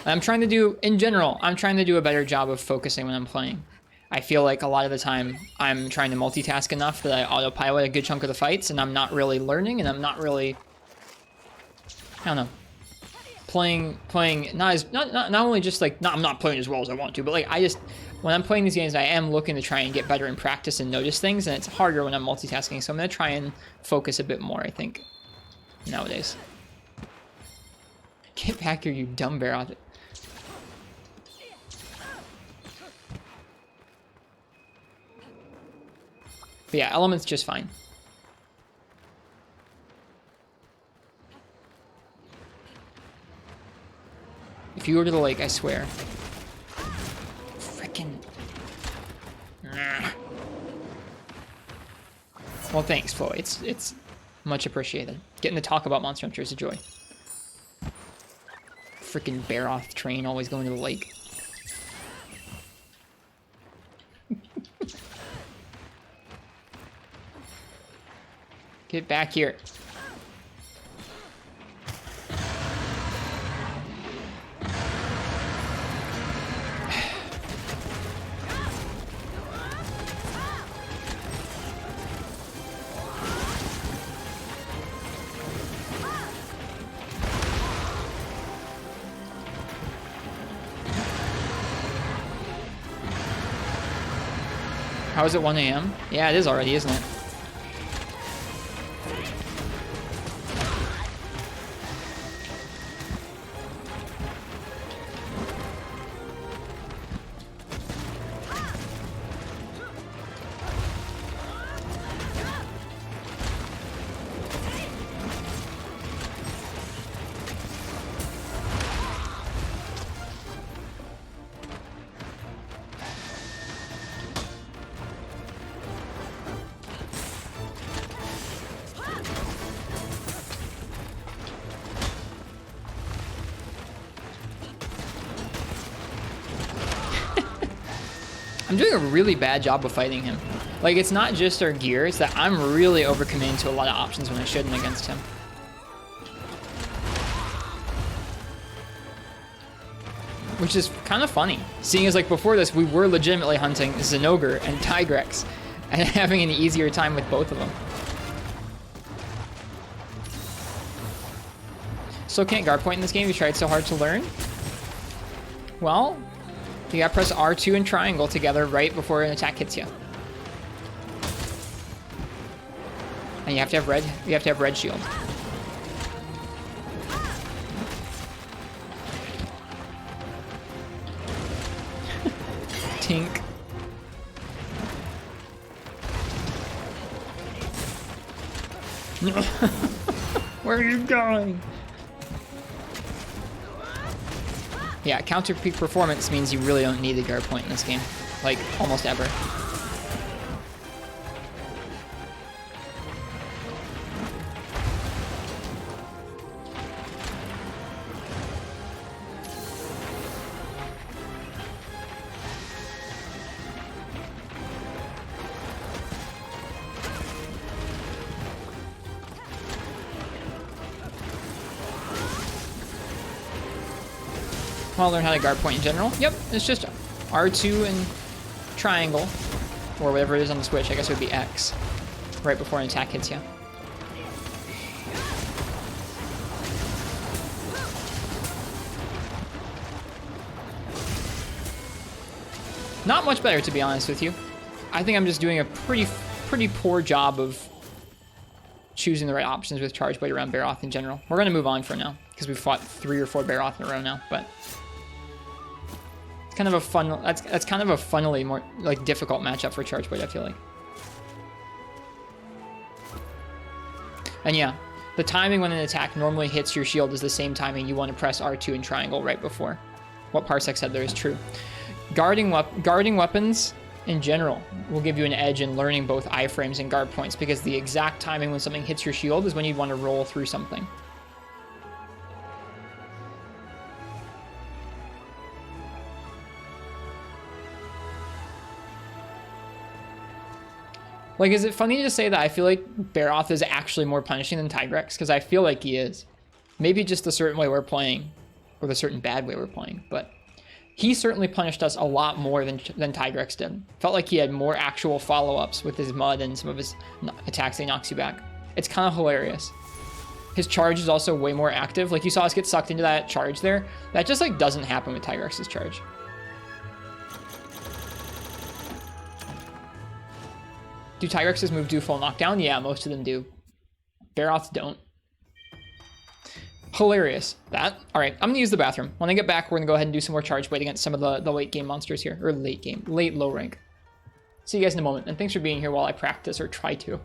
I'm trying to do, in general, I'm trying to do a better job of focusing when I'm playing. I feel like a lot of the time I'm trying to multitask enough that I autopilot a good chunk of the fights, and I'm not really learning, and I'm not really, I don't know, playing not only just like, I'm not playing as well as I want to, but like when I'm playing these games, I am looking to try and get better in practice and notice things, and it's harder when I'm multitasking, so I'm going to try and focus a bit more, I think, nowadays. Get back here, you dumb Barroth. But yeah, Element's just fine. If you go to the lake, I swear. Frickin'. Nah. Well, thanks, Flo. It's much appreciated. Getting to talk about Monster Hunter is a joy. Frickin' Barroth train always going to the lake. Get back here. How is it 1 a.m.? Yeah, it is already, isn't it? I'm doing a really bad job of fighting him. Like, it's not just our gear, it's that I'm really overcommitting to a lot of options when I shouldn't against him. Which is kind of funny, seeing as like before this we were legitimately hunting Zinogre and Tigrex and having an easier time with both of them. Still can't guard point in this game, you tried so hard to learn? Well, you gotta press R2 and triangle together right before an attack hits you. And you have to have red shield. Tink. Where are you going? Yeah, counter peak performance means you really don't need a guard point in this game. Like, almost ever. Want to learn how to guard point in general? Yep, it's just R2 and triangle, or whatever it is on the Switch. I guess it would be X, right before an attack hits you. Not much better, to be honest with you. I think I'm just doing a pretty poor job of choosing the right options with Charge Blade around Barroth in general. We're going to move on for now, because we've fought 3 or 4 Barroth in a row now, but kind of a fun, that's kind of a funnily more like difficult matchup for Charge Blade, I feel like. And yeah, the timing when an attack normally hits your shield is the same timing you want to press R2 and triangle right before. What Parsec said there is true. Guarding weapons in general will give you an edge in learning both iframes and guard points, because the exact timing when something hits your shield is when you want to roll through something. Like, is it funny to say that I feel like Barroth is actually more punishing than Tigrex? Because I feel like he is. Maybe just a certain way we're playing, or the certain bad way we're playing, but he certainly punished us a lot more than Tigrex did. Felt like he had more actual follow-ups with his mud and some of his attacks that he knocks you back. It's kind of hilarious. His charge is also way more active. Like, you saw us get sucked into that charge there. That just, like, doesn't happen with Tigrex's charge. Do Tigrex's move do full knockdown? Yeah, most of them do. Barroths don't. Hilarious. That. All right, I'm gonna use the bathroom. When I get back, we're gonna go ahead and do some more Charge Blade against some of the late game monsters here. Or late low rank. See you guys in a moment, and thanks for being here while I practice, or try to.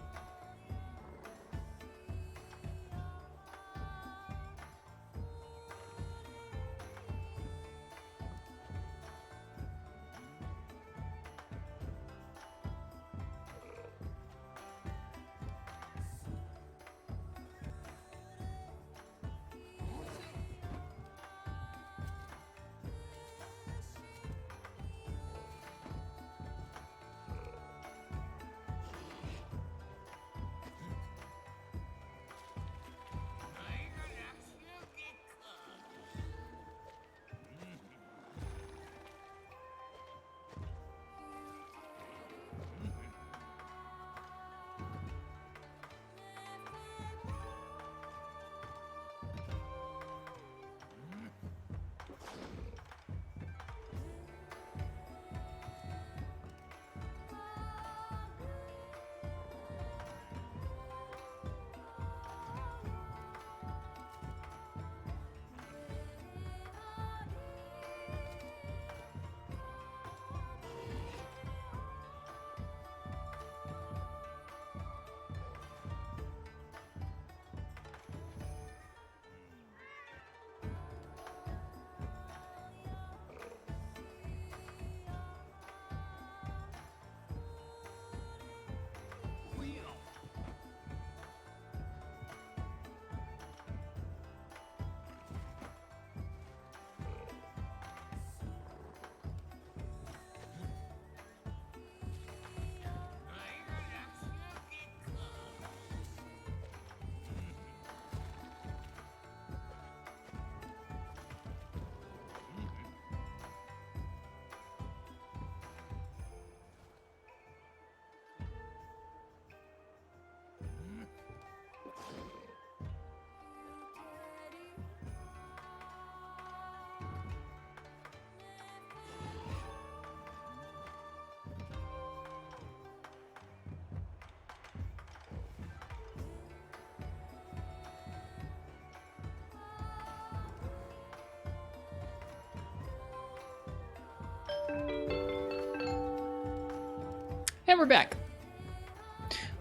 And we're back.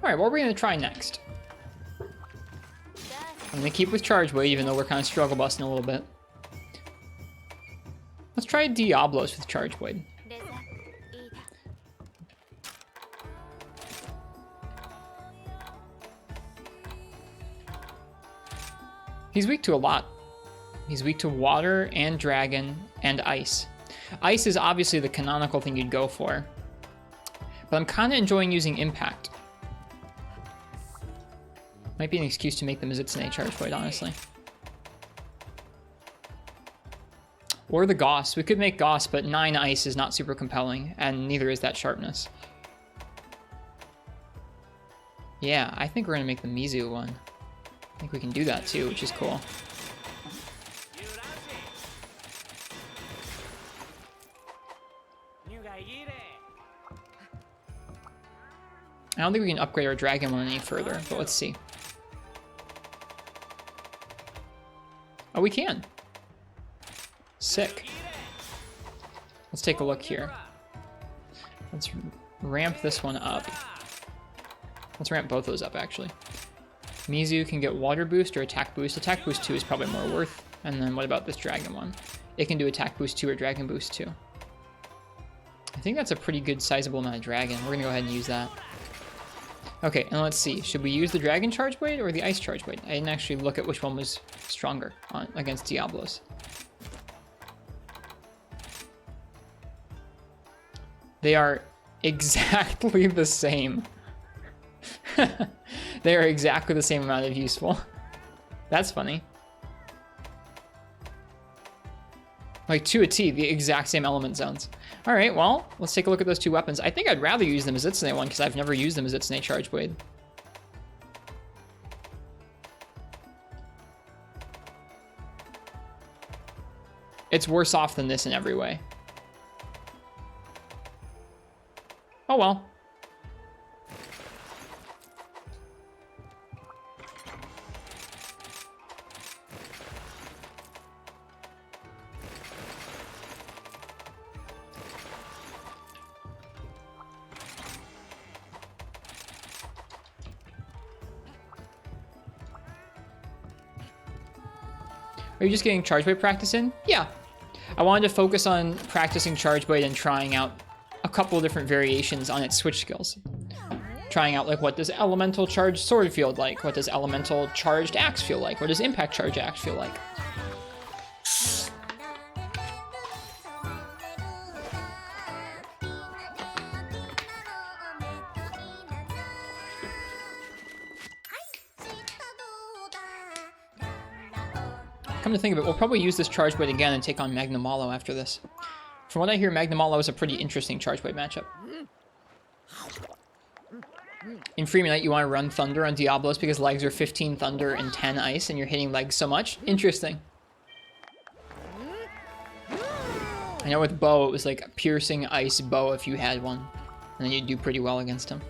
Alright, what are we going to try next? I'm going to keep with Charge Blade, even though we're kind of struggle busting a little bit. Let's try Diablos with Charge Blade. He's weak to a lot. He's weak to water and dragon and ice. Ice is obviously the canonical thing you'd go for. But I'm kind of enjoying using Impact. Might be an excuse to make the Mizutsune Charge Blade, honestly. Or the Gauss. We could make Gauss, but 9 ice is not super compelling, and neither is that sharpness. Yeah, I think we're going to make the Mizu one. I think we can do that too, which is cool. I don't think we can upgrade our dragon one any further, but let's see. Oh, we can. Sick. Let's take a look here. Let's ramp this one up. Let's ramp both those up, actually. Mizu can get water boost or attack boost. Attack boost 2 is probably more worth. And then what about this dragon one? It can do attack boost 2 or dragon boost 2. I think that's a pretty good sizable amount of dragon. We're gonna go ahead and use that. Okay, and let's see. Should we use the dragon charge blade or the ice charge blade? I didn't actually look at which one was stronger against Diablos. They are exactly the same. They are exactly the same amount of useful. That's funny. Like to a T, the exact same element zones. All right, well, let's take a look at those two weapons. I think I'd rather use the Mizutsune one because I've never used the Mizutsune Charge Blade. It's worse off than this in every way. Oh well. Are you just getting Charge Blade practice in? Yeah. I wanted to focus on practicing Charge Blade and trying out a couple of different variations on its switch skills. Trying out, like, what does Elemental Charged Sword feel like? What does Elemental Charged Axe feel like? What does Impact Charge Axe feel like? Come to think of it, we'll probably use this Charge Blade again and take on Magnamalo after this. From what I hear, Magnamalo is a pretty interesting Charge Blade matchup. In Freemanite, you want to run Thunder on Diablos because legs are 15 Thunder and 10 Ice, and you're hitting legs so much. Interesting. I know with Bow, it was like a piercing Ice Bow if you had one, and then you'd do pretty well against him.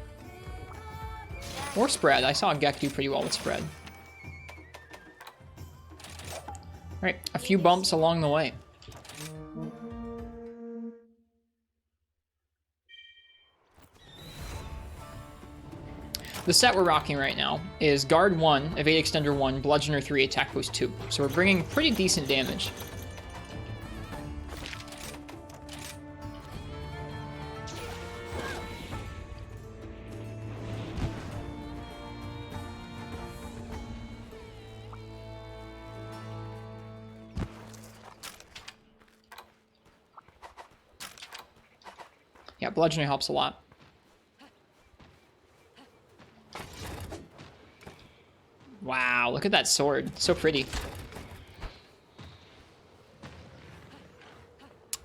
Or Spread. I saw Gek do pretty well with Spread. Alright, a few bumps along the way. The set we're rocking right now is Guard 1, Evade Extender 1, Bludgeoner 3, Attack Boost 2. So we're bringing pretty decent damage. Yeah, bludgeoning helps a lot. Wow, look at that sword. So pretty.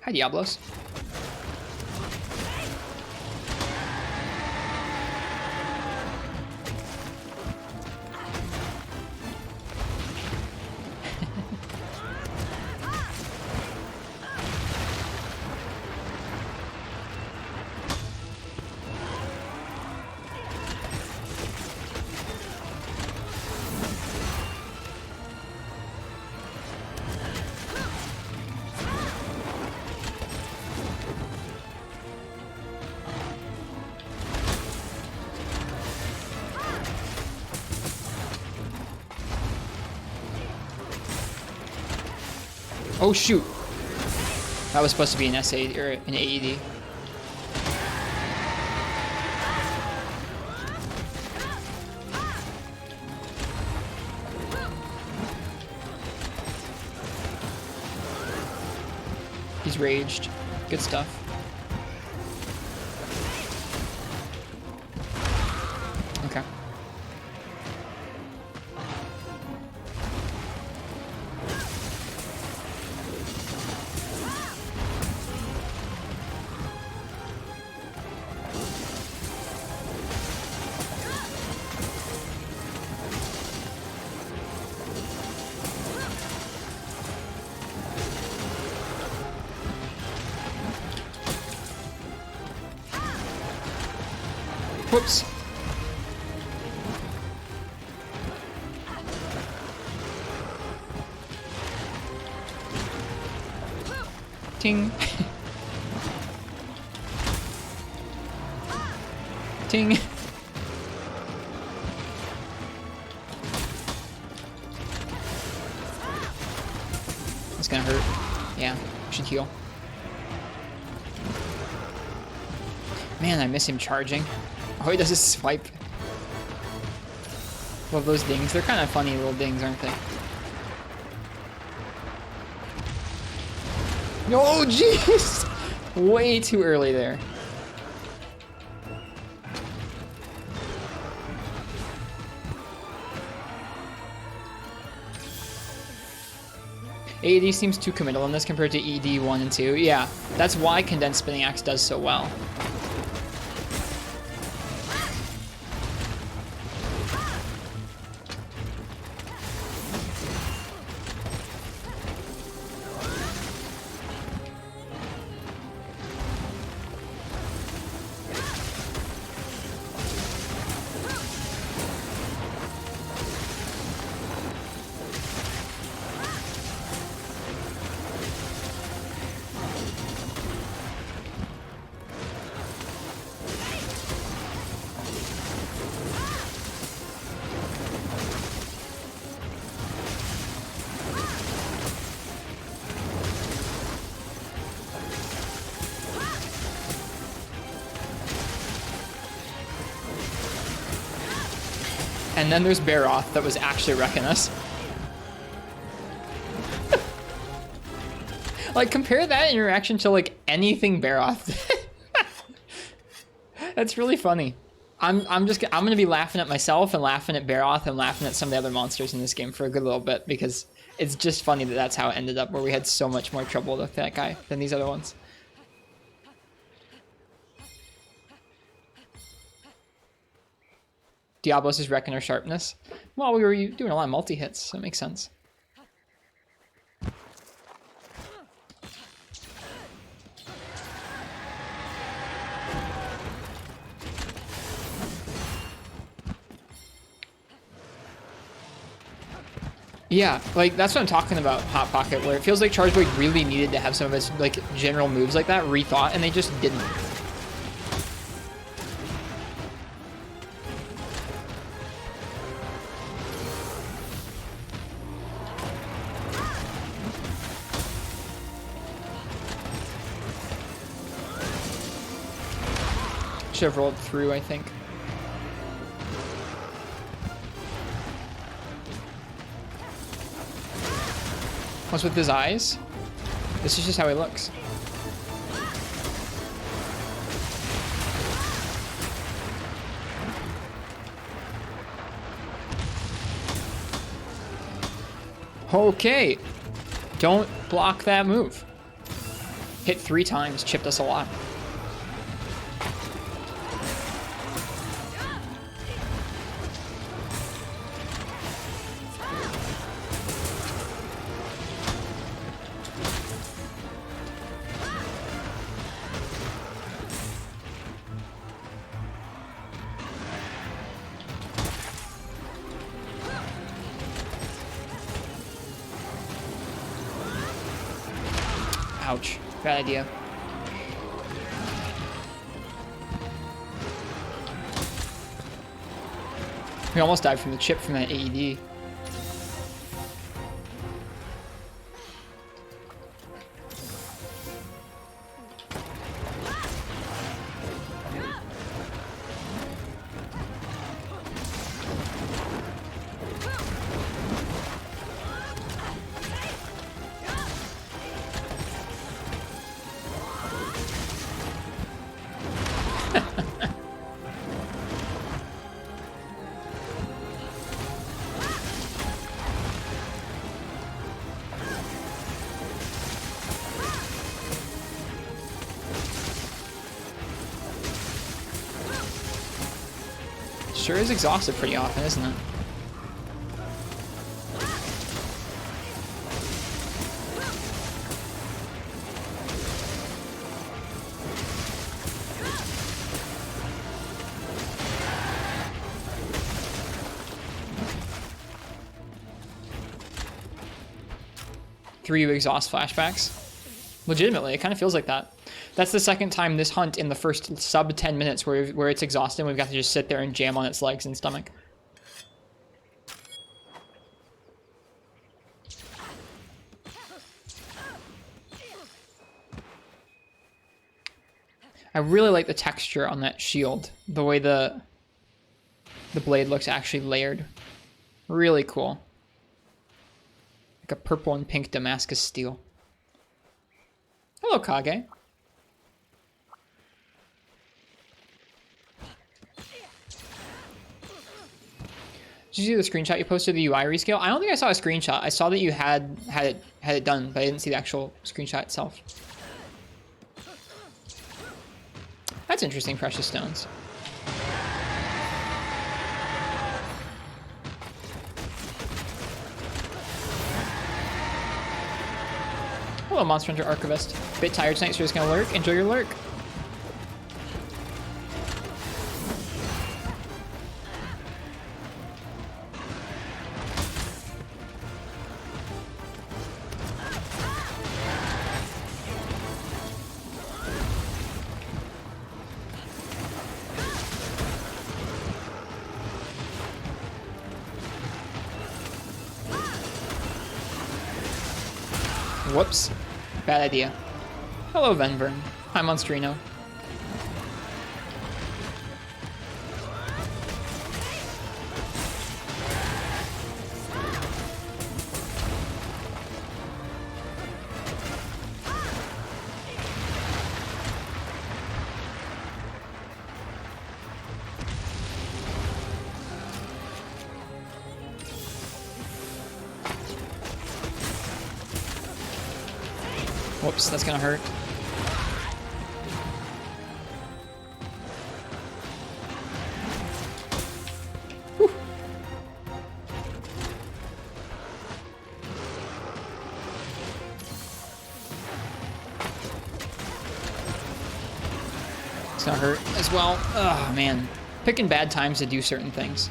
Hi, Diablos. Oh shoot. That was supposed to be an SA or an AED. He's raged. Good stuff. Okay. Whoops. Ting. Ting. It's gonna hurt. Yeah, should heal. Man, I miss him charging. Oh, he does his swipe. Love those dings. They're kind of funny little dings, aren't they? No, oh, jeez! Way too early there. AED seems too committal in this compared to ED 1 and 2. Yeah, that's why Condensed Spinning Axe does so well. And then there's Barroth that was actually wrecking us. Like, compare that interaction to, like, anything Barroth. That's really funny. I'm gonna be laughing at myself and laughing at Barroth and laughing at some of the other monsters in this game for a good little bit, because it's just funny that that's how it ended up, where we had so much more trouble with that guy than these other ones. Diablos is wrecking our sharpness. Well, we were doing a lot of multi-hits, so it makes sense. Yeah, like, that's what I'm talking about, Hot Pocket, where it feels like Charge Blade really needed to have some of its, like, general moves like that rethought, and they just didn't. Should have rolled through, I think. What's with his eyes? This is just how he looks. Okay. Don't block that move. Hit 3 times, chipped us a lot. Ouch. Bad idea. We almost died from the chip from that AED. Sure is exhausted pretty often, isn't it? Three exhaust flashbacks. Legitimately, it kind of feels like that. That's the second time this hunt in the first sub 10 minutes where it's exhausted and we've got to just sit there and jam on its legs and stomach. I really like the texture on that shield. The way the blade looks actually layered. Really cool. Like a purple and pink Damascus steel. Hello, Kage. Did you see the screenshot you posted of the UI rescale? I don't think I saw a screenshot. I saw that you had it done, but I didn't see the actual screenshot itself. That's interesting, precious stones. Hello, Monster Hunter Archivist. Bit tired tonight, so you're just gonna lurk. Enjoy your lurk. Whoops. Bad idea. Hello, Venvern. Hi, Monsterino. Whoops, that's gonna hurt. Whew. It's gonna hurt as well. Oh man, picking bad times to do certain things.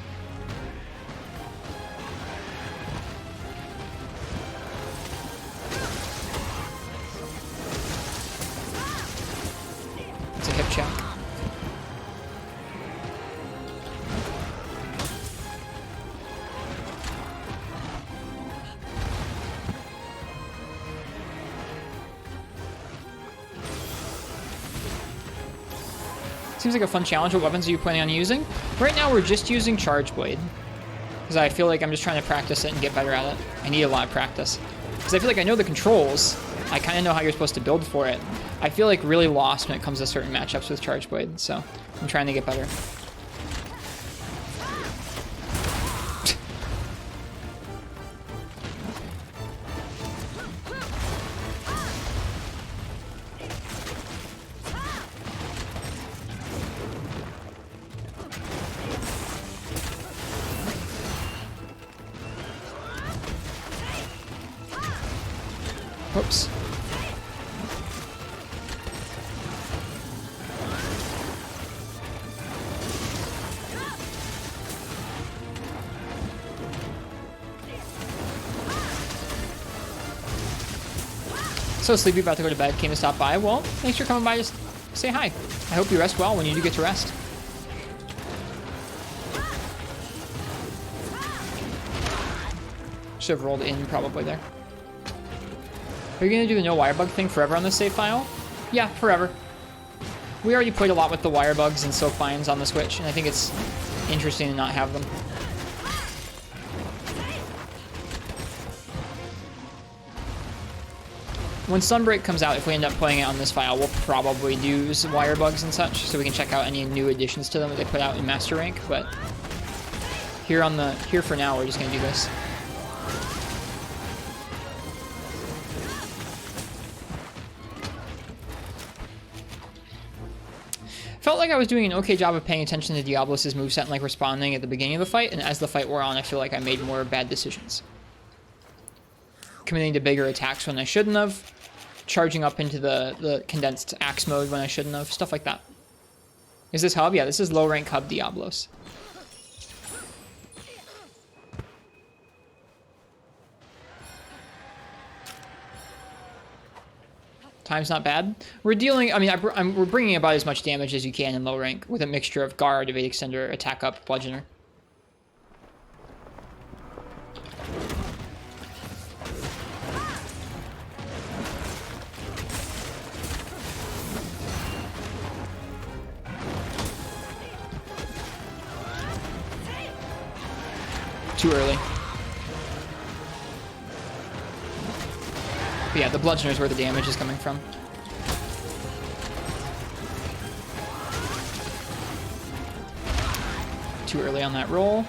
Seems like a fun challenge. What weapons are you planning on using? Right now we're just using Charge Blade. Because I feel like I'm just trying to practice it and get better at it. I need a lot of practice. Because I feel like I know the controls. I kind of know how you're supposed to build for it. I feel like really lost when it comes to certain matchups with Charge Blade. So I'm trying to get better. Whoops. So sleepy, about to go to bed, came to stop by. Well, thanks for coming by, just say hi. I hope you rest well when you do get to rest. Should have rolled in probably there. Are you gonna do the no wirebug thing forever on this save file? Yeah, forever. We already played a lot with the wirebugs and soak vines on the Switch, and I think it's interesting to not have them. when Sunbreak comes out, if we end up playing it on this file, we'll probably use Wirebugs and such, so we can check out any new additions to them that they put out in Master Rank. But here for now, we're just gonna do this. Felt like I was doing an okay job of paying attention to Diablos' moveset and like responding at the beginning of the fight, and as the fight wore on, I feel like I made more bad decisions. Committing to bigger attacks when I shouldn't have, charging up into the condensed axe mode when I shouldn't have, stuff like that. Is this hub? Yeah, this is low rank hub Diablos. Time's not bad. We're dealing, I mean, we're bringing about as much damage as you can in low rank with a mixture of guard, evade extender, attack up, bludgeoner. Too early. But yeah, the bludgeoner is where the damage is coming from. Too early on that roll.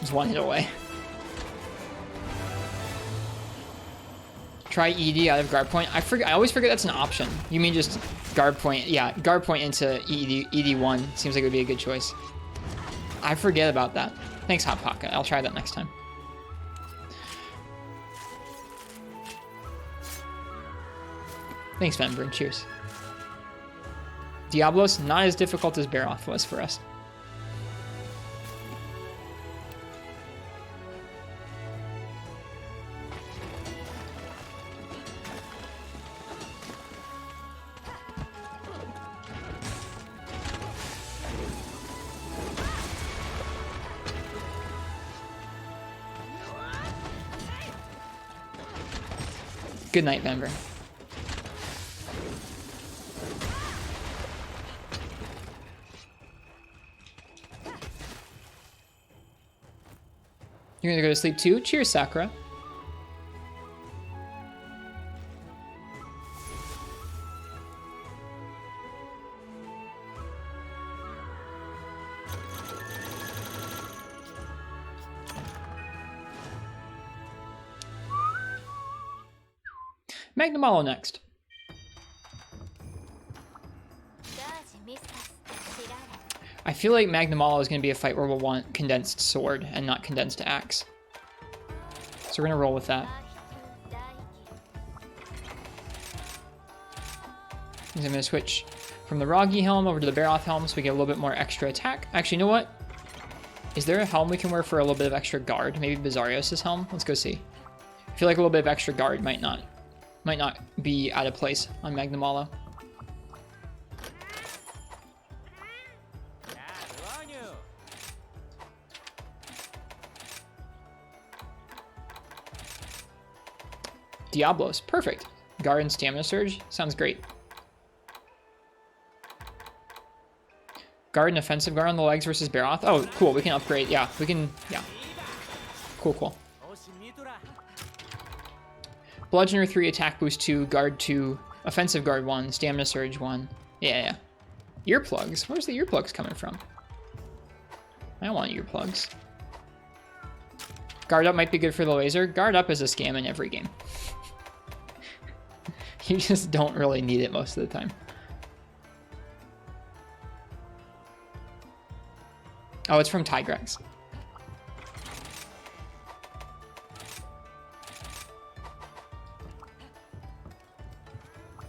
Just one hit away. Try ED out of guard point. I always forget that's an option. You mean just guard point? Yeah, guard point into ED1 seems like it would be a good choice. I forget about that. Thanks, Hot Pocket. I'll try that next time. Thanks, Venbrin. Cheers. Diablos, not as difficult as Barroth was for us. Good night, Venbrin. You're gonna go to sleep too? Cheers, Sakura. Magnamalo next. I feel like Magnamalo is going to be a fight where we'll want condensed sword and not condensed axe. So we're going to roll with that. I'm going to switch from the Roggy helm over to the Barroth helm so we get a little bit more extra attack. Actually, you know what? Is there a helm we can wear for a little bit of extra guard? Maybe Bizarrios' helm? Let's go see. I feel like a little bit of extra guard might not be out of place on Magnamalo. Diablos, perfect. Guard and stamina surge, sounds great. Guard and offensive guard on the legs versus Barroth. Oh, cool, we can upgrade, yeah, we can, yeah. Cool. Bludgeoner 3, attack boost 2, guard 2, offensive guard 1, stamina surge 1. Yeah. Earplugs, where's the earplugs coming from? I want earplugs. Guard up might be good for the laser. Guard up is a scam in every game. You just don't really need it most of the time. Oh, it's from Tigrex.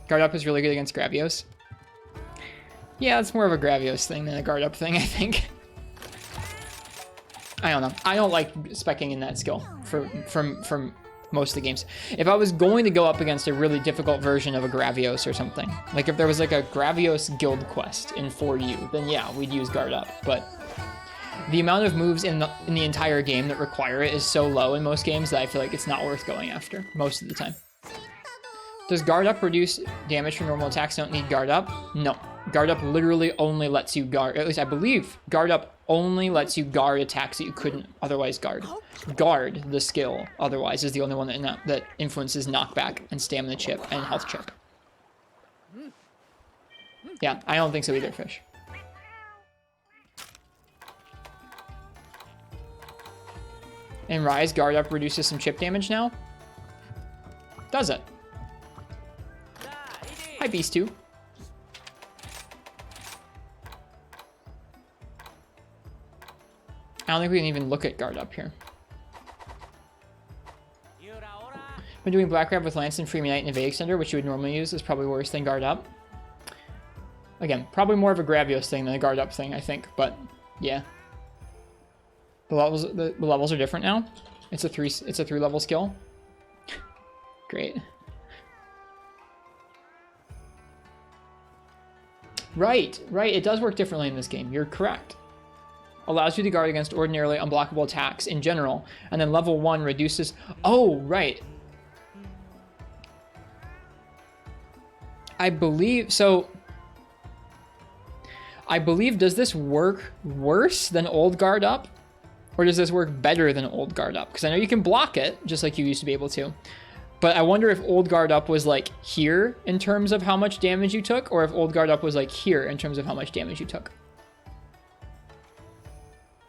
Guard up is really good against Gravios. Yeah, it's more of a Gravios thing than a guard up thing, I think. I don't know. I don't like speccing in that skill from most of the games. If I was going to go up against a really difficult version of a Gravios or something, like if there was like a Gravios guild quest in 4U, then yeah, we'd use guard up. But the amount of moves in the entire game that require it is so low in most games that I feel like it's not worth going after most of the time. Does guard up reduce damage from normal attacks? Don't need guard up? No. Guard up literally only lets you guard, at least I believe, guard up only lets you guard attacks that you couldn't otherwise guard. Guard, the skill, otherwise, is the only one that influences knockback and stamina chip and health chip. Yeah, I don't think so either, Fish. And Rise, guard up reduces some chip damage now? Does it? Hi, Beast 2. I don't think we can even look at guard up here. When doing Black Grab with Lance and Free Knight and a Evade Extender, which you would normally use, is probably worse than guard up. Again, probably more of a Gravios thing than a guard up thing, I think, but yeah. The levels are different now. It's a 3 level skill. Great. Right, it does work differently in this game. You're correct. Allows you to guard against ordinarily unblockable attacks in general, and then level 1 reduces... Oh, right. I believe... So... I believe, does this work worse than old guard up? Or does this work better than old guard up? Because I know you can block it, just like you used to be able to. But I wonder if old guard up was like here in terms of how much damage you took, or if old guard up was like here in terms of how much damage you took.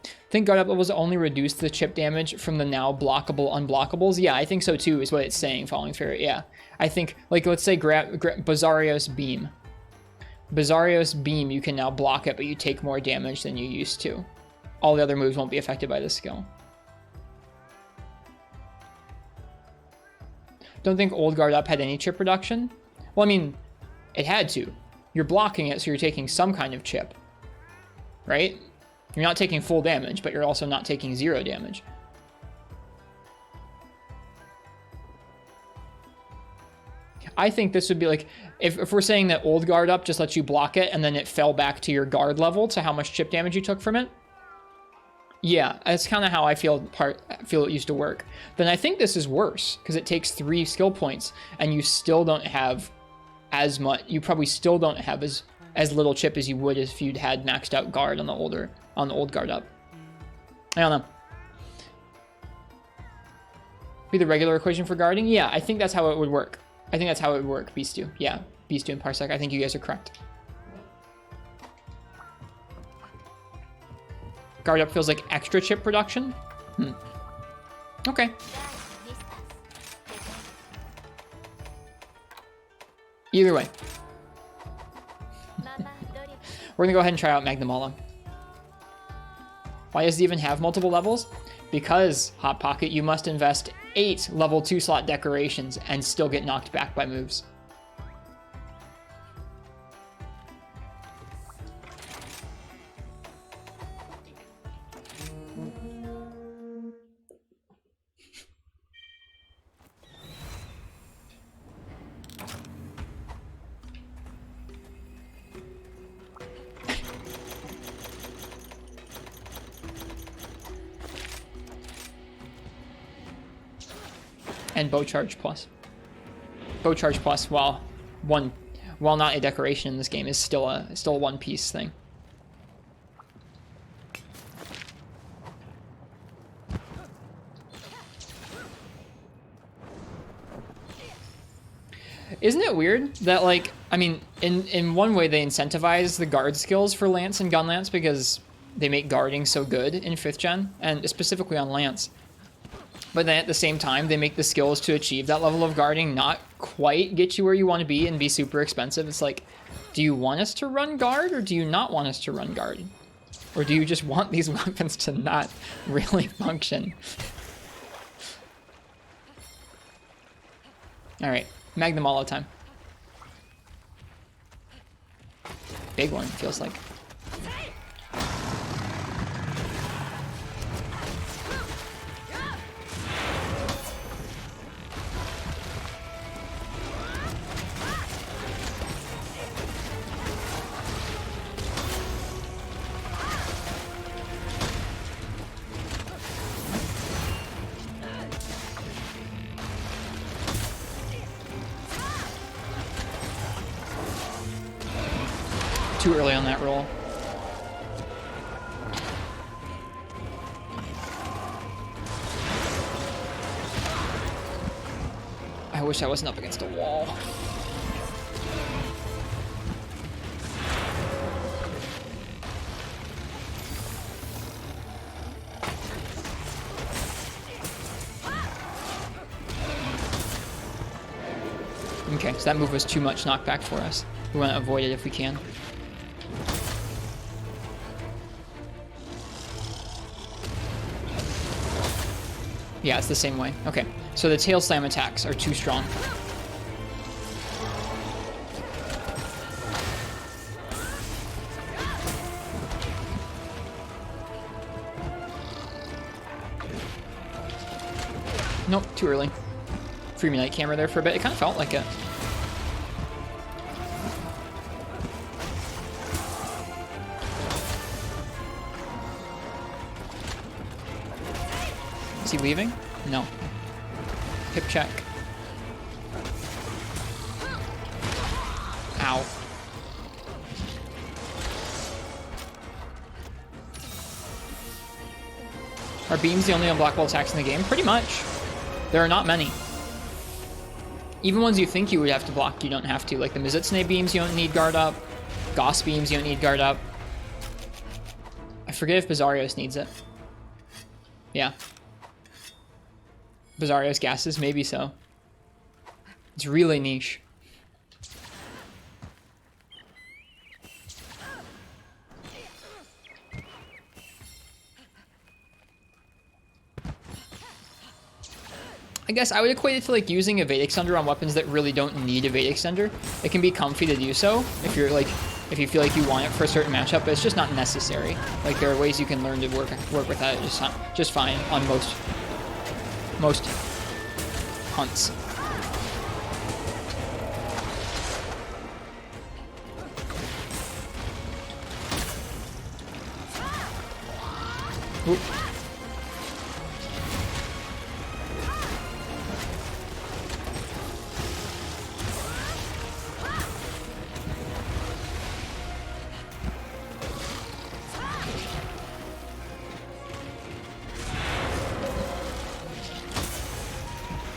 I think guard up levels only reduce the chip damage from the now blockable unblockables. Yeah, I think so too, is what it's saying, following through it. Yeah, I think, like, let's say Bizarrios Beam. Bizarrios Beam, you can now block it, but you take more damage than you used to. All the other moves won't be affected by this skill. Don't think old guard up had any chip reduction. Well, I mean, it had to. You're blocking it, so you're taking some kind of chip, right? You're not taking full damage, but you're also not taking 0 damage. I think this would be like, if we're saying that old guard up just lets you block it and then it fell back to your guard level to how much chip damage you took from it. Yeah, that's kind of how I feel it used to work. Then I think this is worse because it takes 3 skill points and you still don't have as much. You probably still don't have as little chip as you would if you'd had maxed out guard on the old guard up. I don't know. Be the regular equation for guarding? Yeah, I think that's how it would work. I think that's how it would work, Beastu. Yeah, Beastu and Parsec. I think you guys are correct. Guard up feels like extra chip production? Okay. Either way. We're gonna go ahead and try out Magnamalo. Why does it even have multiple levels? Because, Hot Pocket, you must invest 8 level 2 slot decorations and still get knocked back by moves. And Bow Charge Plus. Bow Charge Plus, while not a decoration in this game, is still a one-piece thing. Isn't it weird that, like, I mean, in one way they incentivize the guard skills for Lance and Gun Lance because they make guarding so good in 5th gen, and specifically on Lance. But then at the same time, they make the skills to achieve that level of guarding not quite get you where you want to be and be super expensive. It's like, do you want us to run guard or do you not want us to run guard? Or do you just want these weapons to not really function? All right, Magnamalo time. Big one, feels like. Too early on that roll. I wish I wasn't up against a wall. Okay, so that move was too much knockback for us. We want to avoid it if we can. Yeah, it's the same way. Okay, so the tail slam attacks are too strong. Nope, too early. Free me night camera there for a bit. It kind of felt like it. Is he leaving? No. Hip check. Ow. Are beams the only unblockable attacks in the game? Pretty much. There are not many. Even ones you think you would have to block, you don't have to. Like the Mizutsune beams, you don't need guard up. Gauss beams, you don't need guard up. I forget if Barioth needs it. Yeah. Barioth gases, maybe so. It's really niche. I guess I would equate it to like using Evade Extender on weapons that really don't need Evade Extender. It can be comfy to do so if you're like, if you feel like you want it for a certain matchup, but it's just not necessary. Like there are ways you can learn to work with that just fine on most hunts. Oop.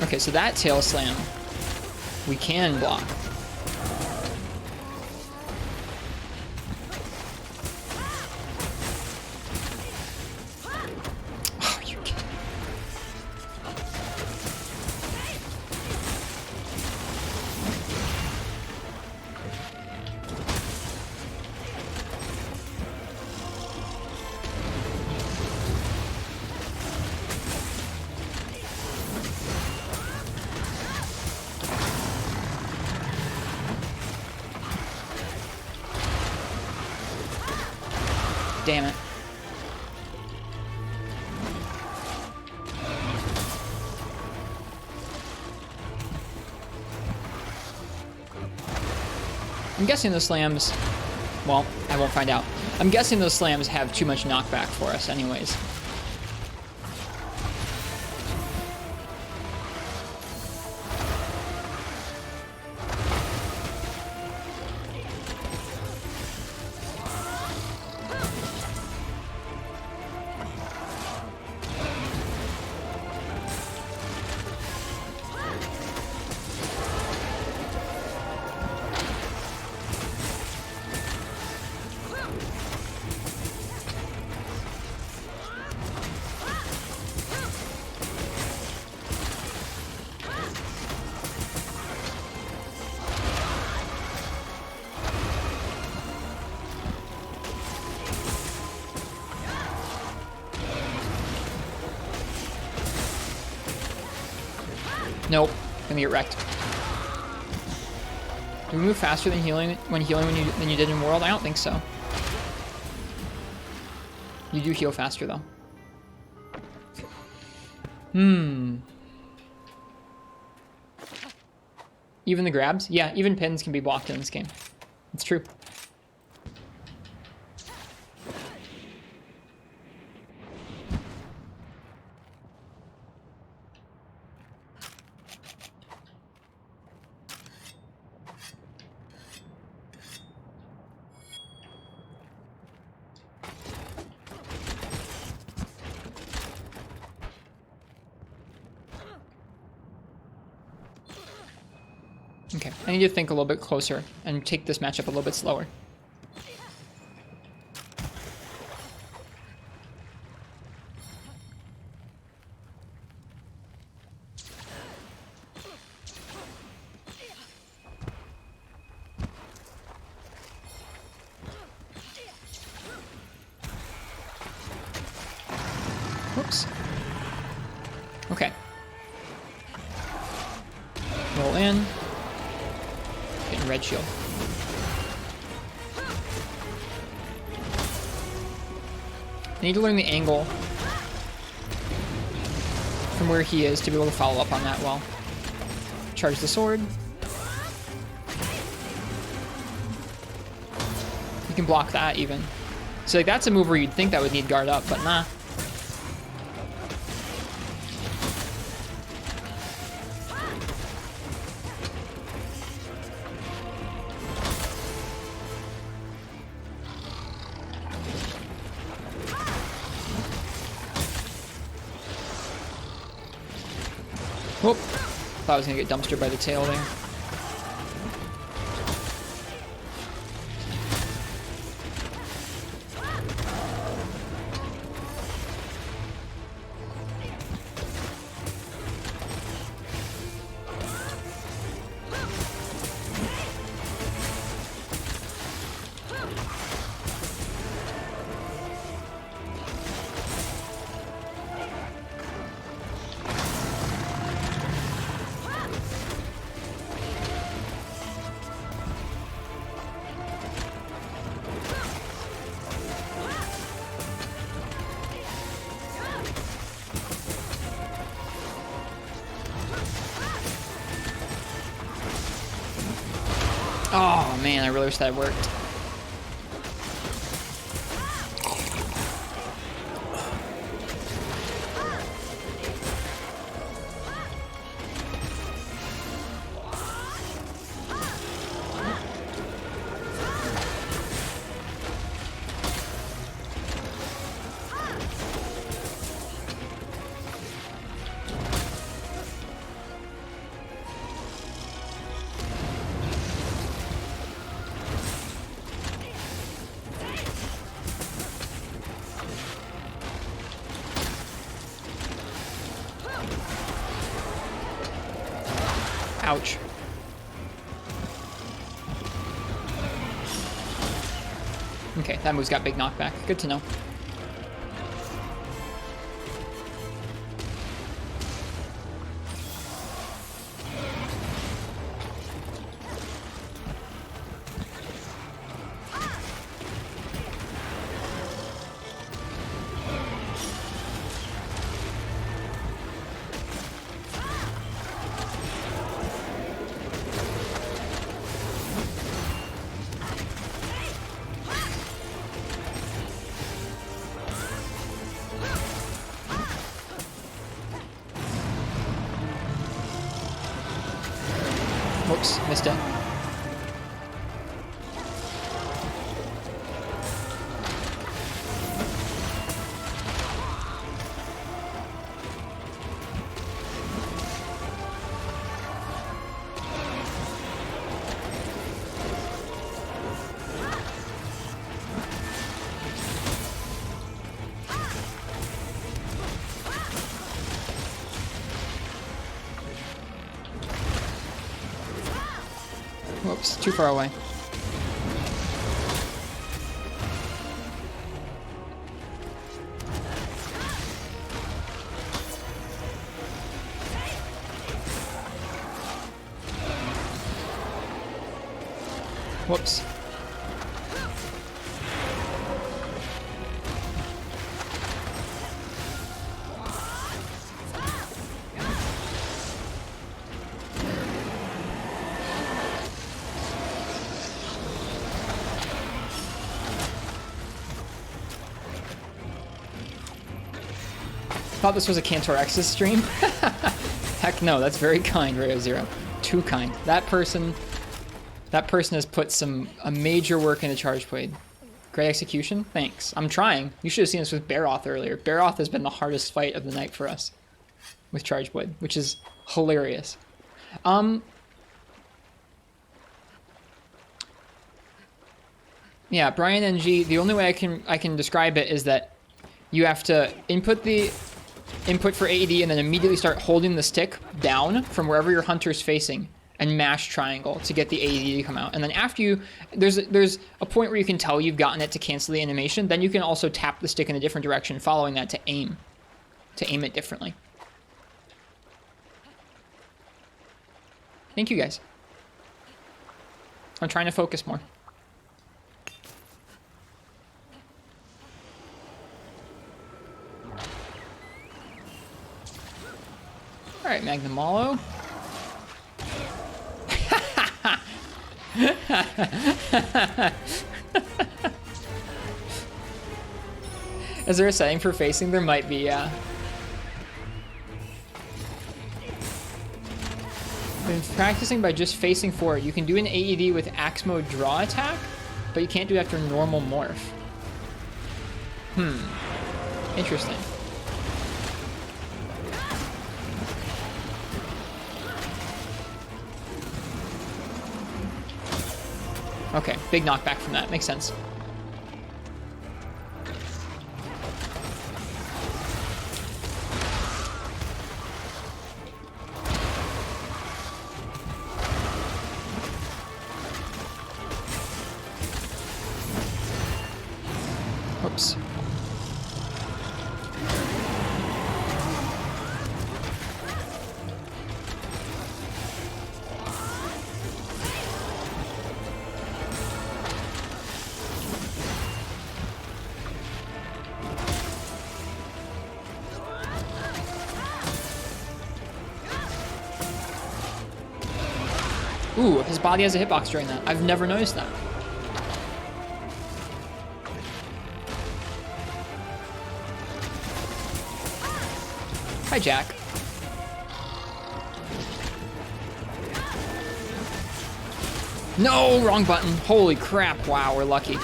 Okay, so that tail slam we can block. Oh, you kidding? Damn it. I'm guessing those slams, well, I won't find out. I'm guessing those slams have too much knockback for us anyways. Nope, gonna get wrecked. Do we move faster than healing than you did in World? I don't think so. You do heal faster though. Even the grabs? Yeah, even pins can be blocked in this game. It's true. Okay, I need to think a little bit closer and take this matchup a little bit slower. Whoops. Okay. Roll in. Getting red shield. I need to learn the angle from where he is to be able to follow up on that well. Charge the sword. You can block that even. So like that's a move where you'd think that would need guard up, but nah. Whoop. Thought I was gonna get dumpstered by the tail there. Oh man, I really wish that worked. Ouch. Okay, that move's got big knockback. Good to know. Whoops, missed it. Whoops, too far away. Whoops. Thought this was a Cantor X's stream. Heck no, that's very kind, Rayo Zero. Too kind. That person has put a major work into Charge Blade. Great execution. Thanks. I'm trying. You should have seen this with Barroth earlier. Barroth has been the hardest fight of the night for us with Charge Blade, which is hilarious. Yeah, Brian NG, the only way I can describe it is that you have to input the input for AED and then immediately start holding the stick down from wherever your hunter's facing and mash triangle to get the AED to come out. And then after you, there's a point where you can tell you've gotten it to cancel the animation. Then you can also tap the stick in a different direction following that to aim it differently. Thank you guys. I'm trying to focus more. All right, Magnamalo. Is there a setting for facing? There might be, yeah. Been practicing by just facing forward. You can do an AED with axe mode draw attack, but you can't do it after normal morph. Interesting. Okay, big knockback from that. Makes sense. Oops. Ooh, his body has a hitbox during that. I've never noticed that. Hi, Jack. No, wrong button. Holy crap. Wow, we're lucky.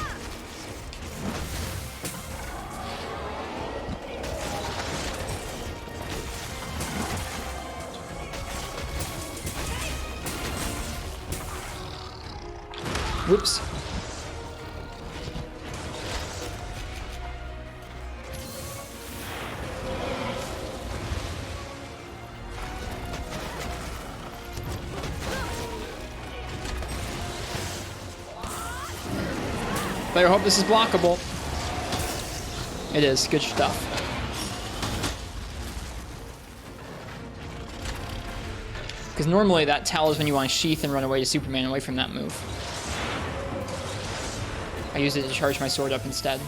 Whoops. Better hope this is blockable. It is. Good stuff. Because normally that tell is when you want to sheath and run away to Superman away from that move. I used it to charge my sword up instead.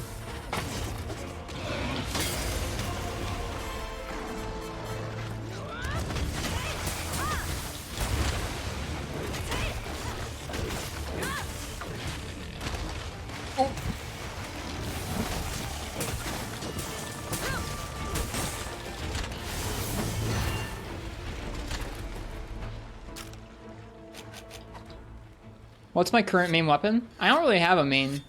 Oh. What's my current main weapon? I don't really have a main.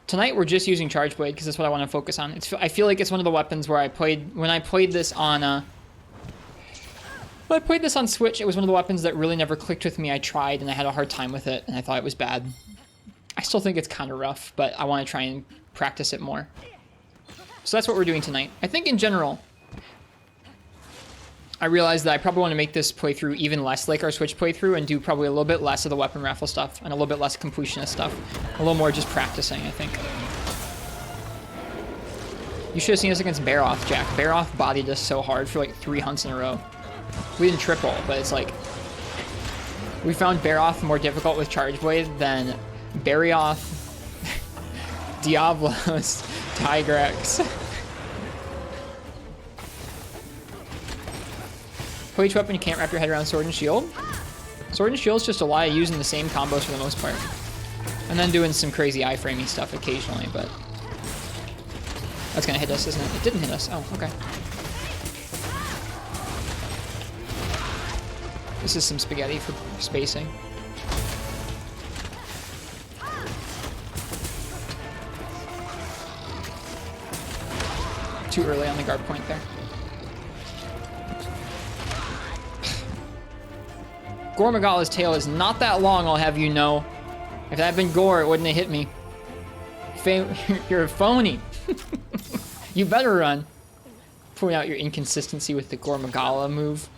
Tonight we're just using Charge Blade because that's what I want to focus on. I feel like it's one of the weapons where when I played this on Switch, it was one of the weapons that really never clicked with me. I tried and I had a hard time with it and I thought it was bad. I still think it's kind of rough, but I want to try and practice it more. So that's what we're doing tonight. I think in general, I realized that I probably want to make this playthrough even less like our Switch playthrough and do probably a little bit less of the weapon raffle stuff and a little bit less completionist stuff. A little more just practicing, I think. You should have seen us against Barroth, Jack. Barroth bodied us so hard for like 3 hunts in a row. We didn't triple, but it's like... We found Barroth more difficult with Charge Blade than Barioth, Diablos, Tigrex. For each weapon, you can't wrap your head around Sword and Shield. Sword and Shield is just a lot of using the same combos for the most part. And then doing some crazy iframing stuff occasionally, but... That's gonna hit us, isn't it? It didn't hit us. Oh, okay. This is some spaghetti for spacing. Too early on the guard point there. Gore Magala's tail is not that long, I'll have you know. If that had been Gore, it wouldn't have hit me. you're a phony. You better run. Point out your inconsistency with the Gormagala move.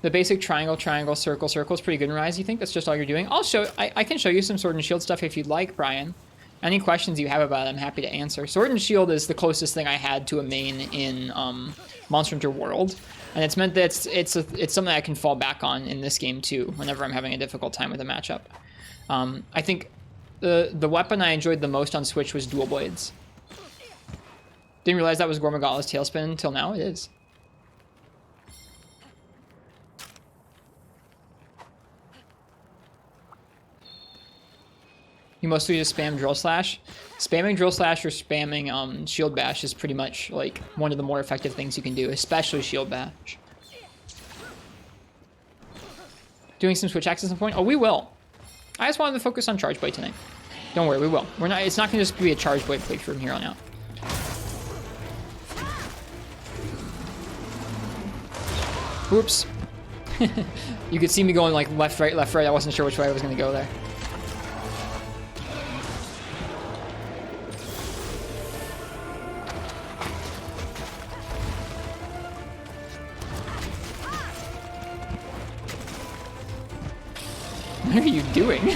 The basic triangle, triangle, circle, circle is pretty good in Rise. You think that's just all you're doing? I can show you some Sword and Shield stuff if you'd like, Brian. Any questions you have about it, I'm happy to answer. Sword and Shield is the closest thing I had to a main in Monster Hunter World, and it's meant that it's something I can fall back on in this game too, whenever I'm having a difficult time with a matchup. I think the weapon I enjoyed the most on Switch was Dual Blades. Didn't realize that was Gormagala's Tailspin until now. It is. You mostly just spam Drill Slash. Spamming Drill Slash or spamming Shield Bash is pretty much like one of the more effective things you can do, especially Shield Bash. Doing some Switch hacks at some point? Oh, we will. I just wanted to focus on Charge Blade tonight. Don't worry, we will. We're not. It's not going to just be a Charge Blade playthrough from here on out. Oops. You could see me going like left, right, left, right. I wasn't sure which way I was going to go there. What are you doing?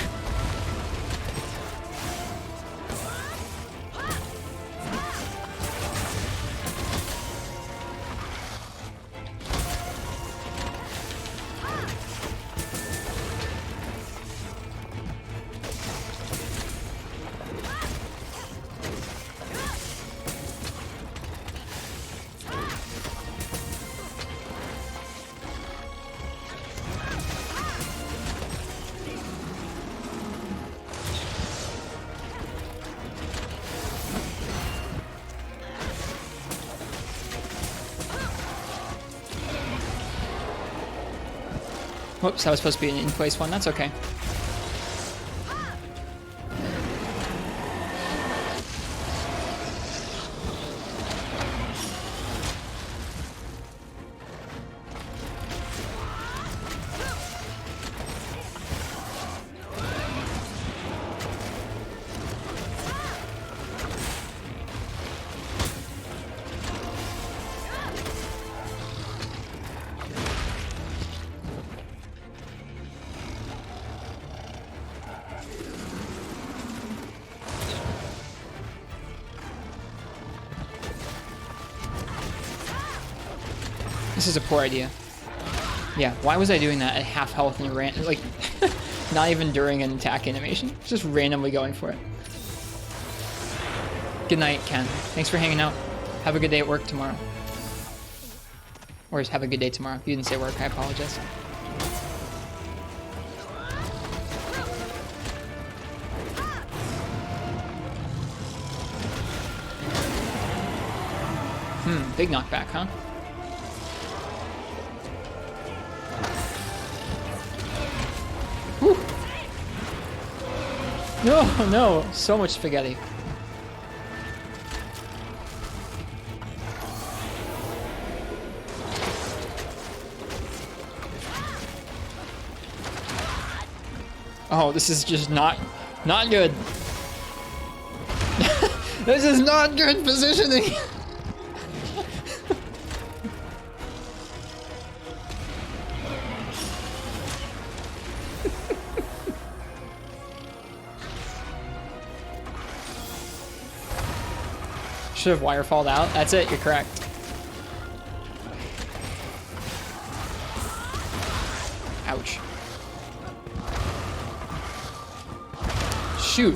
Whoops, that was supposed to be an in-place one. That's okay. This is a poor idea. Yeah, why was I doing that at half health and ran, like, not even during an attack animation? Just randomly going for it. Good night, Ken. Thanks for hanging out. Have a good day at work tomorrow. Or just have a good day tomorrow. You didn't say work, I apologize. Big knockback, huh? Whew. No, no, so much spaghetti. Oh, this is just not good. This is not good positioning. Should have wirefalled out. That's it, you're correct. Ouch. Shoot.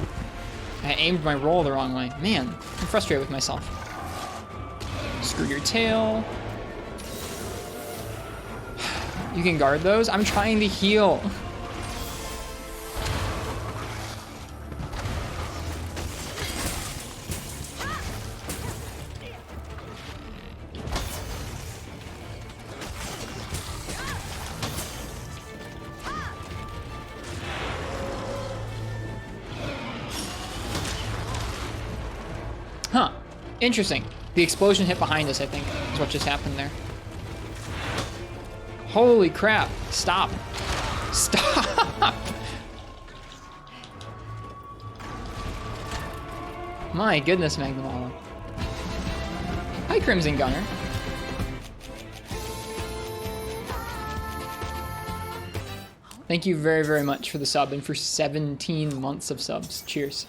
I aimed my roll the wrong way. Man, I'm frustrated with myself. Screw your tail. You can guard those? I'm trying to heal. Huh. Interesting. The explosion hit behind us, I think, is what just happened there. Holy crap. Stop. Stop! My goodness, Magnamalo. Hi, Crimson Gunner. Thank you very, very much for the sub and for 17 months of subs. Cheers.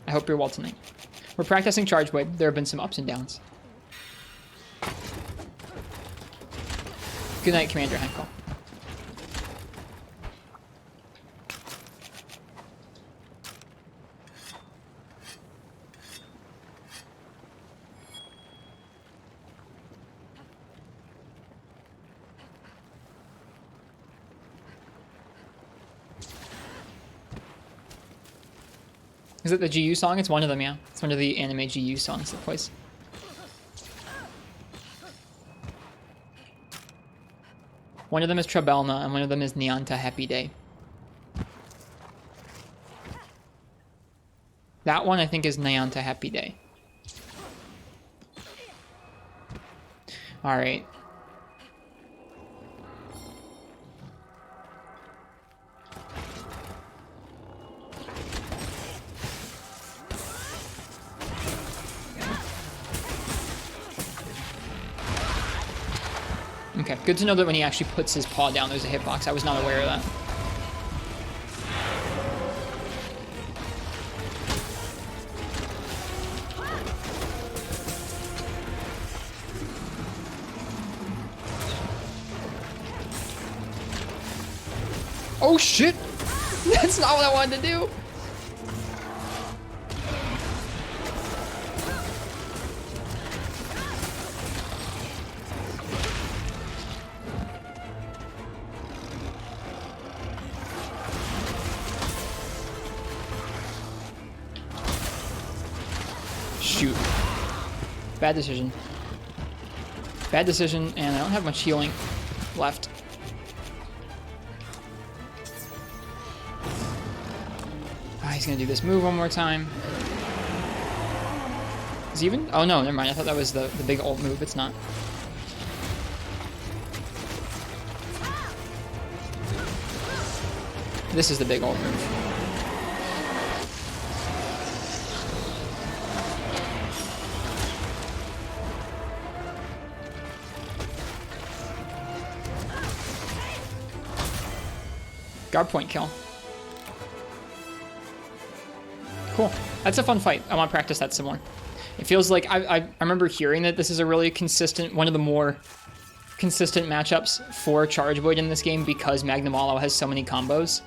I hope you're well tonight. We're practicing Charge Blade. There have been some ups and downs. Good night, Commander Henkel. Is it the GU song? It's one of them, yeah. It's one of the anime GU songs that plays. One of them is Trabelna, and one of them is Nyanta Happy Day. That one, I think, is Nyanta Happy Day. Alright. Okay, good to know that when he actually puts his paw down, there's a hitbox. I was not aware of that. Oh shit! That's not what I wanted to do! Shoot. Bad decision. Bad decision, and I don't have much healing left. He's gonna do this move one more time. Is he even? Oh no, never mind. I thought that was the big ult move. It's not. This is the big ult move. Guard point kill. Cool. That's a fun fight. I want to practice that some more. It feels like I remember hearing that this is a really consistent, one of the more consistent matchups for Charge Blade in this game because Magnamalo has so many combos.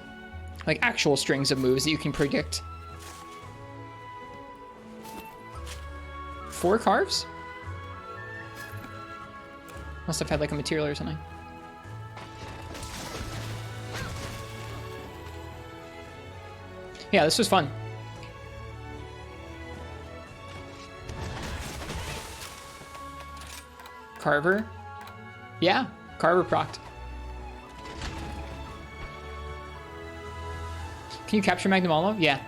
Like actual strings of moves that you can predict. 4 carves? Must have had like a material or something. Yeah, this was fun. Carver? Yeah, Carver procced. Can you capture Magnamalo? Yeah.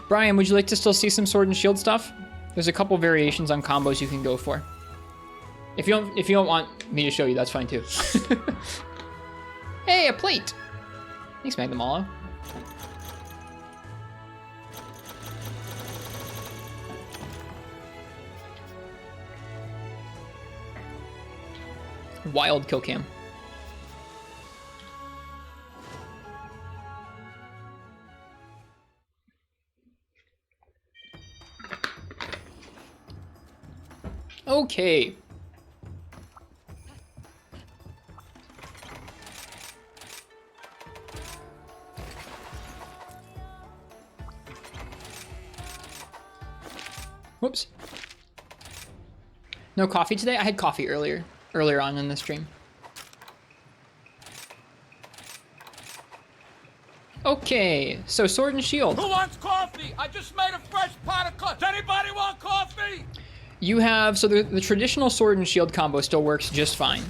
Brian, would you like to still see some Sword and Shield stuff? There's a couple variations on combos you can go for. If you don't want me to show you, that's fine too. Hey, a plate! Thanks, Magnamalo. Wild kill cam. Okay. Whoops. No coffee today? I had coffee earlier on in the stream. Okay, so Sword and Shield. Who wants coffee? I just made a fresh pot of coffee. Does anybody want coffee? You have, so the traditional Sword and Shield combo still works just fine.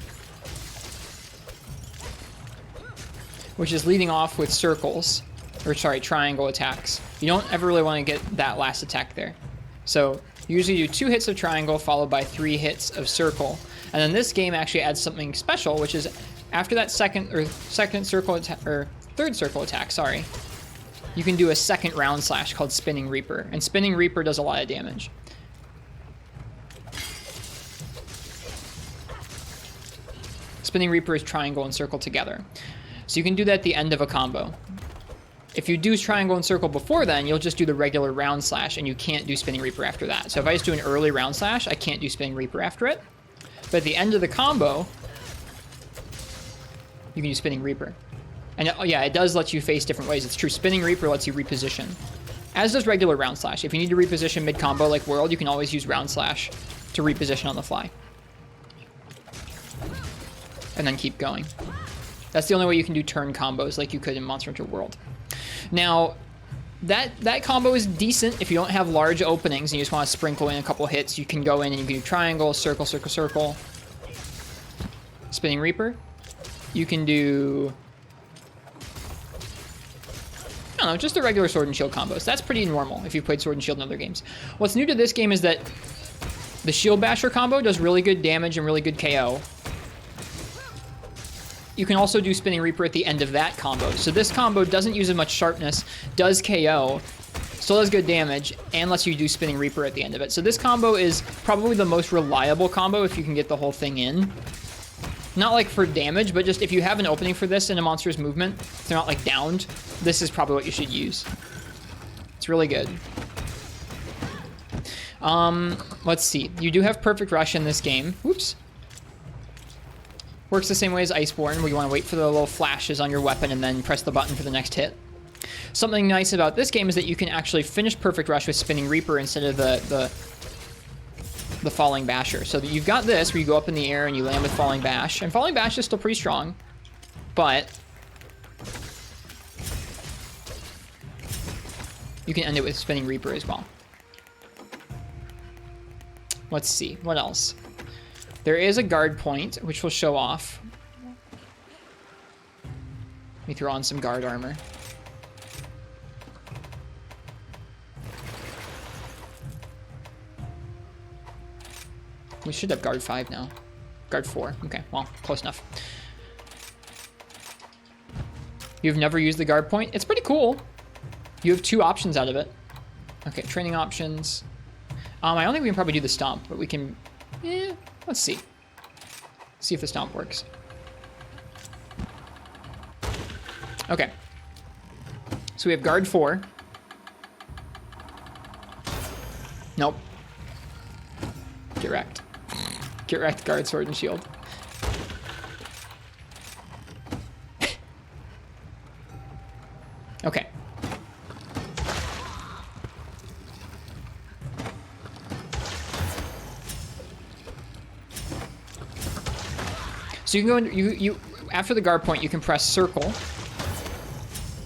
which is leading off with circles, or sorry, triangle attacks. You don't ever really want to get that last attack there. So you usually do 2 hits of triangle followed by 3 hits of circle. And then this game actually adds something special, which is after that second circle attack, or third circle attack, sorry, you can do a second round slash called Spinning Reaper. And Spinning Reaper does a lot of damage. Spinning Reaper is triangle and circle together. So you can do that at the end of a combo. If you do triangle and circle before then, you'll just do the regular round slash, and you can't do Spinning Reaper after that. So if I just do an early round slash, I can't do Spinning Reaper after it. But at the end of the combo, you can do Spinning Reaper. And yeah, it does let you face different ways. It's true. Spinning Reaper lets you reposition, as does regular round slash. If you need to reposition mid-combo like World, you can always use round slash to reposition on the fly. And then keep going. That's the only way you can do turn combos like you could in Monster Hunter World. Now, that combo is decent if you don't have large openings and you just want to sprinkle in a couple hits. You can go in and you can do triangle, circle, circle, circle, Spinning Reaper. You can do, I don't know, just the regular Sword and Shield combos. That's pretty normal if you've played Sword and Shield in other games. What's new to this game is that the Shield Basher combo does really good damage and really good KO. You can also do Spinning Reaper at the end of that combo. So this combo doesn't use as much sharpness, does KO, still does good damage, and lets you do Spinning Reaper at the end of it. So this combo is probably the most reliable combo if you can get the whole thing in. Not like for damage, but just if you have an opening for this in a monster's movement, if they're not like downed, this is probably what you should use. It's really good. Let's see. You do have Perfect Rush in this game. Whoops. Works the same way as Iceborne, where you want to wait for the little flashes on your weapon and then press the button for the next hit. Something nice about this game is that you can actually finish Perfect Rush with Spinning Reaper instead of the Falling Basher. So that you've got this, where you go up in the air and you land with Falling Bash. And Falling Bash is still pretty strong, but you can end it with Spinning Reaper as well. Let's see, what else? There is a guard point, which will show off. Let me throw on some guard armor. We should have guard 5 now. Guard 4. Okay, well, close enough. You've never used the guard point? It's pretty cool. You have 2 options out of it. Okay, training options. I don't think we can probably do the stomp, but we can... let's see. See if the stomp works. Okay. So we have guard 4. Nope. Get wrecked. Get wrecked, guard, sword, and shield. Okay. So you can go in, you after the guard point, you can press circle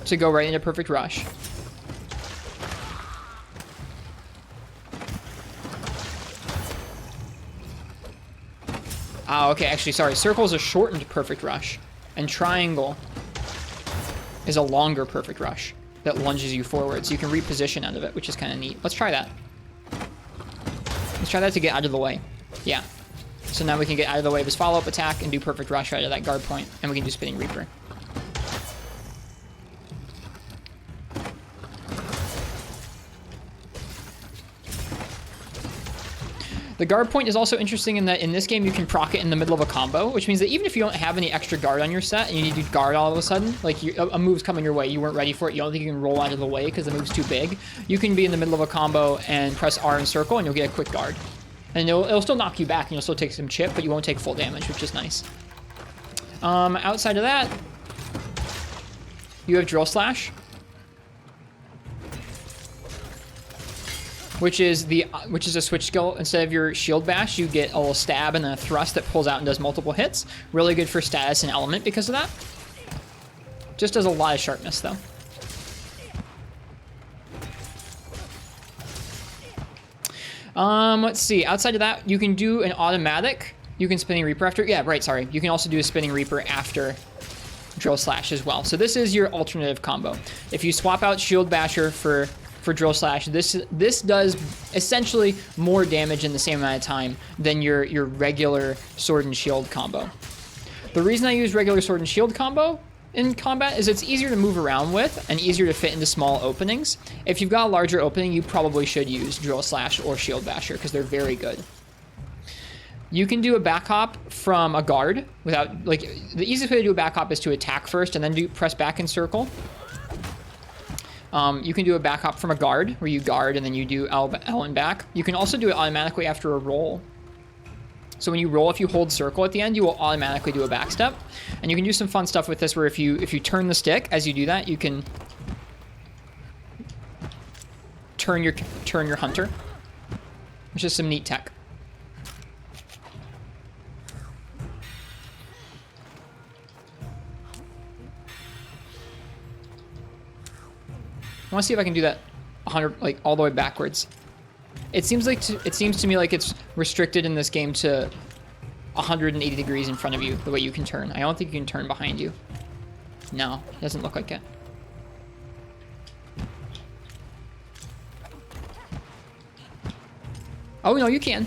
to go right into Perfect Rush. Ah, okay, actually, sorry. Circle is a shortened Perfect Rush, and triangle is a longer Perfect Rush that lunges you forward, so you can reposition out of it, which is kind of neat. Let's try that. Let's try that to get out of the way. Yeah. So now we can get out of the way of his follow-up attack and do Perfect Rush right at that guard point, and we can do Spinning Reaper. The guard point is also interesting in that in this game you can proc it in the middle of a combo, which means that even if you don't have any extra guard on your set and you need to guard all of a sudden, like a move's coming your way, you weren't ready for it, you don't think you can roll out of the way because the move's too big, you can be in the middle of a combo and press R and circle and you'll get a quick guard. And it'll still knock you back and you'll still take some chip, but you won't take full damage, which is nice. Outside of that, you have Drill Slash, which is a switch skill. Instead of your shield bash, you get a little stab and then a thrust that pulls out and does multiple hits. Really good for status and element because of that. Just does a lot of sharpness though. Let's see. Outside of that, you can do an automatic. You can Spinning Reaper after. Yeah, right. Sorry. You can also do a Spinning Reaper after Drill Slash as well. So this is your alternative combo. If you swap out Shield Basher for Drill Slash, this does essentially more damage in the same amount of time than your regular Sword and Shield combo. The reason I use regular Sword and Shield combo in combat is it's easier to move around with and easier to fit into small openings. If you've got a larger opening, you probably should use Drill Slash or Shield Basher because they're very good. You can do a back hop from a guard without, like, the easiest way to do a back hop is to attack first and then press back and circle. You can do a back hop from a guard where you guard and then you do L and back. You can also do it automatically after a roll. So when you roll, if you hold circle at the end, you will automatically do a back step. And you can do some fun stuff with this where if you turn the stick as you do that, you can turn your hunter, which is some neat tech. I want to see if I can do that 100, like all the way backwards. It seems to me like it's restricted in this game to 180 degrees in front of you, the way you can turn. I don't think you can turn behind you. No, it doesn't look like it. Oh no, you can.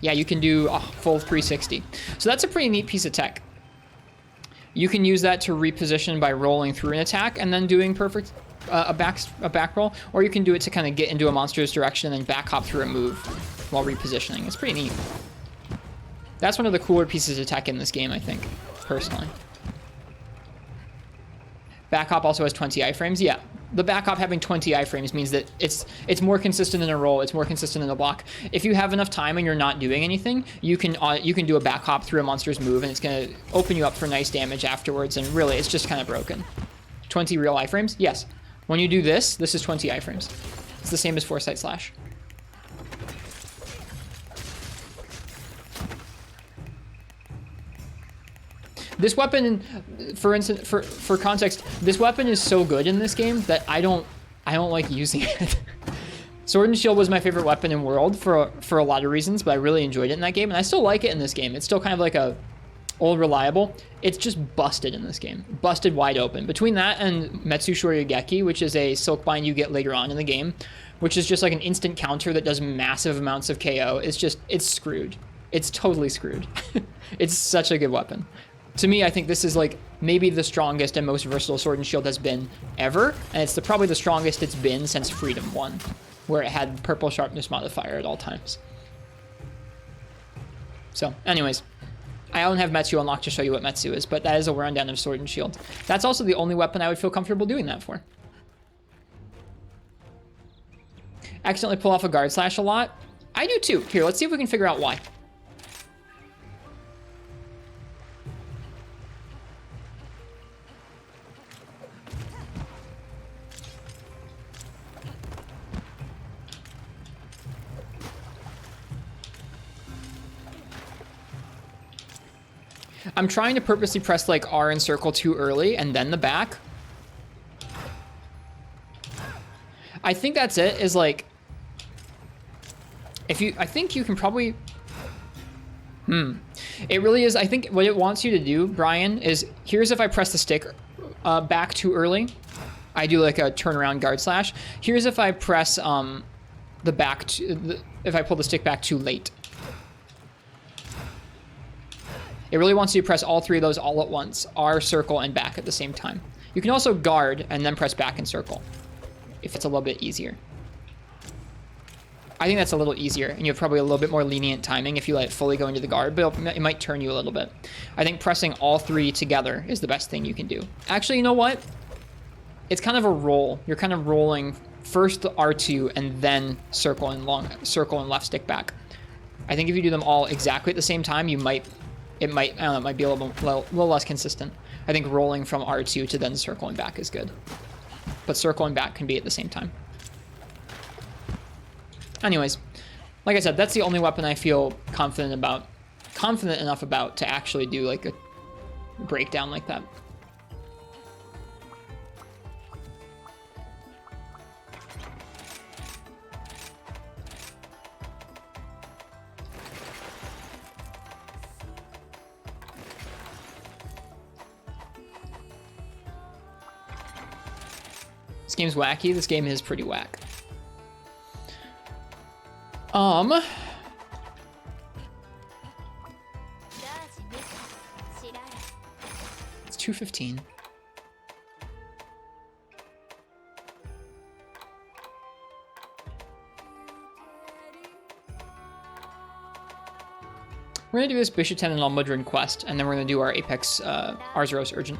Yeah, you can do a full 360. So that's a pretty neat piece of tech. You can use that to reposition by rolling through an attack and then doing a back roll, or you can do it to kind of get into a monster's direction and then back hop through a move while repositioning. It's pretty neat. That's one of the cooler pieces of tech in this game, I think, personally. Back hop also has 20 iframes. Yeah, the back hop having 20 iframes means that it's more consistent in a roll. It's more consistent in a block. If you have enough time and you're not doing anything, you can do a back hop through a monster's move, and it's going to open you up for nice damage afterwards. And really, it's just kind of broken. 20 real iframes? Yes. When you do this is 20 iframes. It's the same as Foresight Slash. This weapon, for instance, for context, this weapon is so good in this game that I don't like using it. Sword and Shield was my favorite weapon in World for a lot of reasons, but I really enjoyed it in that game, and I still like it in this game. It's still kind of like a old reliable. It's just busted in this game, busted wide open. Between that and Metsu Shoryugeki, which is a silk bind you get later on in the game, which is just like an instant counter that does massive amounts of KO. It's screwed. It's totally screwed. It's such a good weapon. To me, I think this is like maybe the strongest and most versatile Sword and Shield has been ever, and it's probably the strongest it's been since Freedom 1, where it had purple sharpness modifier at all times. So, anyways, I don't have Metsu unlocked to show you what Metsu is, but that is a rundown of Sword and Shield. That's also the only weapon I would feel comfortable doing that for. Accidentally pull off a guard slash a lot? I do too. Here, let's see if we can figure out why. I'm trying to purposely press like R and circle too early and then the back. I think that's it, is like, I think you can probably, it really is, I think what it wants you to do, Brian, is here's if I press the stick back too early, I do like a turnaround guard slash. Here's if I press the back, if I pull the stick back too late. It really wants you to press all three of those all at once, R, circle, and back at the same time. You can also guard and then press back and circle, if it's a little bit easier. I think that's a little easier, and you have probably a little bit more lenient timing if you let it fully go into the guard, but it might turn you a little bit. I think pressing all three together is the best thing you can do. Actually, you know what? It's kind of a roll. You're kind of rolling first the R2 and then circle and left stick back. I think if you do them all exactly at the same time, it might be a little less consistent. I think rolling from R2 to then circling back is good. But circle and back can be at the same time. Anyways, like I said, that's the only weapon I feel confident enough about to actually do like a breakdown like that. This game's wacky. This game is pretty whack. It's 2:15. We're gonna do this Bishaten and Almudron quest, and then we're gonna do our Apex Arzuros Urgent.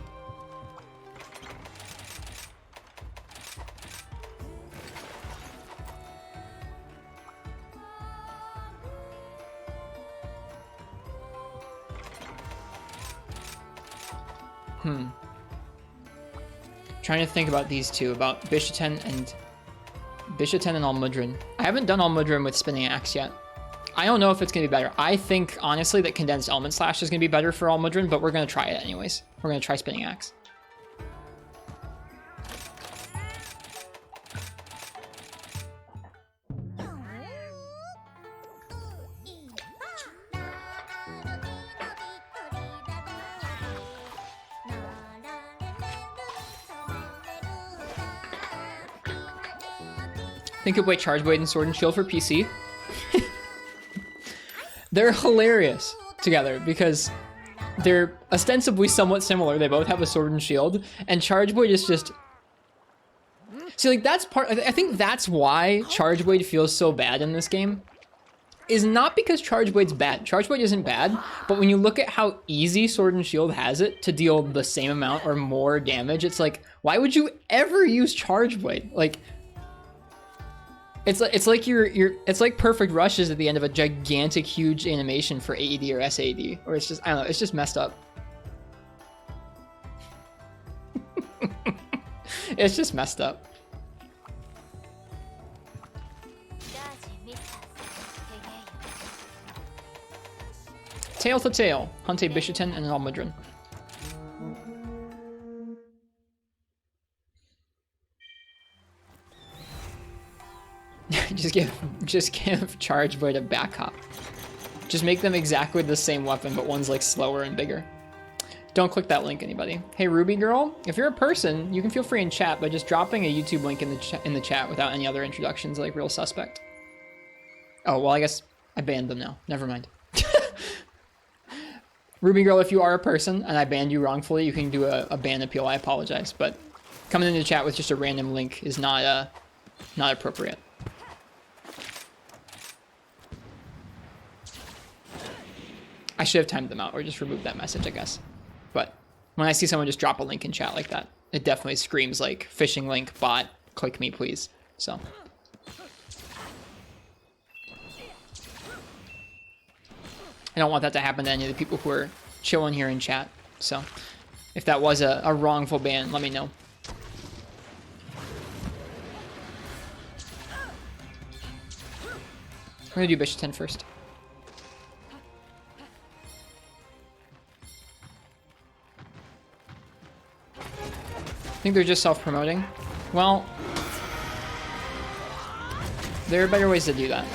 Trying to think about these two, about Bishaten and Almudron. I haven't done Almudron with Spinning Axe yet. I don't know if it's going to be better. I think, honestly, that Condensed Element Slash is going to be better for Almudron, but we're going to try it anyways. We're going to try Spinning Axe. Think of Wait Charge Blade and Sword and Shield for PC. They're hilarious together because they're ostensibly somewhat similar. They both have a sword and shield, and Charge Blade is just... See, like, that's part... I think that's why Charge Blade feels so bad in this game. Is not because Charge Blade's bad. Charge Blade isn't bad, but when you look at how easy Sword and Shield has it to deal the same amount or more damage, it's like, why would you ever use Charge Blade? Like... It's like perfect rushes at the end of a gigantic, huge animation for AED or SAD, or it's just, I don't know, it's just messed up. It's just messed up. Tail to tail, hunt a Bishaten and an Almudron. just give Charge Blade a back hop. Just make them exactly the same weapon, but one's like slower and bigger. Don't click that link, anybody. Hey, Ruby girl, if you're a person, you can feel free in chat, but just dropping a YouTube link in the chat without any other introductions, like real suspect. Oh, well, I guess I banned them now. Never mind. Ruby girl, if you are a person and I banned you wrongfully, you can do a ban appeal. I apologize, but coming into chat with just a random link is not appropriate. I should have timed them out or just removed that message, I guess. But when I see someone just drop a link in chat like that, it definitely screams like phishing link, bot, click me please. So. I don't want that to happen to any of the people who are chilling here in chat. So if that was a wrongful ban, let me know. We're gonna do Bishaten first. I think they're just self-promoting. Well, there are better ways to do that.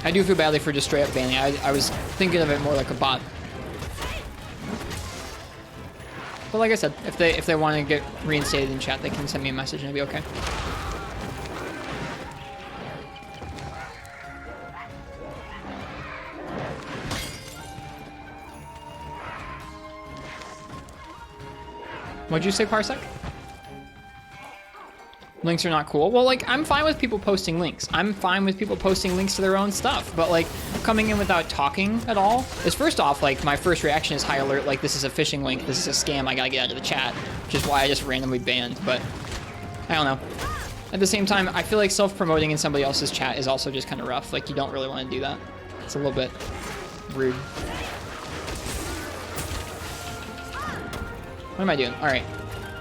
I do feel badly for just straight up banning. I was thinking of it more like a bot. But like I said, if they want to get reinstated in chat, they can send me a message and it'll be okay. What'd you say, Parsec? Links are not cool. Well, like, I'm fine with people posting links. I'm fine with people posting links to their own stuff. But, like, coming in without talking at all is, first off, like, my first reaction is high alert. Like, this is a phishing link. This is a scam. I gotta get out of the chat. Which is why I just randomly banned. But, I don't know. At the same time, I feel like self-promoting in somebody else's chat is also just kind of rough. Like, you don't really want to do that. It's a little bit rude. What am I doing? All right.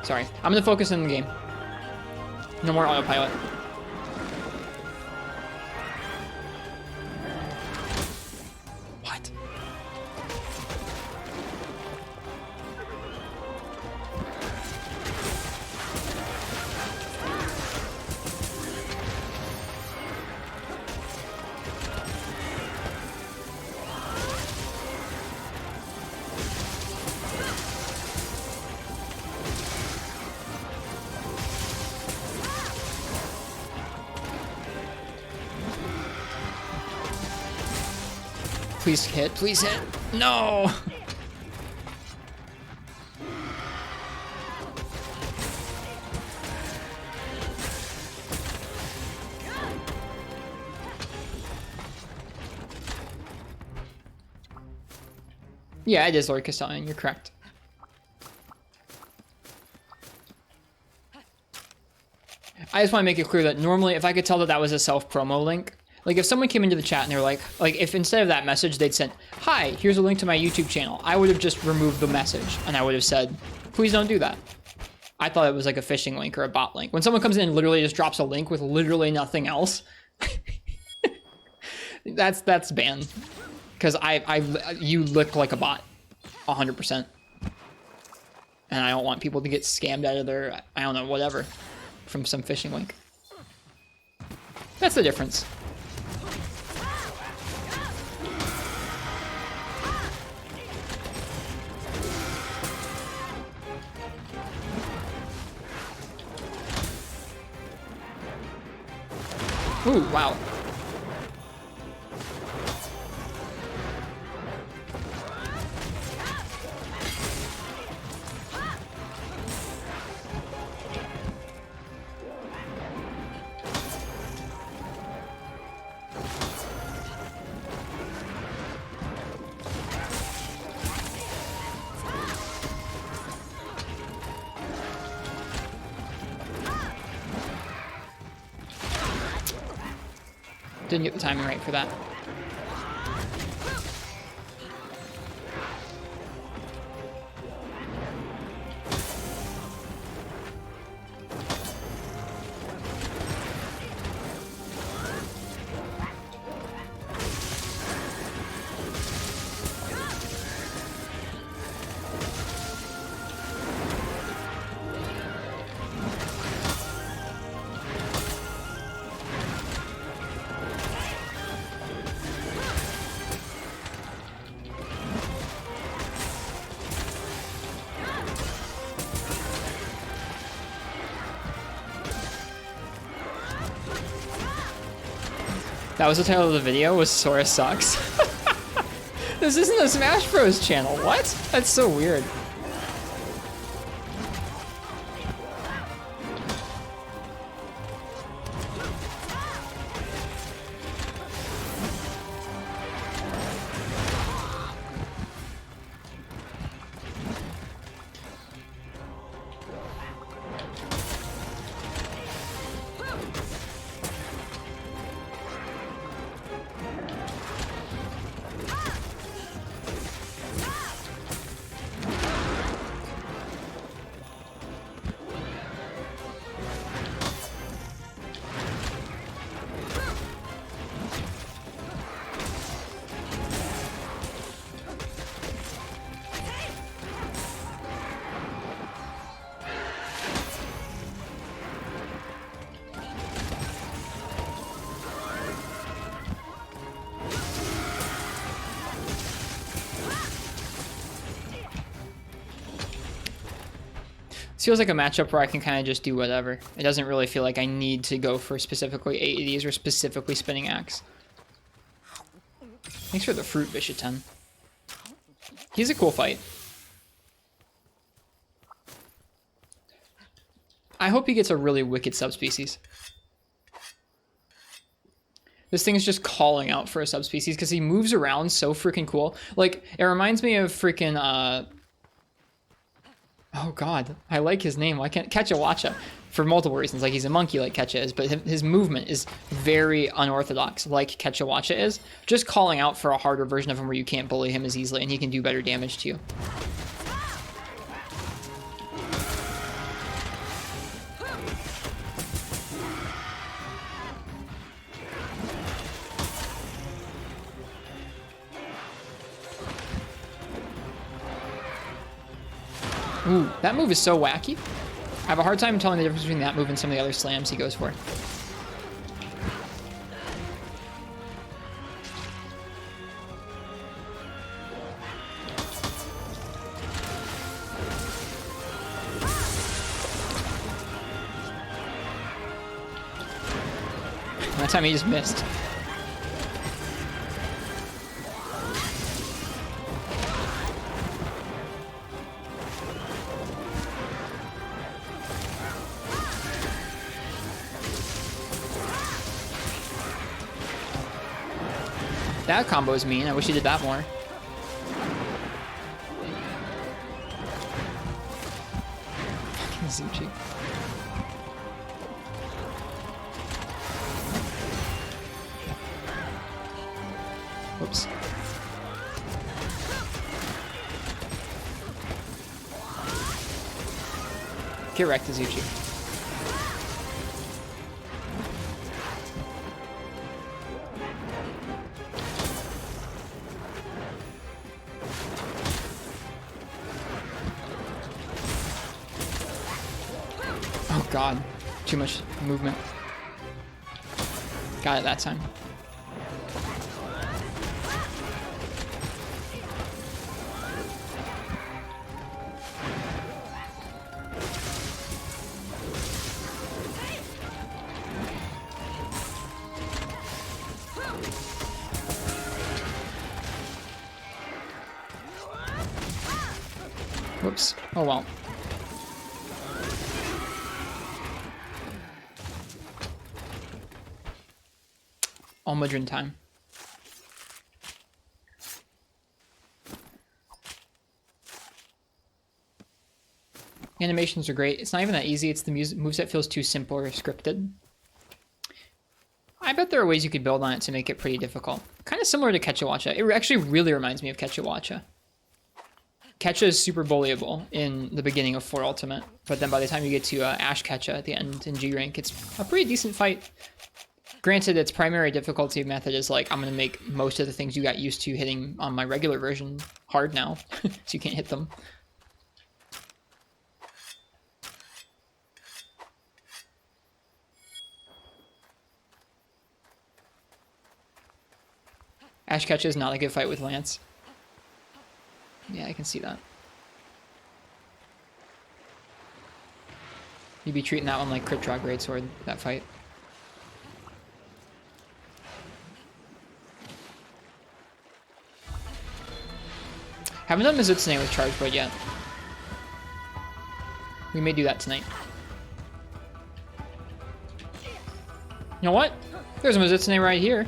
Sorry. I'm going to focus on the game. No more autopilot. What? Please hit, please hit. No! Yeah, it is Lord Castellan, you're correct. I just want to make it clear that normally if I could tell that that was a self-promo link, like if someone came into the chat and they're like if instead of that message they'd sent, "Hi, here's a link to my YouTube channel," I would have just removed the message and I would have said, "Please don't do that." I thought it was like a phishing link or a bot link. When someone comes in and literally just drops a link with literally nothing else, that's banned. Because you look like a bot, 100%. And I don't want people to get scammed out of their, I don't know, whatever, from some phishing link. That's the difference. Ooh, wow. Didn't get the timing right for that. That was the title of the video, was Sora Sucks. This isn't a Smash Bros channel, what? That's so weird. This feels like a matchup where I can kind of just do whatever. It doesn't really feel like I need to go for specifically AEDs or specifically spinning axe. Thanks for the fruit, Bishaten. He's a cool fight. I hope he gets a really wicked subspecies. This thing is just calling out for a subspecies because he moves around so freaking cool. Like, it reminds me of freaking, oh god, I like his name. Why can't Ketchawacha? For multiple reasons. Like, he's a monkey like Ketcha is, but his movement is very unorthodox like Ketchawacha is. Just calling out for a harder version of him where you can't bully him as easily and he can do better damage to you. Ooh, that move is so wacky. I have a hard time telling the difference between that move and some of the other slams he goes for. That time he just missed. That combo is mean. I wish he did that more. Zuchi. Whoops. Get wrecked, Zuchi. Oh god, too much movement. Got it that time. Whoops. Oh well. Almudron time. Animations are great. It's not even that easy. It's the moveset feels too simple or scripted. I bet there are ways you could build on it to make it pretty difficult. Kind of similar to Kechawacha. It actually really reminds me of Kechawacha. Kecha is super bullyable in the beginning of 4 Ultimate, but then by the time you get to Ash Kecha at the end in G rank, it's a pretty decent fight. Granted, its primary difficulty method is like, I'm going to make most of the things you got used to hitting on my regular version hard now, so you can't hit them. Ash Ketcha is not a good fight with Lance. Yeah, I can see that. You'd be treating that one like Crit Draw Greatsword, that fight. Haven't done Mizutsune with Charge Blade yet. We may do that tonight. You know what? There's a Mizutsune right here.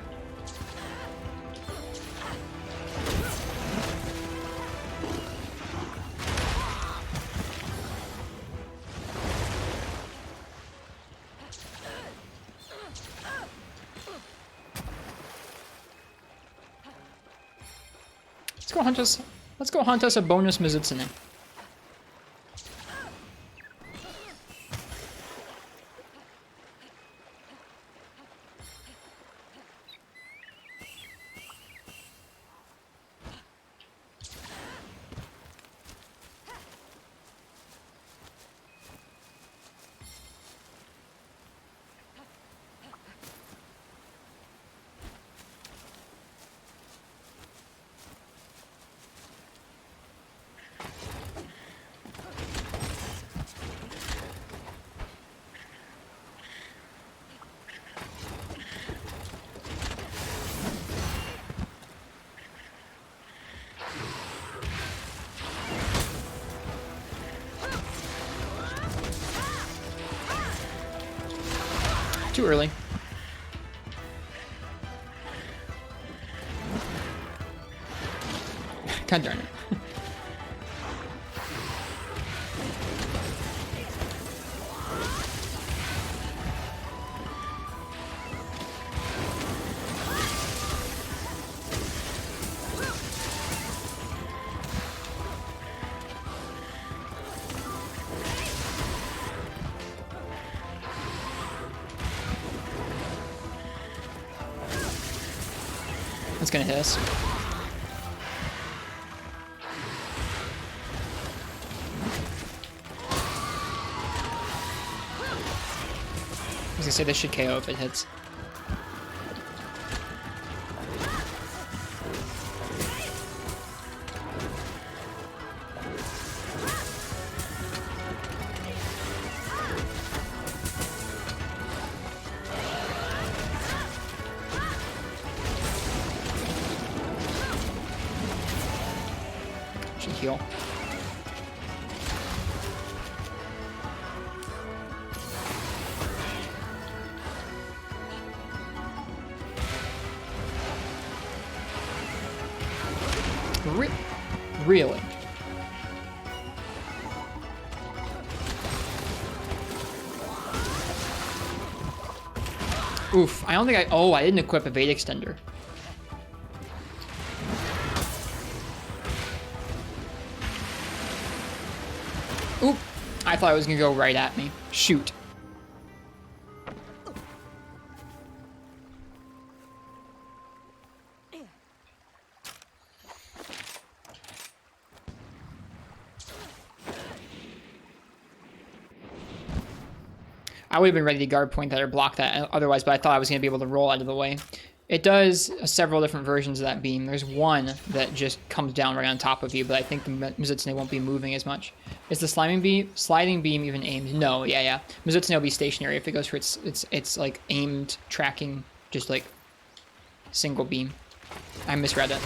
Let's go hunt us a bonus Mizutsune. Too early. God darn it. That's gonna hit us. I was gonna say this should KO if it hits. Heal. Really? Oof, I don't think I... Oh, I didn't equip a Vade Extender. Oop, I thought it was going to go right at me. Shoot. I would have been ready to guard point that or block that otherwise, but I thought I was going to be able to roll out of the way. It does several different versions of that beam. There's one that just comes down right on top of you, but I think the Mizutsune won't be moving as much. Is the sliding beam even aimed? No, yeah. Mizutsune will be stationary if it goes for its like aimed tracking, just like single beam. I misread it.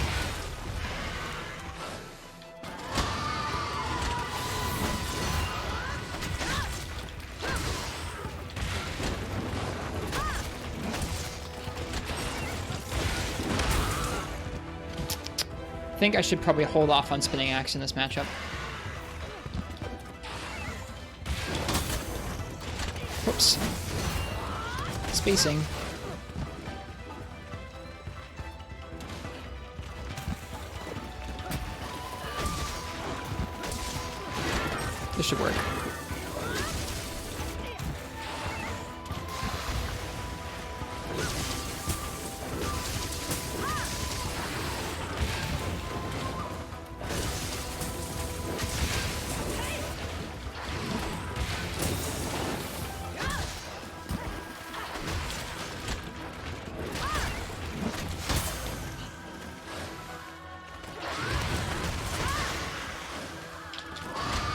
I think I should probably hold off on spinning axe in this matchup. Whoops. Spacing. This should work.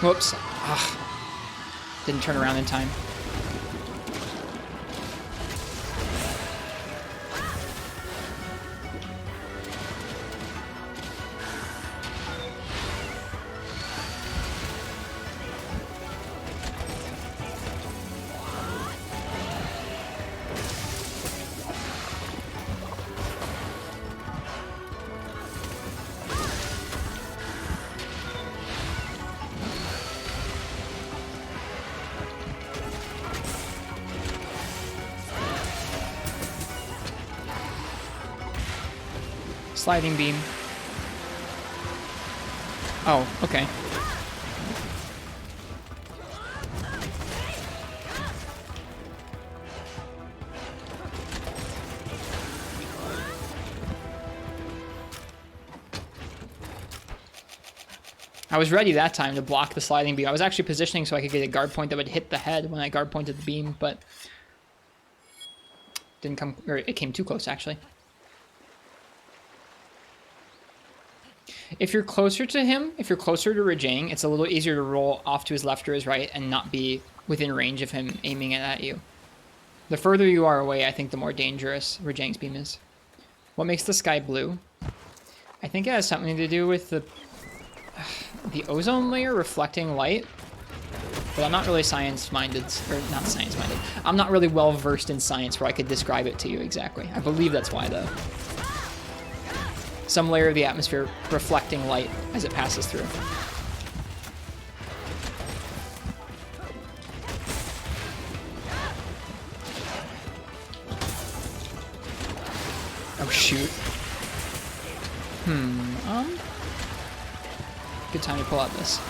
Whoops. Ugh. Didn't turn around in time. Sliding beam. Oh, okay. I was ready that time to block the sliding beam. I was actually positioning so I could get a guard point that would hit the head when I guard pointed the beam, but didn't come, or it came too close actually. If you're closer to him, if you're closer to Rajang, it's a little easier to roll off to his left or his right and not be within range of him aiming it at you. The further you are away, I think the more dangerous Rajang's beam is. What makes the sky blue? I think it has something to do with the ozone layer reflecting light. But I'm not really science-minded, or not science-minded. I'm not really well-versed in science where I could describe it to you exactly. I believe that's why, though. Some layer of the atmosphere reflecting light as it passes through. Oh, shoot. Good time to pull out this.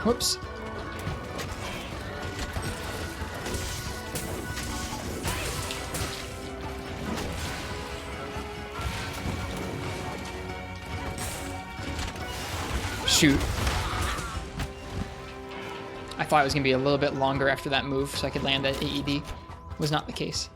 Whoops. Shoot. I thought it was going to be a little bit longer after that move so I could land that AED. Was not the case.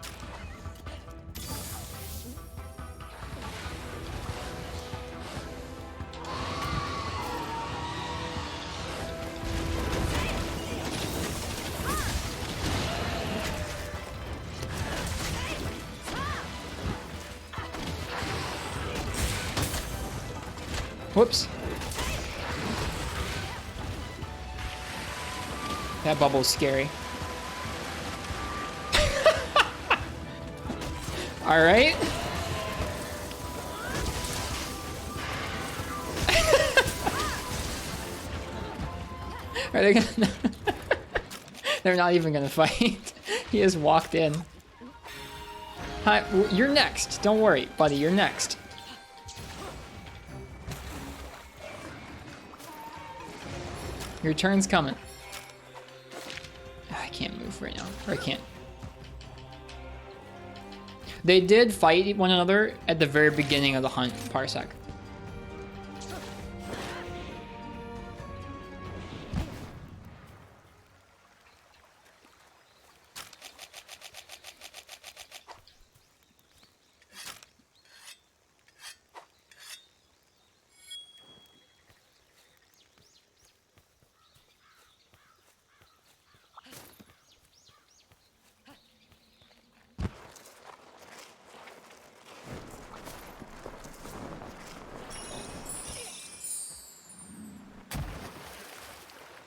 Whoops. That bubble's scary. All right. Are they gonna? They're not even gonna fight. He just walked in. Hi, you're next. Don't worry, buddy. You're next. Your turn's coming. I can't move right now. Or I can't. They did fight one another at the very beginning of the hunt, Parsec.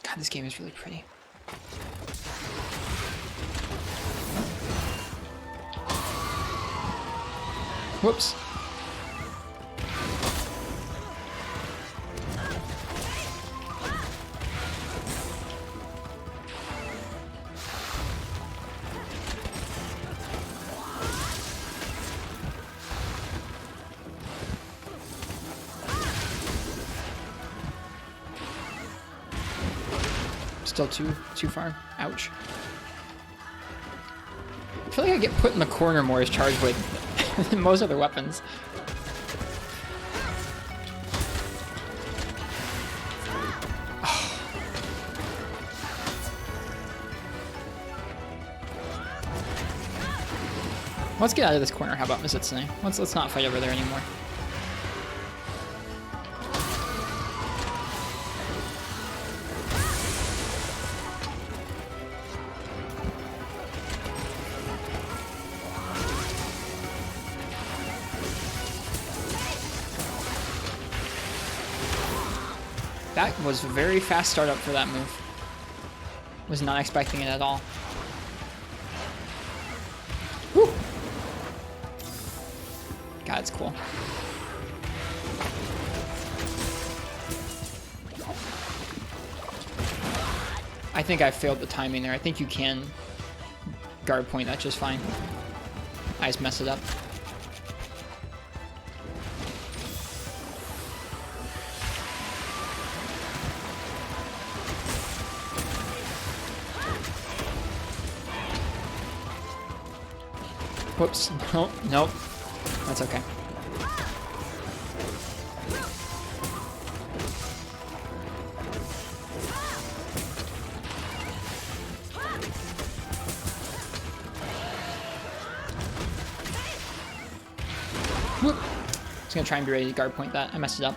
God, this game is really pretty. Whoops. Still too far. Ouch. I feel like I get put in the corner more as charge with than most other weapons. Oh. Let's get out of this corner. How about Mizutsune? Let's not fight over there anymore. That was a very fast startup for that move. Was not expecting it at all. Woo! God, it's cool. I think I failed the timing there. I think you can guard point that just fine. I just messed it up. Whoops. Nope. That's okay. Whoop. Just gonna try and be ready to guard point that. I messed it up.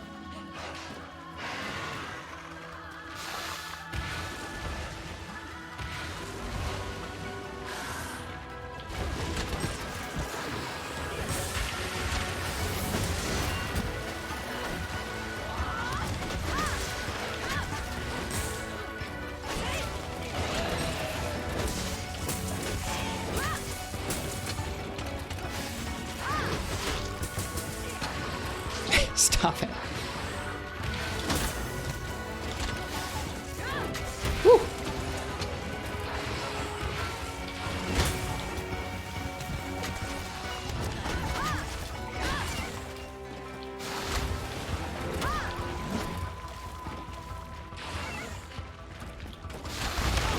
Stop it. Woo.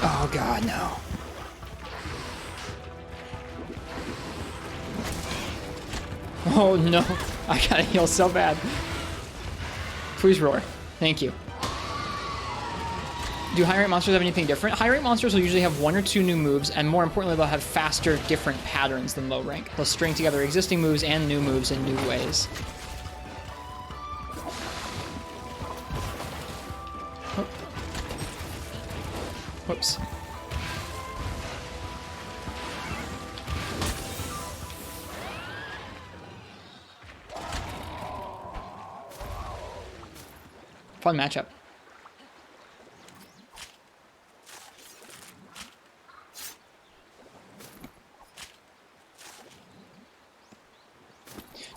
Oh God, no. Oh no. I gotta heal so bad. Please roar. Thank you. Do high rank monsters have anything different? High rank monsters will usually have 1 or 2 new moves, and more importantly, they'll have faster, different patterns than low rank. They'll string together existing moves and new moves in new ways. Oh. Whoops. Fun matchup.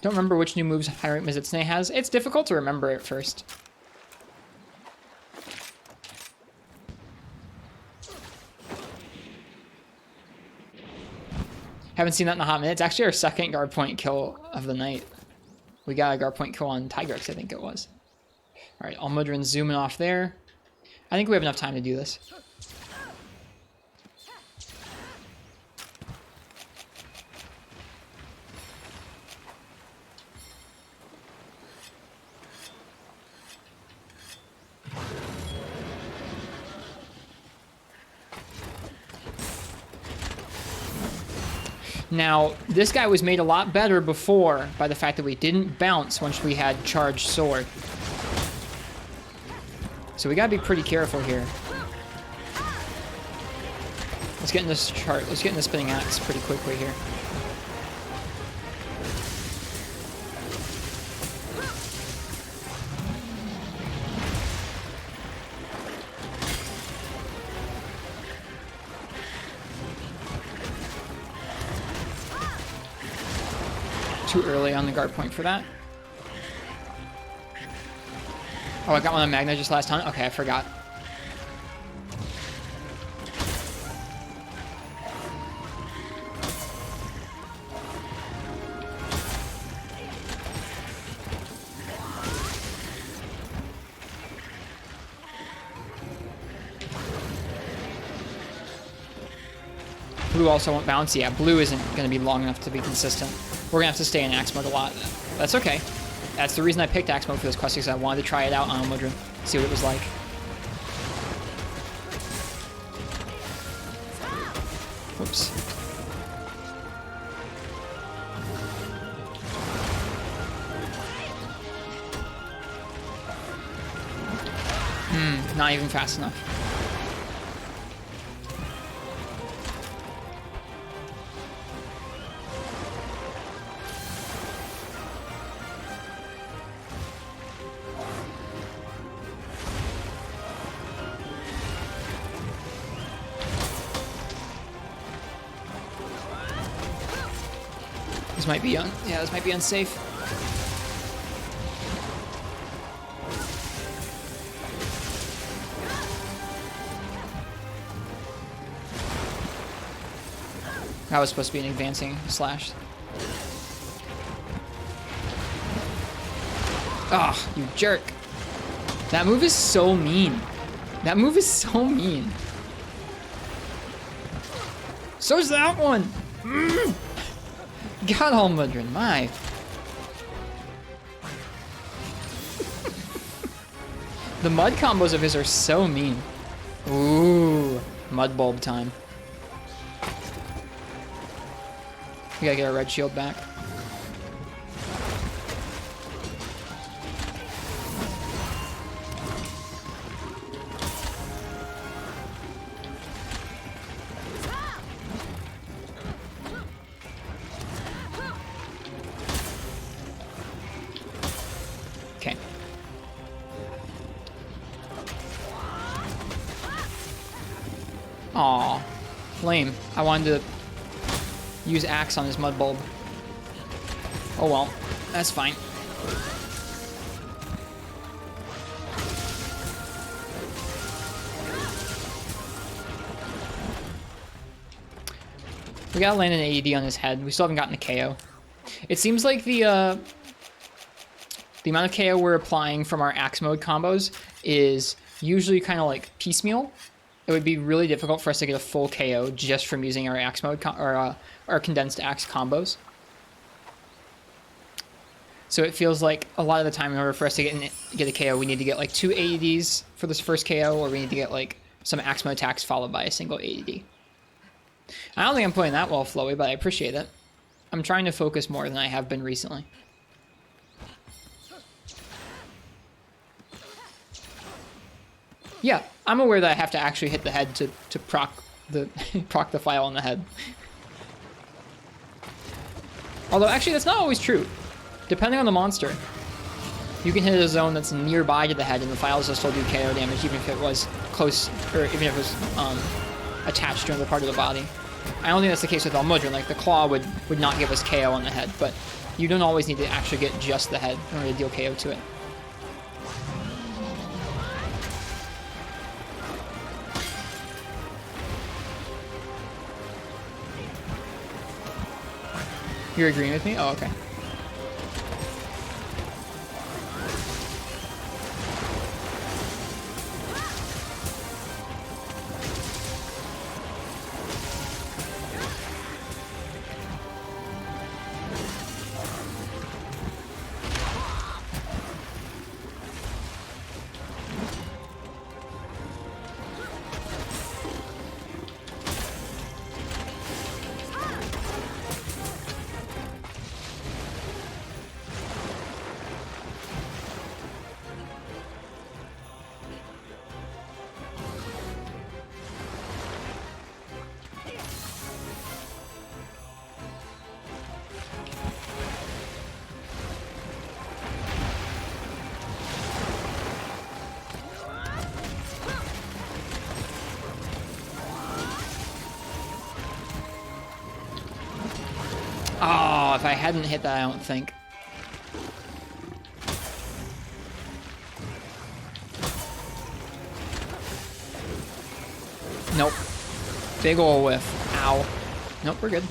Don't remember which new moves high rank Mizutsune has. It's difficult to remember at first. Haven't seen that in a hot minute. It's actually our second guard point kill of the night. We got a guard point kill on Tigrex, I think it was. Alright, Almudron zooming off there. I think we have enough time to do this. Now, this guy was made a lot better before by the fact that we didn't bounce once we had charged sword. So we gotta be pretty careful here. Let's get in this chart. Let's get in the spinning axe pretty quickly here. Too early on the guard point for that. Oh, I got one on Magna just last time? Okay, I forgot. Blue also won't bounce. Yeah, blue isn't going to be long enough to be consistent. We're going to have to stay in axe mode a lot. That's okay. That's the reason I picked axe mode for this quest, because I wanted to try it out on Almudron, see what it was like. Whoops. Not even fast enough. This might be this might be unsafe. That was supposed to be an advancing slash. Oh, you jerk. That move is so mean. That move is so mean. So's that one. God, Almudron, my. The mud combos of his are so mean. Ooh, mud bulb time. We gotta get our red shield back. Okay. Aw, lame. I wanted to use axe on his mud bulb. Oh well, that's fine. We gotta land an AED on his head. We still haven't gotten a KO. It seems like the amount of KO we're applying from our axe mode combos is usually kind of like piecemeal. It would be really difficult for us to get a full KO just from using our axe mode or our condensed axe combos. So it feels like a lot of the time, in order for us to get a KO, we need to get like 2 AEDs for this first KO, or we need to get like some Axmo attacks followed by a single ADD. I don't think I'm playing that well, Flowy, but I appreciate it. I'm trying to focus more than I have been recently. Yeah, I'm aware that I have to actually hit the head to proc the proc the file on the head. Although actually that's not always true. Depending on the monster, you can hit a zone that's nearby to the head and the files will still do KO damage even if it was close, or even if it was attached to another part of the body. I don't think that's the case with Almudron. Like the claw would not give us KO on the head, but you don't always need to actually get just the head in order to deal KO to it. You're agreeing with me? Oh, okay. Oh, if I hadn't hit that, I don't think. Nope. Big ol' whiff. Ow. Nope, we're good.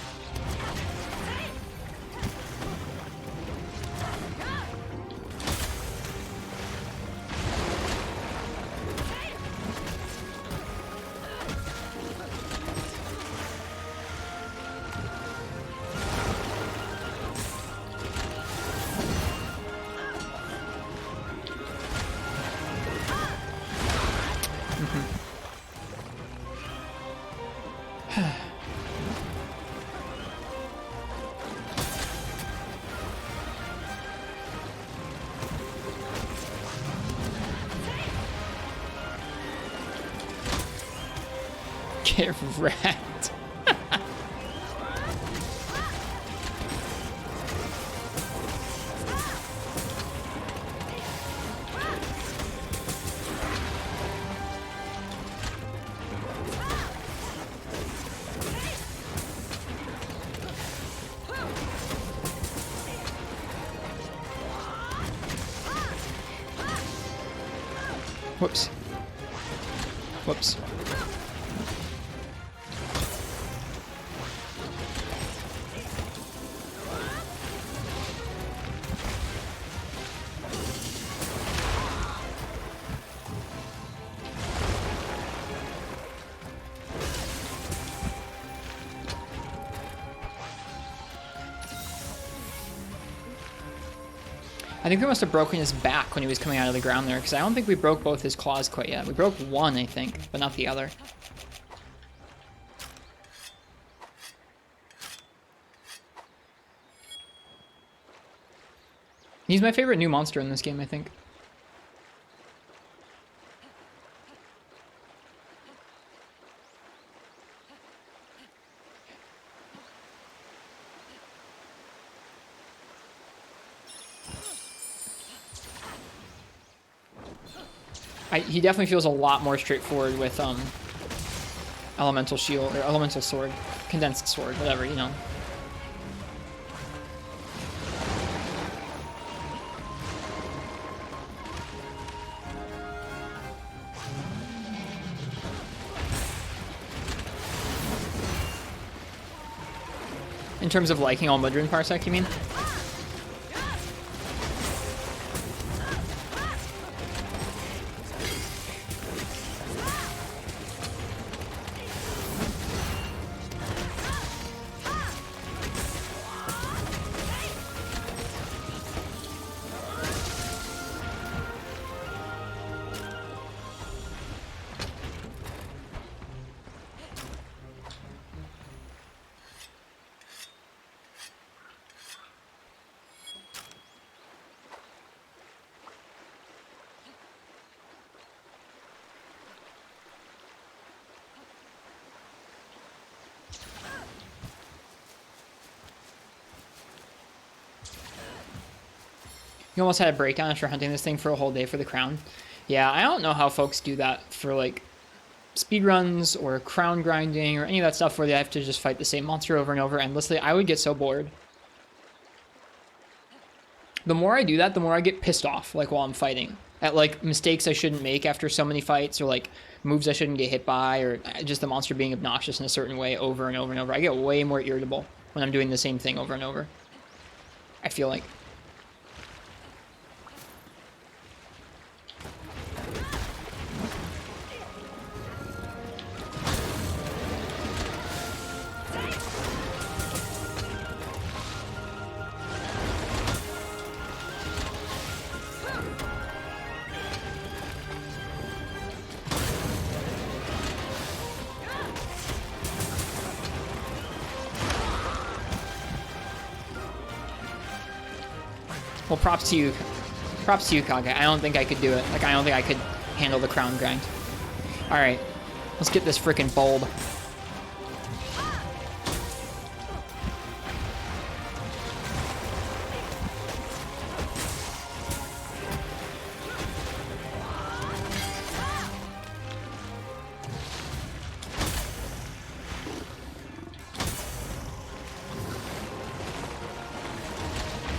Get wrecked. Whoops. Whoops. I think we must have broken his back when he was coming out of the ground there, because I don't think we broke both his claws quite yet. We broke one, I think, but not the other. He's my favorite new monster in this game, I think. He definitely feels a lot more straightforward with elemental shield or elemental sword, condensed sword, whatever, you know. In terms of liking Almudron Parsec, you mean? You almost had a breakdown after hunting this thing for a whole day for the crown. Yeah, I don't know how folks do that for like speedruns or crown grinding or any of that stuff where they have to just fight the same monster over and over endlessly. I would get so bored. The more I do that, the more I get pissed off, like, while I'm fighting. At, like, mistakes I shouldn't make after so many fights, or, like, moves I shouldn't get hit by, or just the monster being obnoxious in a certain way over and over and over. I get way more irritable when I'm doing the same thing over and over. I feel like. Well, props to you. Props to you, Kage. I don't think I could do it. Like, I don't think I could handle the crown grind. Alright. Let's get this freaking bulb.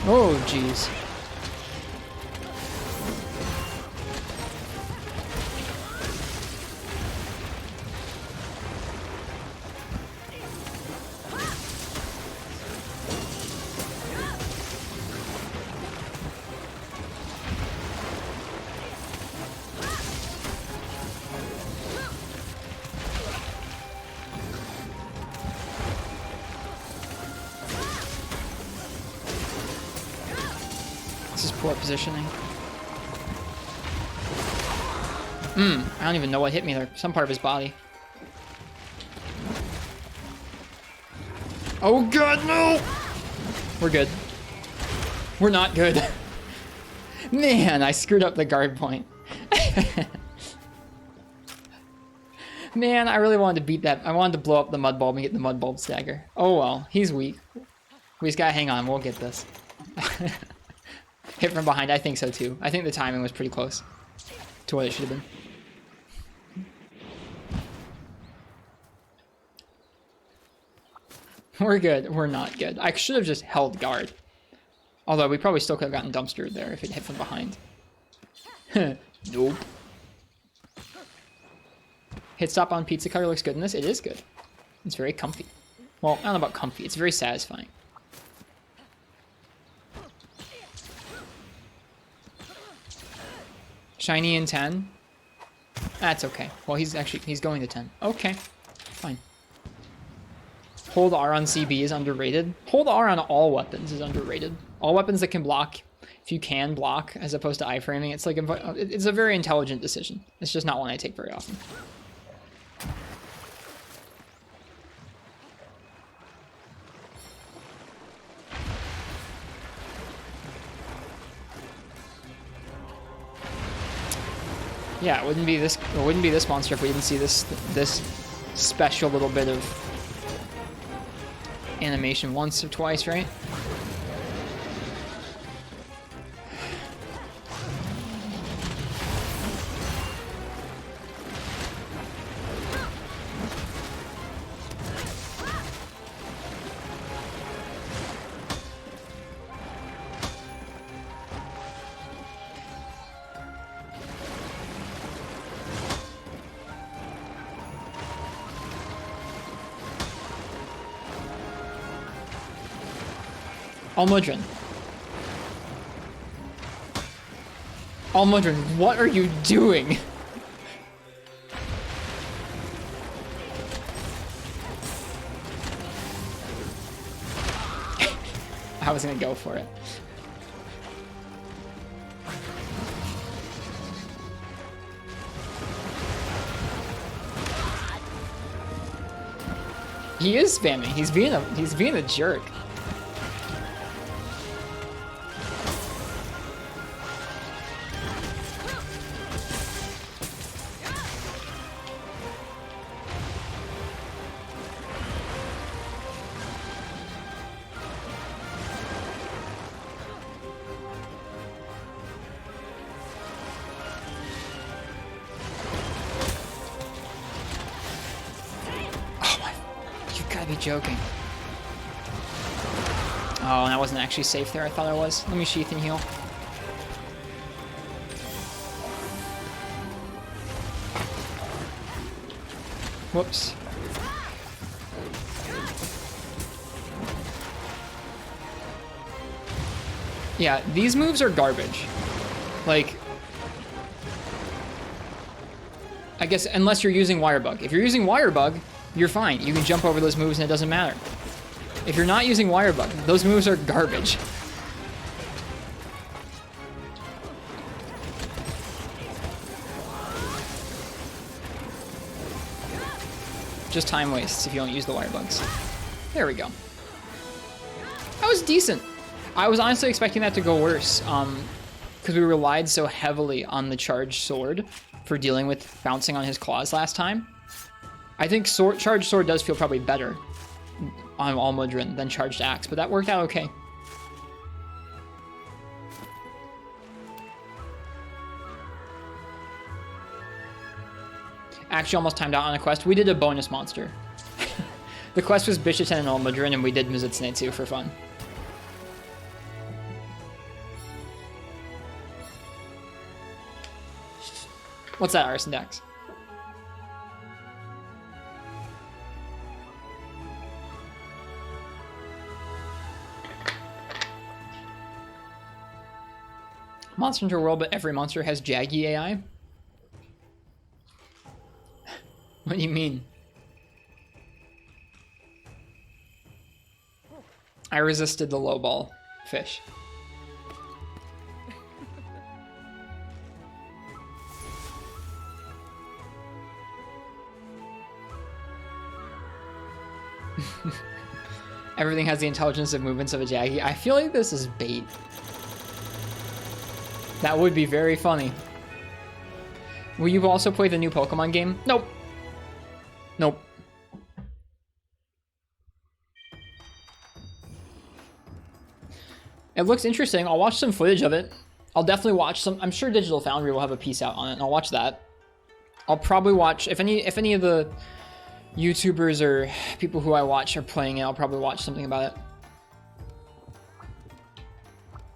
Oh, jeez. This is poor positioning. I don't even know what hit me there. Some part of his body. Oh god, no! We're good. We're not good. Man, I screwed up the guard point. Man, I really wanted to beat that. I wanted to blow up the mud bulb and get the mud bulb stagger. Oh well, he's weak. We just gotta hang on, we'll get this. Hit from behind, I think so too. I think the timing was pretty close to what it should have been. We're good, we're not good. I should have just held guard. Although we probably still could have gotten dumpstered there if it hit from behind. Nope. Hit stop on pizza cutter looks good in this. It is good. It's very comfy. Well, I don't know about comfy. It's very satisfying. Shiny in 10. That's okay. Well, he's going to 10. Okay, fine. Hold R on CB is underrated. Hold R on all weapons is underrated. All weapons that can block, if you can block as opposed to iframing, it's like it's a very intelligent decision. It's just not one I take very often. Yeah, it wouldn't be this monster if we didn't see this special little bit of animation once or twice, right? Almudron. Almudron, what are you doing? I was gonna go for it. He is spamming. He's being a jerk. joking? Oh, and I wasn't actually safe there. I thought I was. Let me sheath and heal. Whoops. Yeah, these moves are garbage. Like, I guess unless you're using Wirebug. If you're using Wirebug, you're fine. You can jump over those moves and it doesn't matter. If you're not using Wirebug, those moves are garbage. Just time wastes if you don't use the Wirebugs. There we go. That was decent. I was honestly expecting that to go worse, because we relied so heavily on the charged sword for dealing with bouncing on his claws last time. I think charged sword does feel probably better on Almudron than charged axe, but that worked out okay. Actually almost timed out on a quest. We did a bonus monster. The quest was Bishaten and Almudron, and we did Mizutsune too for fun. What's that, Arson Dex? Monster Hunter World, but every monster has Jaggy AI? What do you mean? I resisted the lowball fish. Everything has the intelligence of movements of a Jaggy. I feel like this is bait. That would be very funny. Will you also play the new Pokemon game? Nope. Nope. It looks interesting. I'll watch some footage of it. I'll definitely watch some. I'm sure Digital Foundry will have a piece out on it, and I'll watch that. I'll probably watch if any of the YouTubers or people who I watch are playing it, I'll probably watch something about it.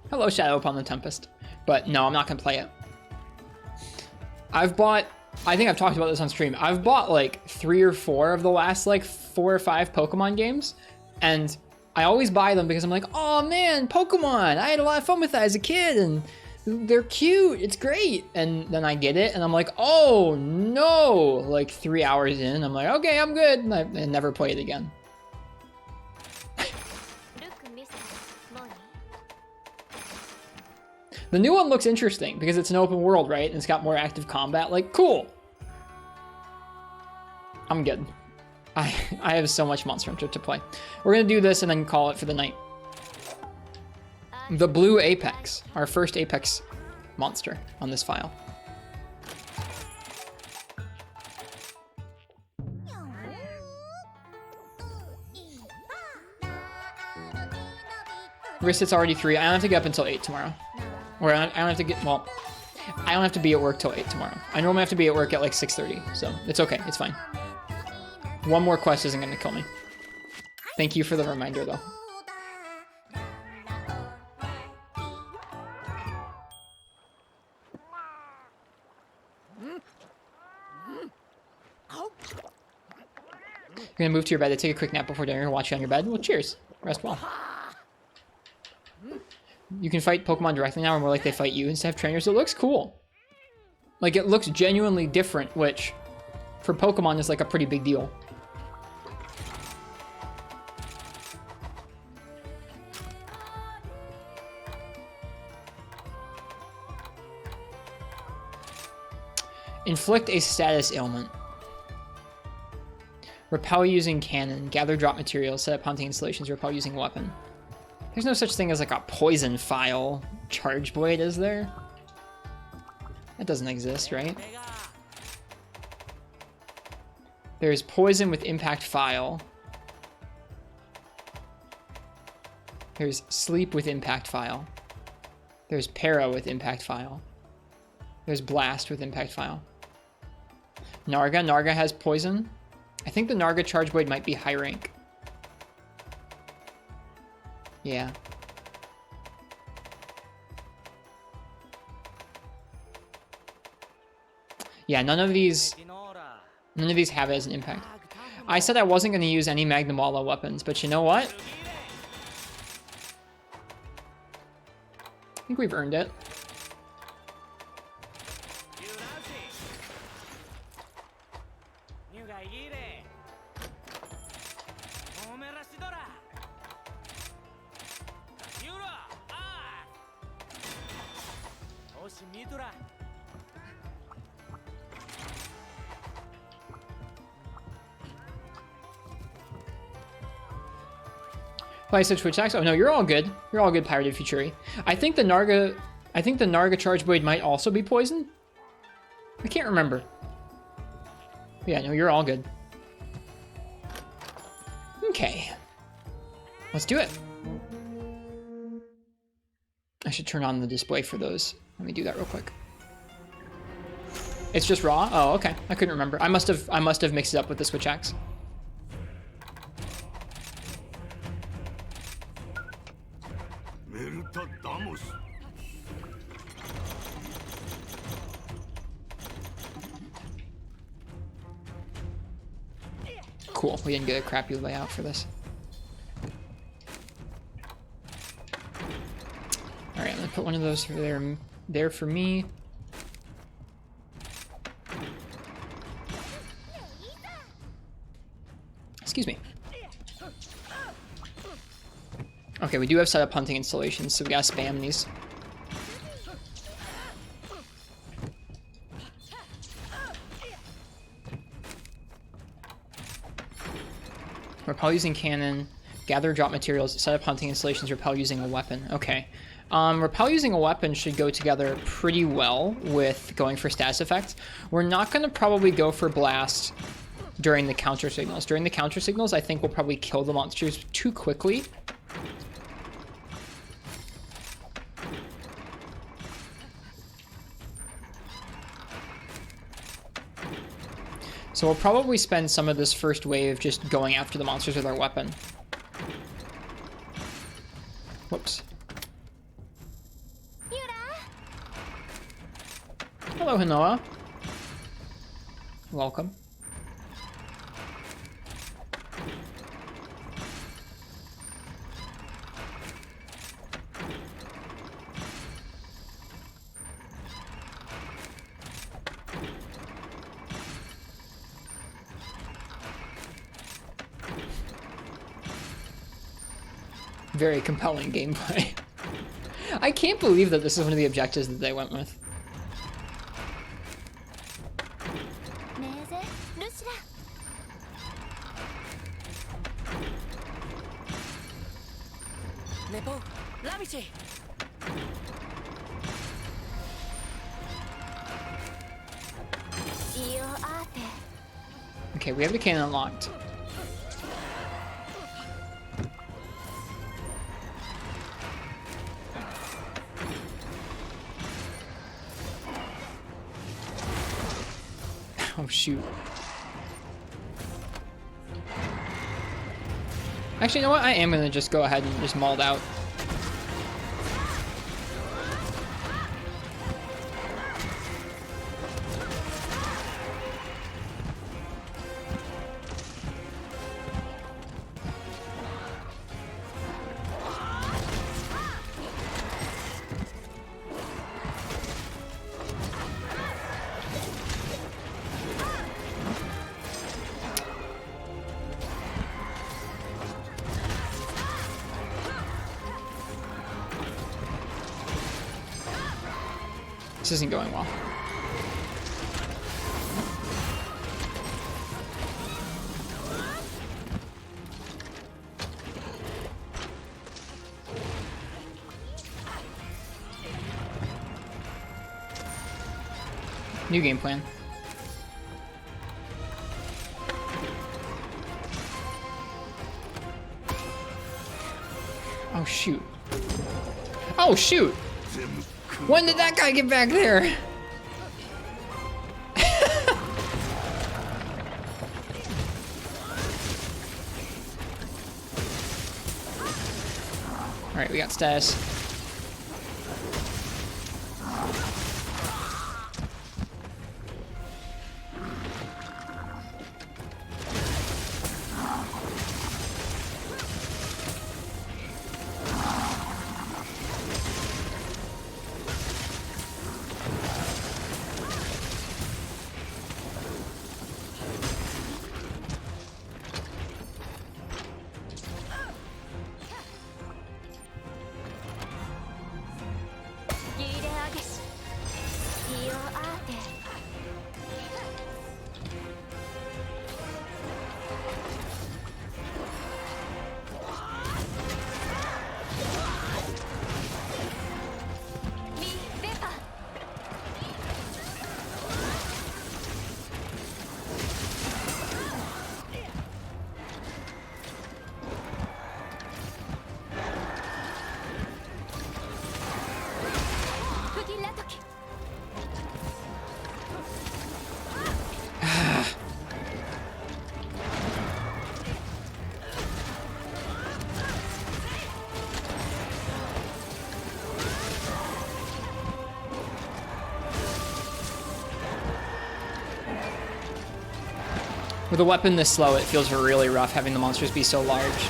Hello, Shadow upon the Tempest. But no, I'm not gonna play it. I've bought, I think I've talked about this on stream, I've bought like 3 or 4 of the last like 4 or 5 Pokemon games, and I always buy them because I'm like, oh man, Pokemon, I had a lot of fun with that as a kid, and they're cute, it's great. And then I get it, and I'm like, oh no, like 3 hours in, I'm like, okay, I'm good, and I never play it again. The new one looks interesting because it's an open world, right? And it's got more active combat. Like, cool. I'm good. I have so much Monster Hunter to play. We're going to do this and then call it for the night. The Blue Apex. Our first Apex monster on this file. Wrist, it's already 3. I don't have to get up until 8 tomorrow. Or I don't have to get, well, I don't have to be at work till 8 tomorrow. I normally have to be at work at like 6:30, so it's okay, it's fine. One more quest isn't gonna kill me. Thank you for the reminder though. You're gonna move to your bed to take a quick nap before dinner and watch you on your bed? Well, cheers. Rest well. You can fight Pokemon directly now, or more like they fight you instead of trainers. It looks cool. Like, it looks genuinely different, which, for Pokemon, is like a pretty big deal. Inflict a status ailment. Repel using cannon. Gather drop materials. Set up hunting installations. Repel using weapon. There's no such thing as like a poison file charge blade, is there? That doesn't exist, right? There's poison with impact file. There's sleep with impact file. There's para with impact file. There's blast with impact file. Narga has poison. I think the Narga charge blade might be high rank. Yeah. Yeah, none of these have it as an impact. I said I wasn't going to use any Magnamalo weapons, but you know what? I think we've earned it. Play such Twitch attacks. Oh no, you're all good. You're all good, Pirated Futuri. I think the Narga Charge Blade might also be poison. I can't remember. Yeah, no, you're all good. Okay. Let's do it. I should turn on the display for those. Let me do that real quick. It's just raw? Oh, okay. I couldn't remember. I must have mixed it up with the Switch Axe. Cool. We didn't get a crappy layout for this. All right, I'm gonna put one of those there for me. Excuse me. Okay, we do have setup hunting installations, so we gotta spam these. Repel using cannon, gather drop materials, set up hunting installations, repel using a weapon. Okay. Repel using a weapon should go together pretty well with going for status effects. We're not going to probably go for blast during the counter signals. During the counter signals, I think we'll probably kill the monsters too quickly. So we'll probably spend some of this first wave just going after the monsters with our weapon. Whoops. Hello, Hinoa. Welcome. Very compelling gameplay. I can't believe that this is one of the objectives that they went with. Okay, we have the cannon unlocked. Oh, shoot. Actually, you know what? I am going to just go ahead and just mauled out. This isn't going well. New game plan. Oh shoot. Oh shoot! When did that guy get back there? Alright, we got status. With a weapon this slow, it feels really rough having the monsters be so large.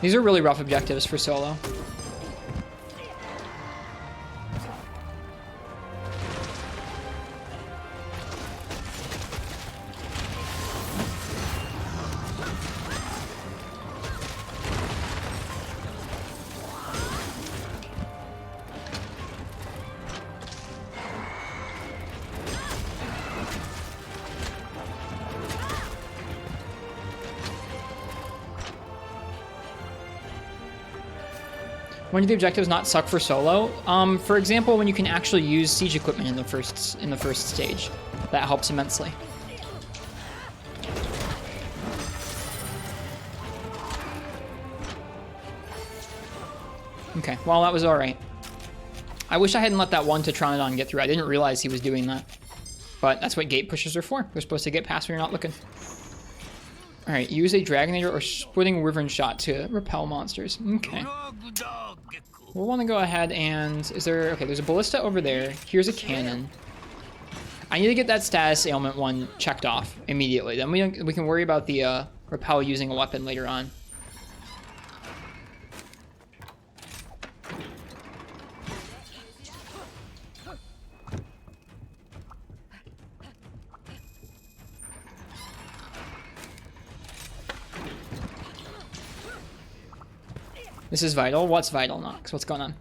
These are really rough objectives for solo. When do the objectives not suck for solo? For example, when you can actually use siege equipment in the first stage, that helps immensely. Okay, well that was all right. I wish I hadn't let that one Tetranodon get through. I didn't realize he was doing that, but that's what gate pushers are for. They're supposed to get past when you're not looking. All right, use a Dragonator or Splitting Wyvern Shot to repel monsters. Okay. We'll want to go ahead and... Is there... Okay, there's a Ballista over there. Here's a cannon. I need to get that status ailment one checked off immediately. Then we can worry about the repel using a weapon later on. This is vital. What's vital, Nox? What's going on?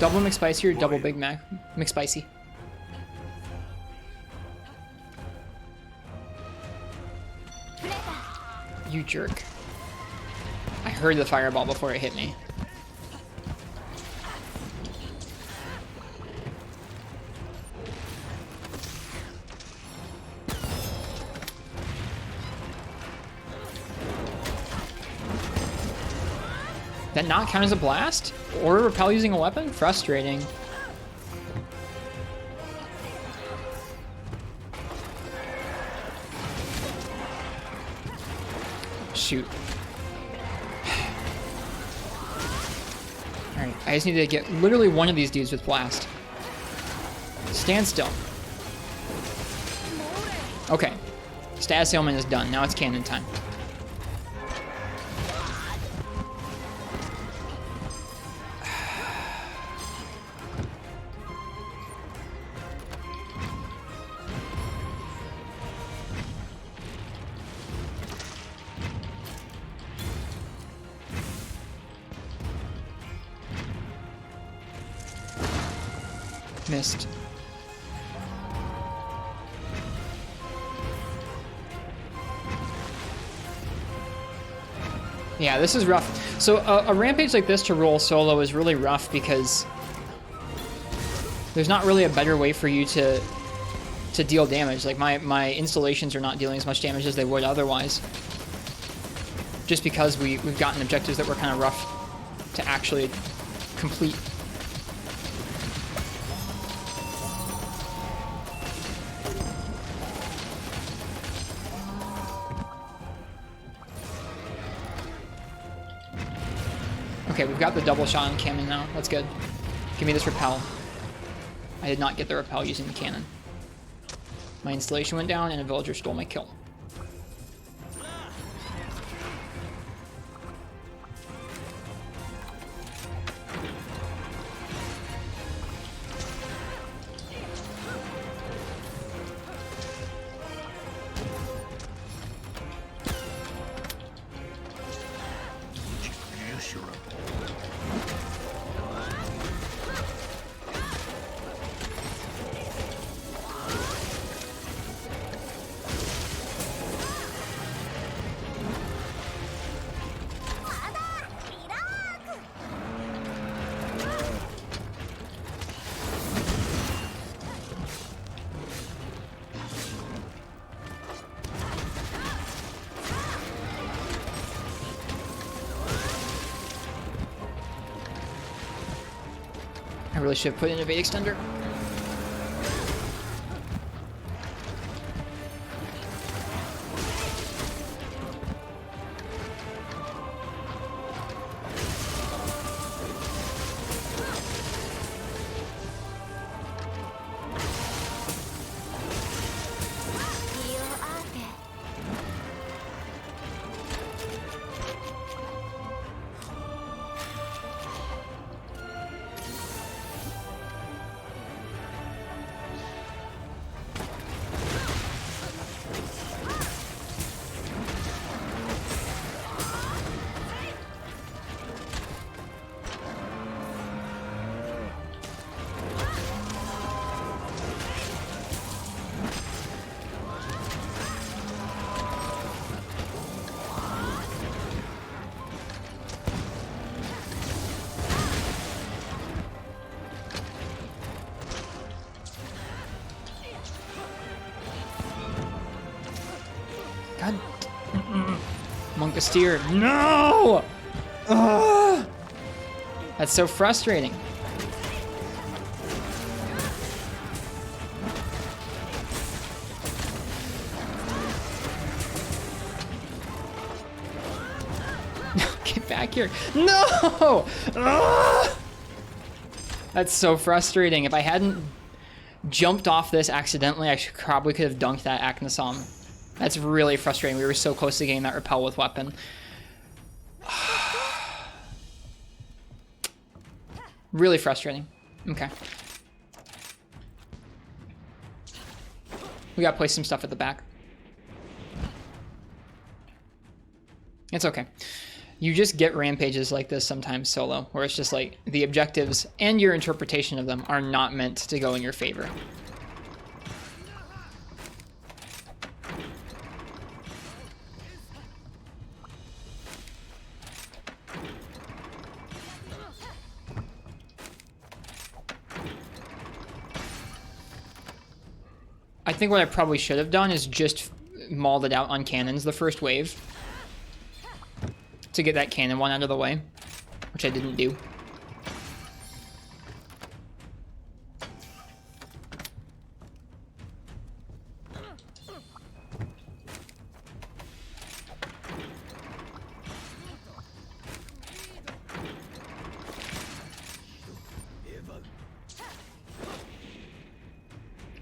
Double McSpicy or double Big Mac? McSpicy. You jerk. I heard the fireball before it hit me. That not count as a blast? Or repel using a weapon? Frustrating. Shoot. Alright, I just need to get literally one of these dudes with blast. Stand still. Okay. Status ailment is done. Now it's cannon time. Missed. Yeah, this is rough. So a rampage like this to roll solo is really rough because there's not really a better way for you to deal damage. Like my installations are not dealing as much damage as they would otherwise. Just because we've gotten objectives that were kind of rough to actually complete. Okay, we've got the double shot on cannon now. That's good. Give me this repel. I did not get the repel using the cannon. My installation went down and a villager stole my kill. I really should have put in a bait extender. God. Monkasteer. No! Ugh! That's so frustrating. Get back here. No! Ugh! That's so frustrating. If I hadn't jumped off this accidentally, I probably could have dunked that Aknasom. That's really frustrating. We were so close to getting that repel with weapon. Really frustrating. Okay. We gotta place some stuff at the back. It's okay. You just get rampages like this sometimes solo, where it's just like the objectives and your interpretation of them are not meant to go in your favor. I think what I probably should have done is just mauled it out on cannons the first wave to get that cannon one out of the way, which I didn't do.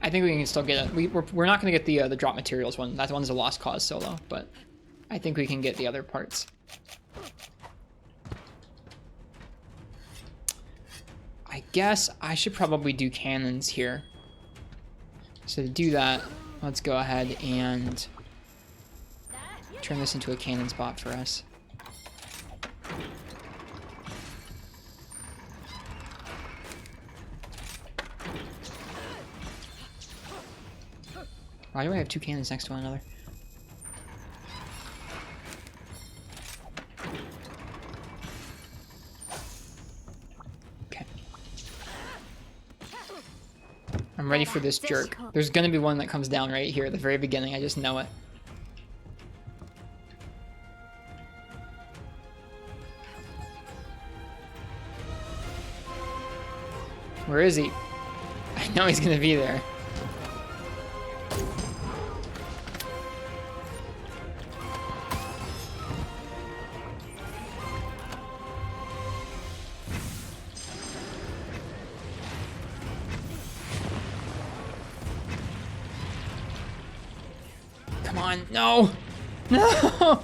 I think we can still get it. We're not going to get the drop materials one. That one's a lost cause solo, but I think we can get the other parts. I guess I should probably do cannons here. So to do that, let's go ahead and turn this into a cannon spot for us. Why do I have two cannons next to one another? I'm ready for this jerk. There's gonna be one that comes down right here at the very beginning. I just know it. Where is he? I know he's gonna be there. Come on, no! No!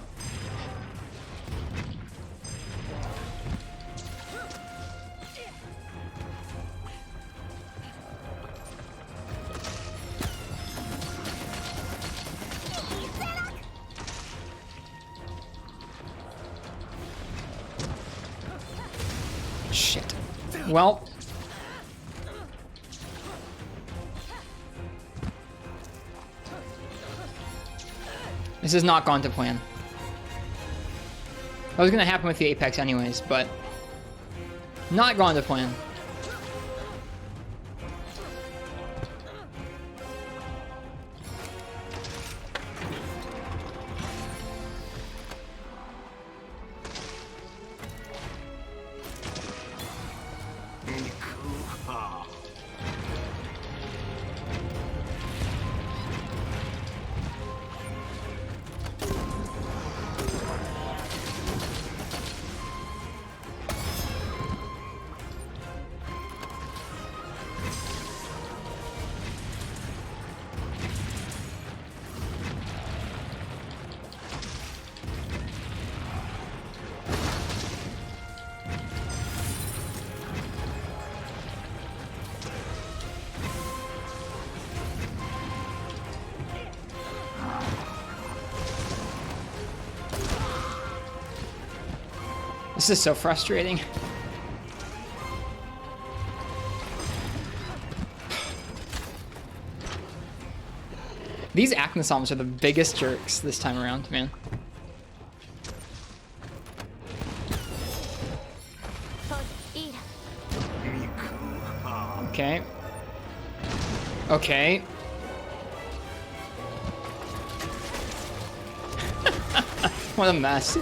Shit. Well. This has not gone to plan. That was gonna happen with the Apex anyways, but not gone to plan. This is so frustrating. These Acnosoms are the biggest jerks this time around, man. Okay. Okay. What a mess.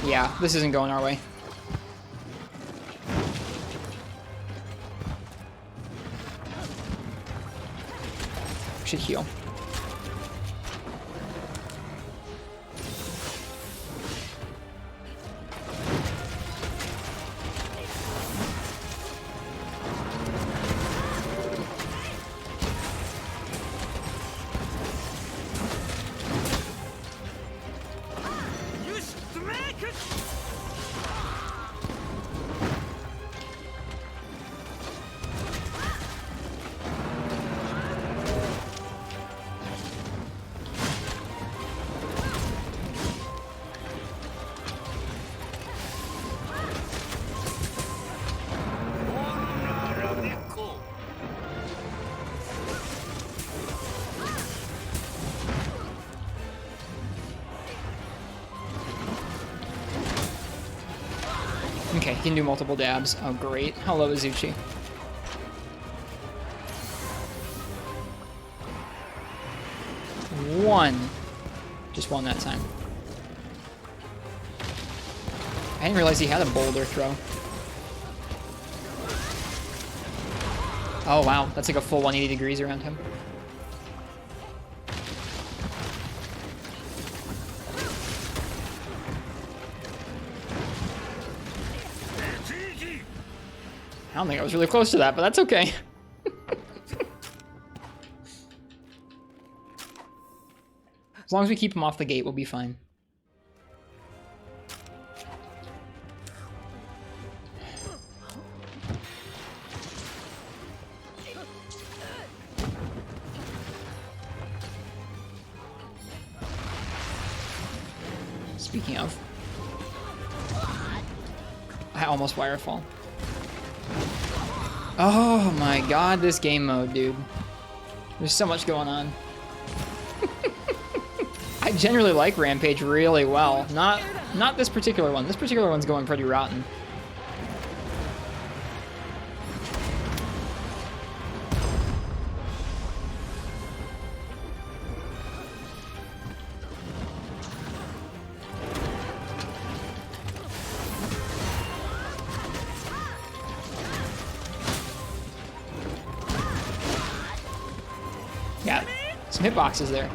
Yeah, this isn't going our way. Should heal. Okay, he can do multiple dabs. Oh, great. Hello, Izuchi. One. Just one that time. I didn't realize he had a boulder throw. Oh, wow. That's like a full 180 degrees around him. I don't think I was really close to that, but that's okay. As long as we keep him off the gate, we'll be fine. Speaking of. I almost wirefall. Oh my god, this game mode, dude. There's so much going on. I generally like Rampage really well. Not this particular one. This particular one's going pretty rotten. Yeah, some hitboxes there.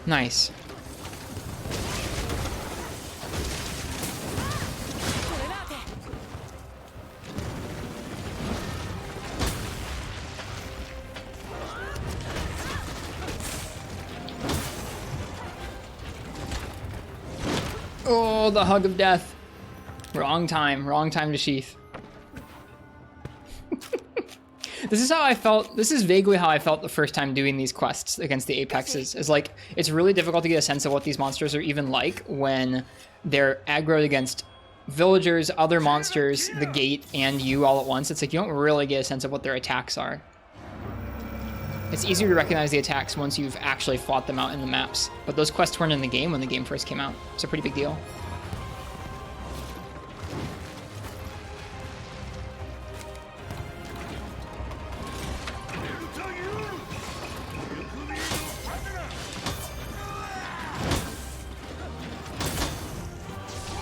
Nice. Oh, the hug of death. Wrong time to sheath. This is how I felt. This is vaguely how I felt the first time doing these quests against the Apexes. Is like, it's really difficult to get a sense of what these monsters are even like when they're aggroed against villagers, other monsters, the gate, and you all at once. It's like you don't really get a sense of what their attacks are. It's easier to recognize the attacks once you've actually fought them out in the maps. But those quests weren't in the game when the game first came out. It's a pretty big deal.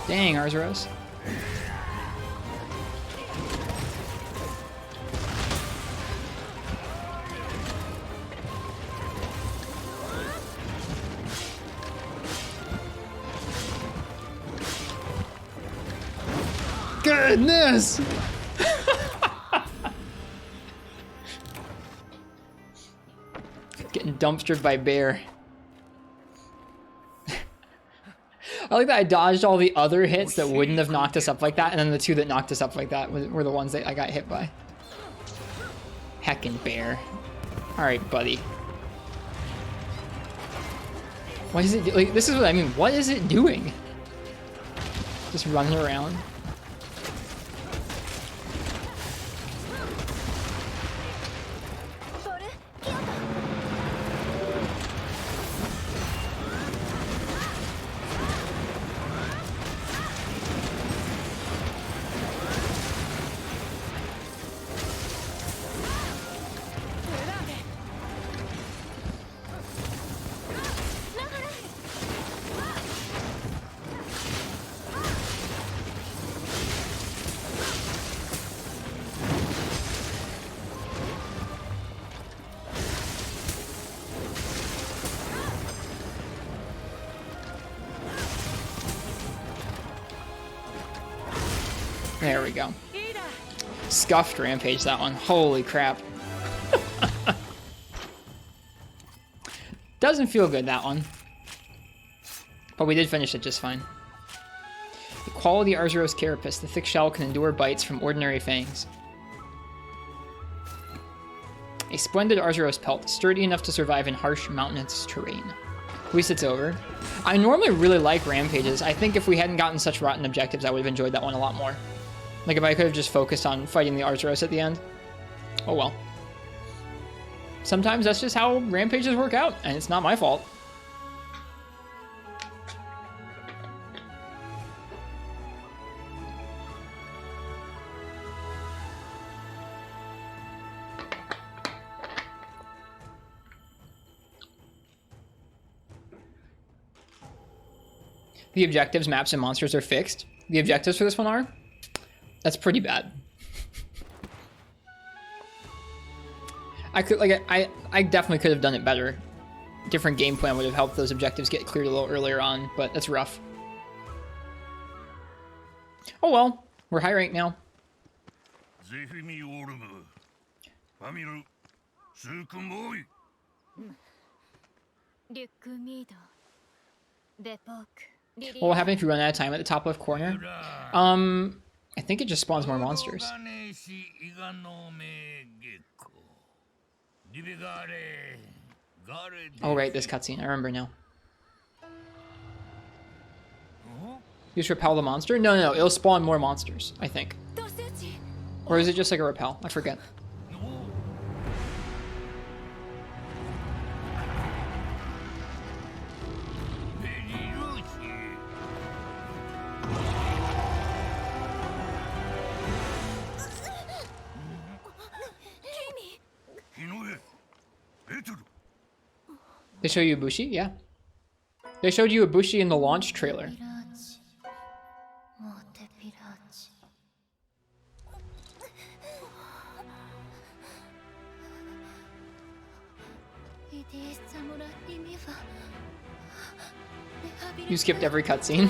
Dang, Arzuros. Goodness! Getting dumpstered by bear. I like that I dodged all the other hits that wouldn't have knocked us up like that, and then the two that knocked us up like that were the ones that I got hit by. Heckin' bear. Alright, buddy. What is it like? This is what I mean. What is it doing? Just running around. There we go. Scuffed Rampage, that one. Holy crap. Doesn't feel good, that one. But we did finish it just fine. The quality Arzuros carapace. The thick shell can endure bites from ordinary fangs. A splendid Arzuros pelt, sturdy enough to survive in harsh mountainous terrain. At least it's over. I normally really like Rampages. I think if we hadn't gotten such rotten objectives, I would have enjoyed that one a lot more. Like if I could have just focused on fighting the Arzuros at the end. Oh well. Sometimes that's just how Rampages work out, and it's not my fault. The objectives, maps, and monsters are fixed. The objectives for this one are? That's pretty bad. I definitely could have done it better. different game plan would have helped those objectives get cleared a little earlier on, but that's rough. Oh well, we're high rank now. What will happen if you run out of time at the top left corner? I think it just spawns more monsters. Oh right, this cutscene. I remember now. You just repel the monster? No, it'll spawn more monsters, I think. Or is it just like a repel? I forget. They show you Ibushi? Yeah. They showed you Ibushi in the launch trailer. You skipped every cutscene.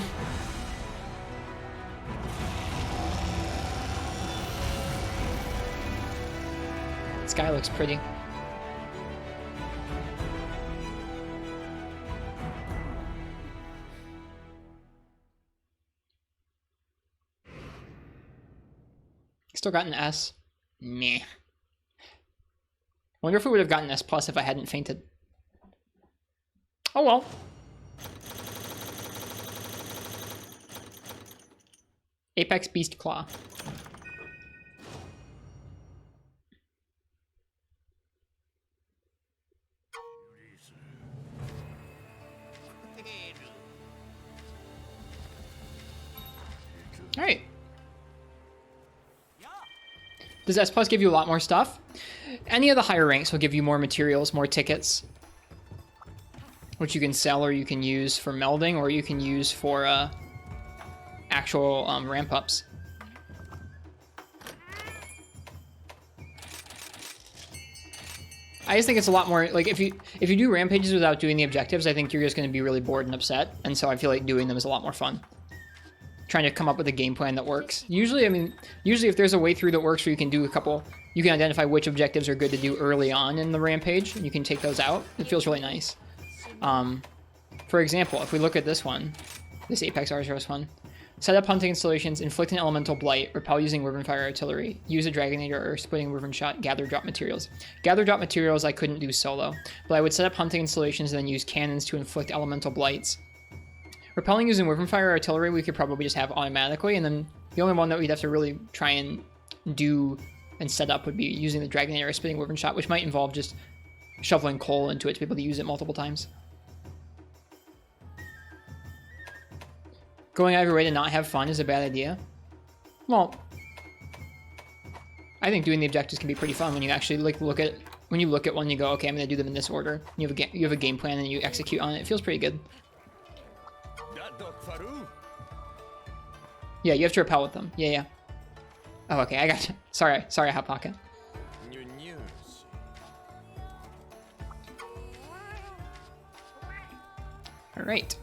This guy looks pretty. Still got an S. Meh. Wonder if we would have gotten S+ if I hadn't fainted. Oh well. Apex Beast Claw. Alright. Does S+ give you a lot more stuff? Any of the higher ranks will give you more materials, more tickets, which you can sell or you can use for melding or you can use for actual ramp ups. I just think it's a lot more like if you do rampages without doing the objectives, I think you're just going to be really bored and upset, and so I feel like doing them is a lot more fun. Trying to come up with a game plan that works. Usually if there's a way through that works where you can do a couple, you can identify which objectives are good to do early on in the rampage, and you can take those out. It feels really nice. For example, if we look at this one, this Apex Arzuros one, set up hunting installations, inflict an elemental blight, repel using Wyvern Fire Artillery, use a Dragonator or splitting Wyvern Shot, gather drop materials. Gather drop materials I couldn't do solo, but I would set up hunting installations and then use cannons to inflict elemental blights. Repelling using Wyvern Fire Artillery we could probably just have automatically, and then the only one that we'd have to really try and do and set up would be using the Dragonator or splitting Wyvern Shot, which might involve just shoveling coal into it to be able to use it multiple times. Going out of your way to not have fun is a bad idea. Well, I think doing the objectives can be pretty fun when you actually look at one and you go, okay, I'm going to do them in this order. You have a game plan and you execute on it. It feels pretty good. Yeah, you have to repel with them. Yeah. Oh, okay, I got you. Sorry, Hot Pocket. All right.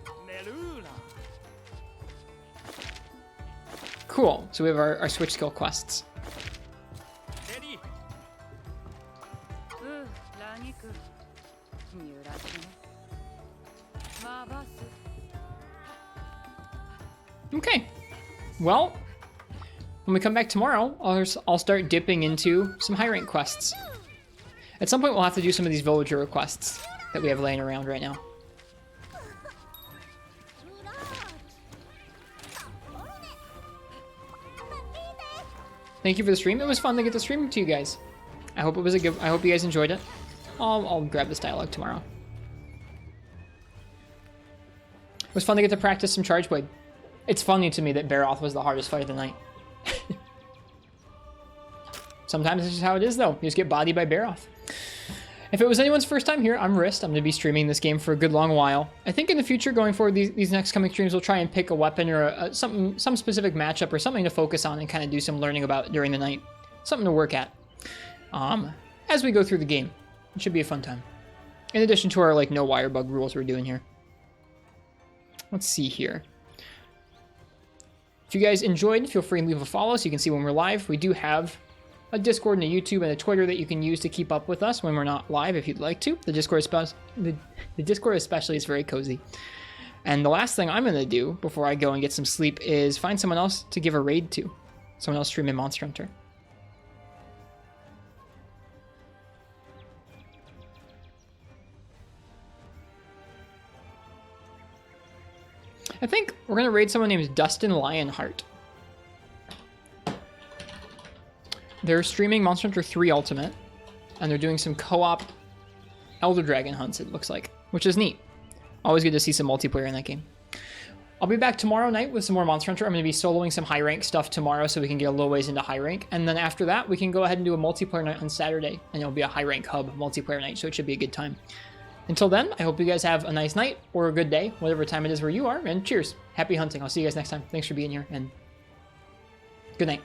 Cool. So we have our switch skill quests. Okay. Well, when we come back tomorrow, I'll start dipping into some high rank quests. At some point, we'll have to do some of these villager requests that we have laying around right now. Thank you for the stream. It was fun to get to stream to you guys. I hope you guys enjoyed it. I'll grab this dialogue tomorrow. It was fun to get to practice some Charge Blade. It's funny to me that Barroth was the hardest fight of the night. Sometimes it's just how it is, though. You just get bodied by Barroth. If it was anyone's first time here, I'm Rist. I'm going to be streaming this game for a good long while. I think in the future, going forward, these next coming streams, we'll try and pick a weapon or some specific matchup or something to focus on and kind of do some learning about during the night. Something to work at. As we go through the game. It should be a fun time. In addition to our like no wirebug rules we're doing here. Let's see here. If you guys enjoyed, feel free to leave a follow so you can see when we're live. We do have a Discord and a YouTube and a Twitter that you can use to keep up with us when we're not live if you'd like to. The Discord especially is very cozy. And the last thing I'm going to do before I go and get some sleep is find someone else to give a raid to. Someone else streaming Monster Hunter. I think we're going to raid someone named Dustin Lionheart. They're streaming Monster Hunter 3 Ultimate, and they're doing some co-op Elder Dragon hunts, it looks like, which is neat. Always good to see some multiplayer in that game. I'll be back tomorrow night with some more Monster Hunter. I'm going to be soloing some high rank stuff tomorrow so we can get a little ways into high rank. And then after that, we can go ahead and do a multiplayer night on Saturday, and it'll be a high rank hub multiplayer night, so it should be a good time. Until then, I hope you guys have a nice night or a good day, whatever time it is where you are, and cheers. Happy hunting. I'll see you guys next time. Thanks for being here, and good night.